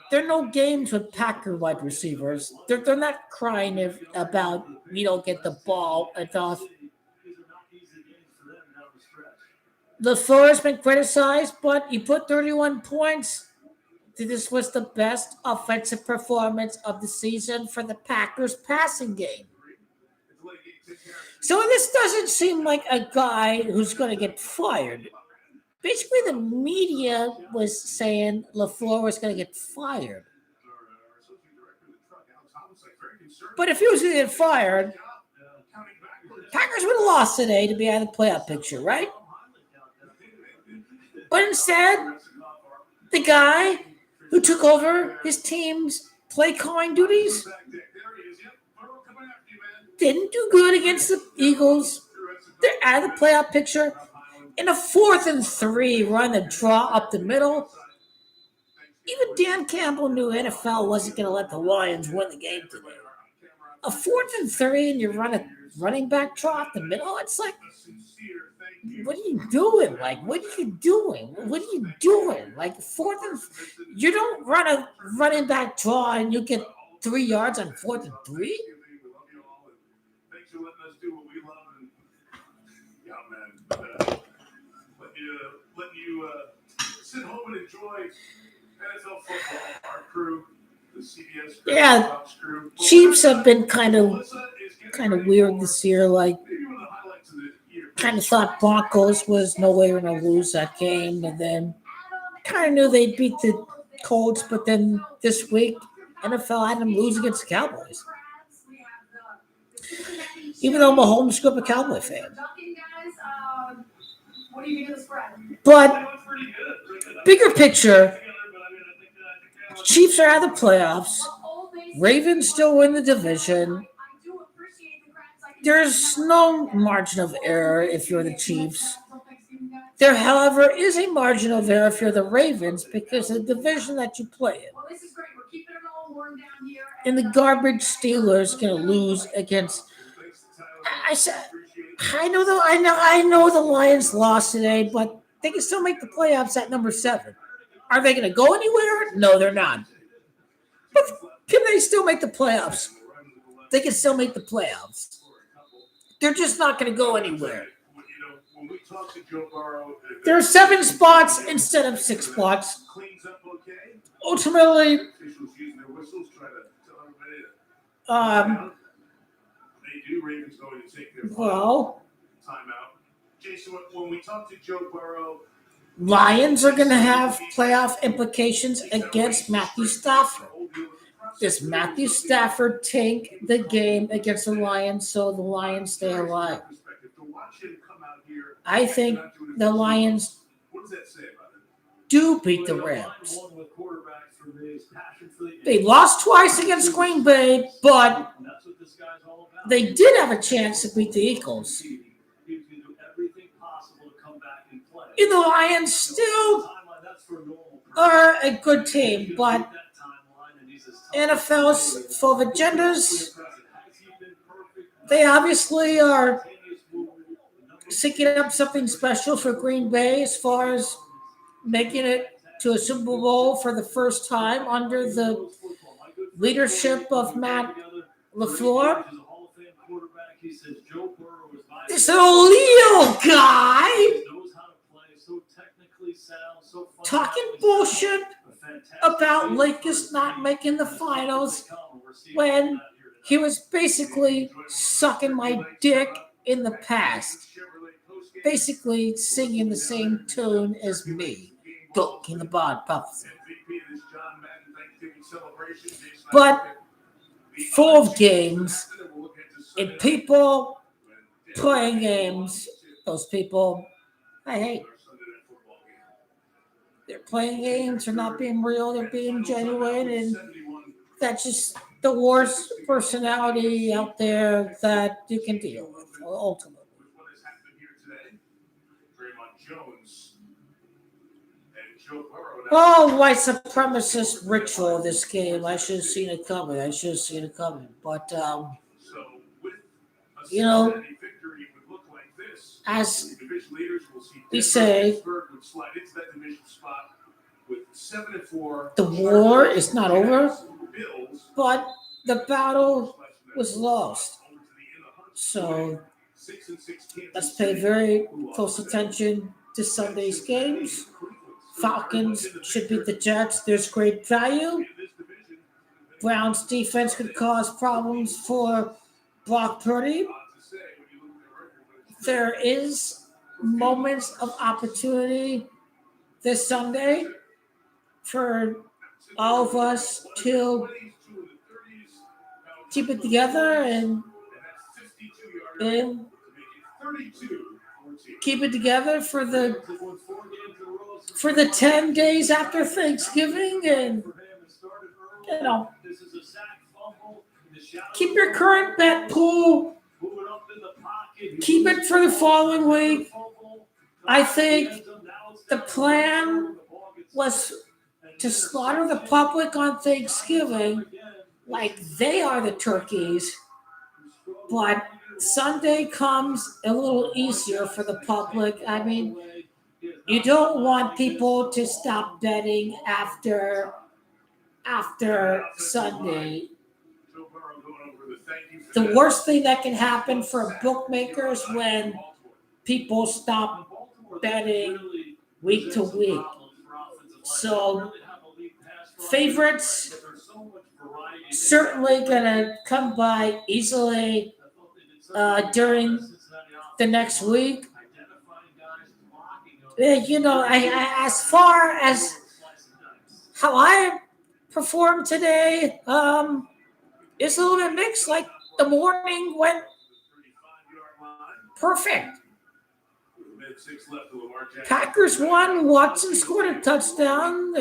There are no games with Packer wide receivers. They're not crying about we don't get the ball enough. Lmfao has been criticized, but he put 31 points. This was the best offensive performance of the season for the Packers passing game. So this doesn't seem like a guy who's going to get fired. Basically, the media was saying Lmfao was going to get fired. But if he was going to get fired, Packers would have lost today to be out of the playoff picture, right? But instead, the guy who took over his team's play calling duties didn't do good against the Eagles. They're out of the playoff picture. In a 4th and 3 run a draw up the middle, even Dan Campbell knew NFL wasn't going to let the Lions win the game today. A 4th and 3 and you run a running back draw up the middle, it's like, what are you doing? Like, what are you doing? What are you doing? Like, 4th and you don't run a running back draw and you get 3 yards on 4th and 3? Thanks for letting us do what we love. And yeah, man, letting you sit home and enjoy NFL football. Our crew, the CBS crew, Yeah, crew. Chiefs have been kind of weird this year. Like, kind of thought Broncos was no way we're going to lose that game, and then kind of knew they'd beat the Colts, but then this week, NFL had them lose against the Cowboys. Even though Mahomes grew up a Cowboy fan. But bigger picture, Chiefs are out of the playoffs. Ravens still win the division. There's no margin of error if you're the Chiefs. There, however, is a margin of error if you're the Ravens because of the division that you play in. And the garbage Steelers going to lose against. I know the Lions lost today, but they can still make the playoffs at number 7. Are they going to go anywhere? No, they're not. But can they still make the playoffs? They can still make the playoffs. They're just not going to go anywhere. There are 7 spots instead of 6 spots. Ultimately, well, Jason, when we talk to Joe Burrow, Lions are going to have playoff implications against Matthew Stafford. Does Matthew Stafford tank the game against the Lions so the Lions stay alive? I think the Lions do beat the Rams. They lost twice against Green Bay, but they did have a chance to beat the Eagles. And the Lions still are a good team, but NFL's full of agendas. They obviously are seeking up something special for Green Bay as far as making it to a Super Bowl for the first time under the leadership of Matt LaFleur. This little Leo guy talking bullshit about Lakers not making the finals when he was basically sucking my dick in the past. Basically singing the same tune as me. Duck in the bod puffs. But full of games and people playing games, those people I hate. They're playing games, they're not being real, they're being genuine, and that's just the worst personality out there that you can deal with, ultimately. Oh, white supremacist ritual this game. I should have seen it coming. But, you know, as we say, the war is not over, but the battle was lost. So let's pay very close attention to Sunday's games. Falcons should beat the Jets. There's great value. Browns defense could cause problems for Brock Purdy. There is moments of opportunity this Sunday for all of us to keep it together and keep it together for the 10 days after Thanksgiving, and you know, keep your current bet pool. Keep it for the following week. I think the plan was to slaughter the public on Thanksgiving like they are the turkeys, but Sunday comes a little easier for the public. I mean, you don't want people to stop betting after Sunday. The worst thing that can happen for bookmakers when people stop betting week to week. So favorites certainly gonna come by easily during the next week. You know, I as far as how I performed today, it's a little bit mixed. Like the morning went perfect. Packers won. Watson scored a touchdown.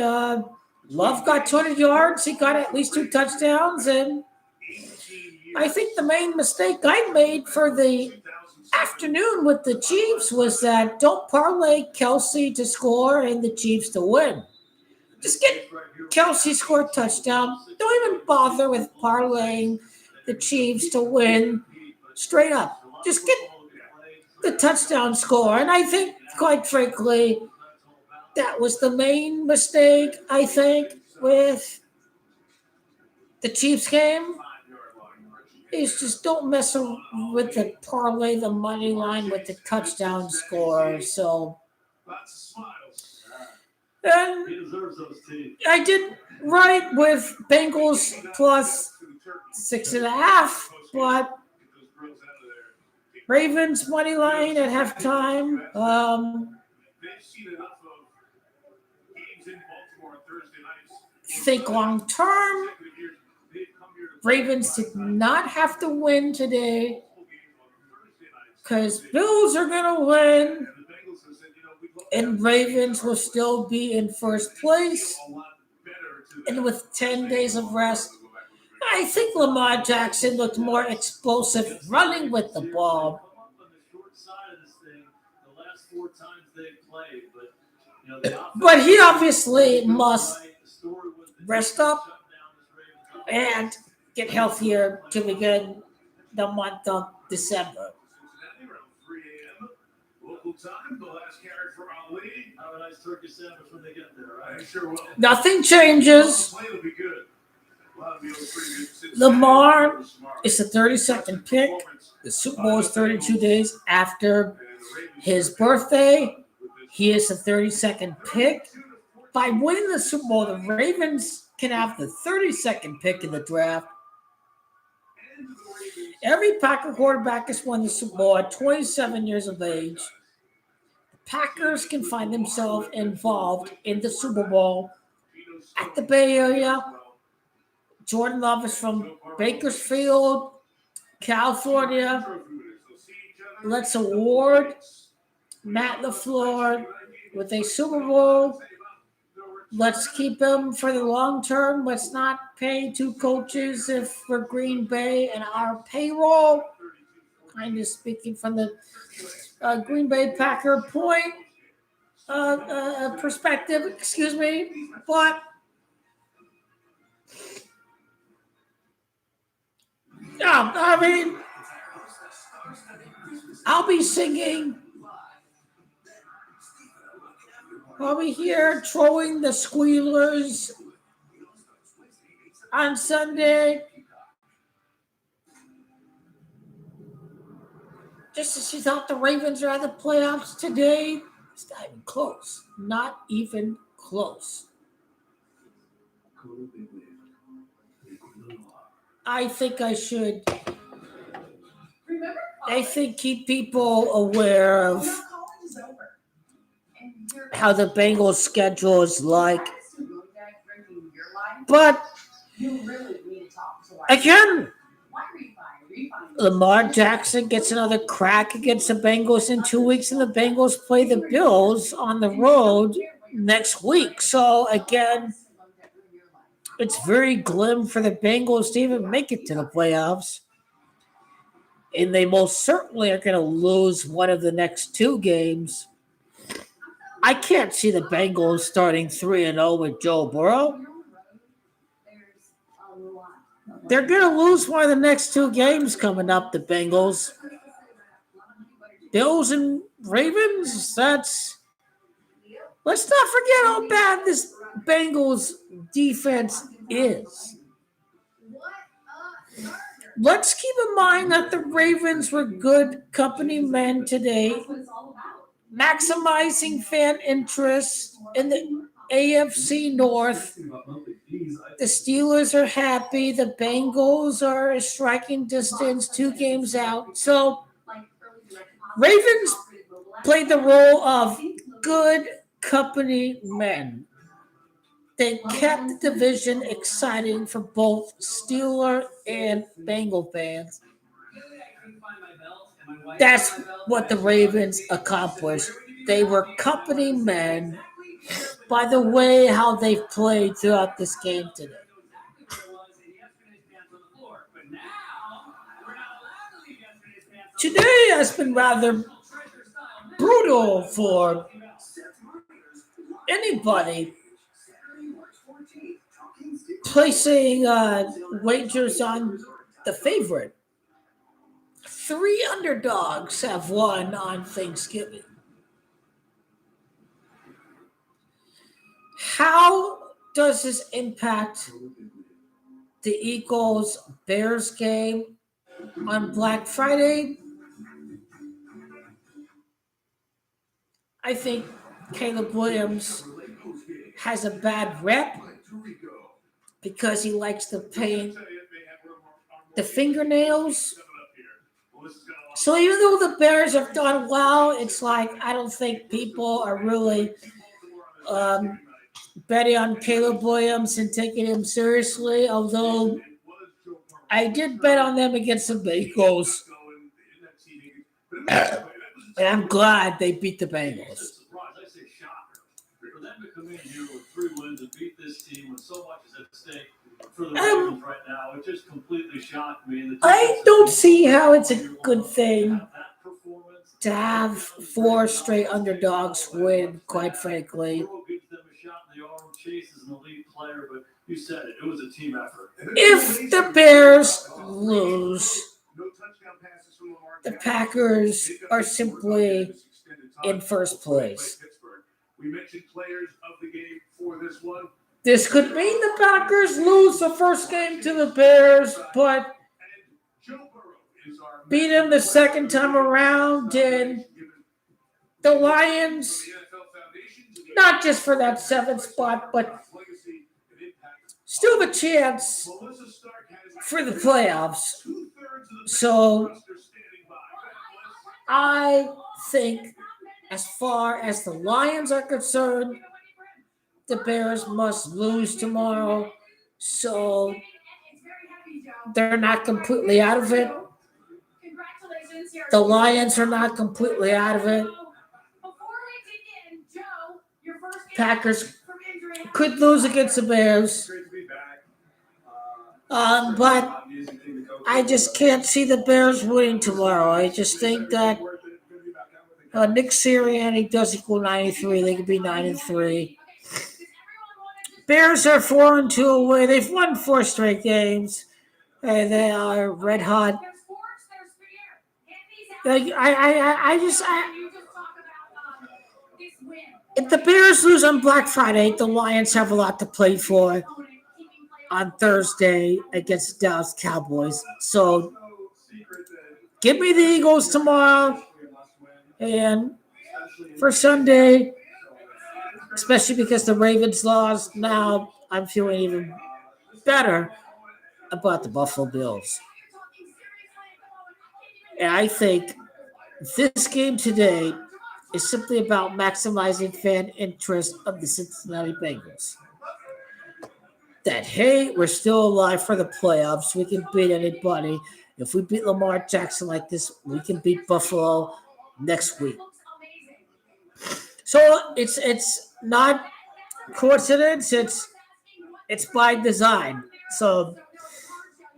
Love got 200 yards. He got at least 2 touchdowns. And I think the main mistake I made for the afternoon with the Chiefs was that don't parlay Kelsey to score and the Chiefs to win. Just get Kelsey score a touchdown. Don't even bother with parlaying the Chiefs to win straight up. Just get the touchdown score. And I think, quite frankly, that was the main mistake, I think, with the Chiefs game. Is just don't mess with the parlay, the money line with the touchdown score. So, and I did right with Bengals plus 6.5, but Ravens money line at halftime. Think long term. Ravens did not have to win today because Bills are going to win and Ravens will still be in first place. and with 10 days of rest, I think Lamar Jackson looked more explosive running with the ball. But he obviously must rest up and get healthier to begin the month of December. Local time, the last carry for Ali. Have a nice turkey sandwich when they get there, right? I sure will. Nothing changes. Play will be good. Lamar is the 32nd pick. The Super Bowl is 32 days after his birthday. He is the 32nd pick. By winning the Super Bowl, the Ravens can have the 32nd pick in the draft. Every Packer quarterback has won the Super Bowl at 27 years of age. The Packers can find themselves involved in the Super Bowl at the Bay Area. Jordan Love is from Bakersfield, California. Let's award Matt LaFleur with a Super Bowl. Let's keep him for the long term. Let's not pay two coaches if we're Green Bay and our payroll. Kind of speaking from the Green Bay Packer point perspective, excuse me. But yeah, I mean, I'll be singing. I'll be here throwing the squealers on Sunday. Just as you thought the Ravens are at the playoffs today, it's not even close. Not even close. I think I should, keep people aware of how the Bengals' schedule is like. But again, Lamar Jackson gets another crack against the Bengals in 2 weeks, and the Bengals play the Bills on the road next week. So again, it's very glim for the Bengals to even make it to the playoffs. And they most certainly are going to lose one of the next two games. I can't see the Bengals starting 3-0 with Joe Burrow. They're going to lose one of the next two games coming up, the Bengals. Bills and Ravens, let's not forget how bad this Bengals defense is. Let's keep in mind that the Ravens were good company men today, maximizing fan interest in the AFC North. The Steelers are happy. The Bengals are a striking distance, 2 games out. So Ravens played the role of good company men. They kept the division exciting for both Steeler and Bengal fans. That's what the Ravens accomplished. They were company men by the way how they've played throughout this game today. Today has been rather brutal for anybody placing wagers on the favorite. 3 underdogs have won on Thanksgiving. How does this impact the Eagles-Bears game on Black Friday? I think Caleb Williams has a bad rep because he likes to paint the fingernails. So even though the Bears have done well, it's like I don't think people are really betting on Caleb Williams and taking him seriously, although I did bet on them against the Bengals. And I'm glad they beat the Bengals. 3 wins and beat this team when so much is at stake for the Ravens right now. It just completely shocked me. And the I don't see how it's a good thing to have 4 straight underdogs win, quite frankly. Burrow gives them a shot in the arm. Chase is an elite player, but you said it was a team effort. If the Bears lose, the Packers are simply in first place. We mentioned players of the game for this one. This could mean the Packers lose the first game to the Bears, but beat them the second time around, and the Lions, not just for that 7th spot, but still the chance for the playoffs. So I think as far as the Lions are concerned, the Bears must lose tomorrow, so they're not completely out of it. The Lions are not completely out of it. Packers could lose against the Bears, but I just can't see the Bears winning tomorrow. I just think that Nick Sirianni does equal 93. They could be 9-3. Bears are 4-2 away. They've won 4 straight games, and they are red hot. Like if the Bears lose on Black Friday, the Lions have a lot to play for on Thursday against the Dallas Cowboys. So give me the Eagles tomorrow, and for Sunday, especially because the Ravens lost, now I'm feeling even better about the Buffalo Bills. And I think this game today is simply about maximizing fan interest of the Cincinnati Bengals. That, hey, we're still alive for the playoffs. We can beat anybody. If we beat Lamar Jackson like this, we can beat Buffalo next week. So it's not coincidence. It's by design. So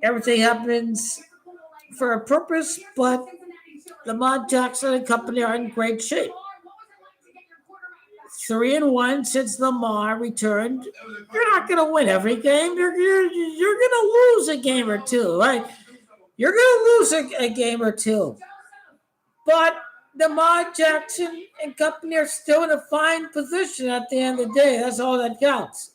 everything happens for a purpose, but Lamar Jackson and company are in great shape. 3-1 since Lamar returned. You're not going to win every game. You're going to lose a game or two, right? You're going to lose a game or two. But Lamar Jackson and company are still in a fine position at the end of the day. That's all that counts.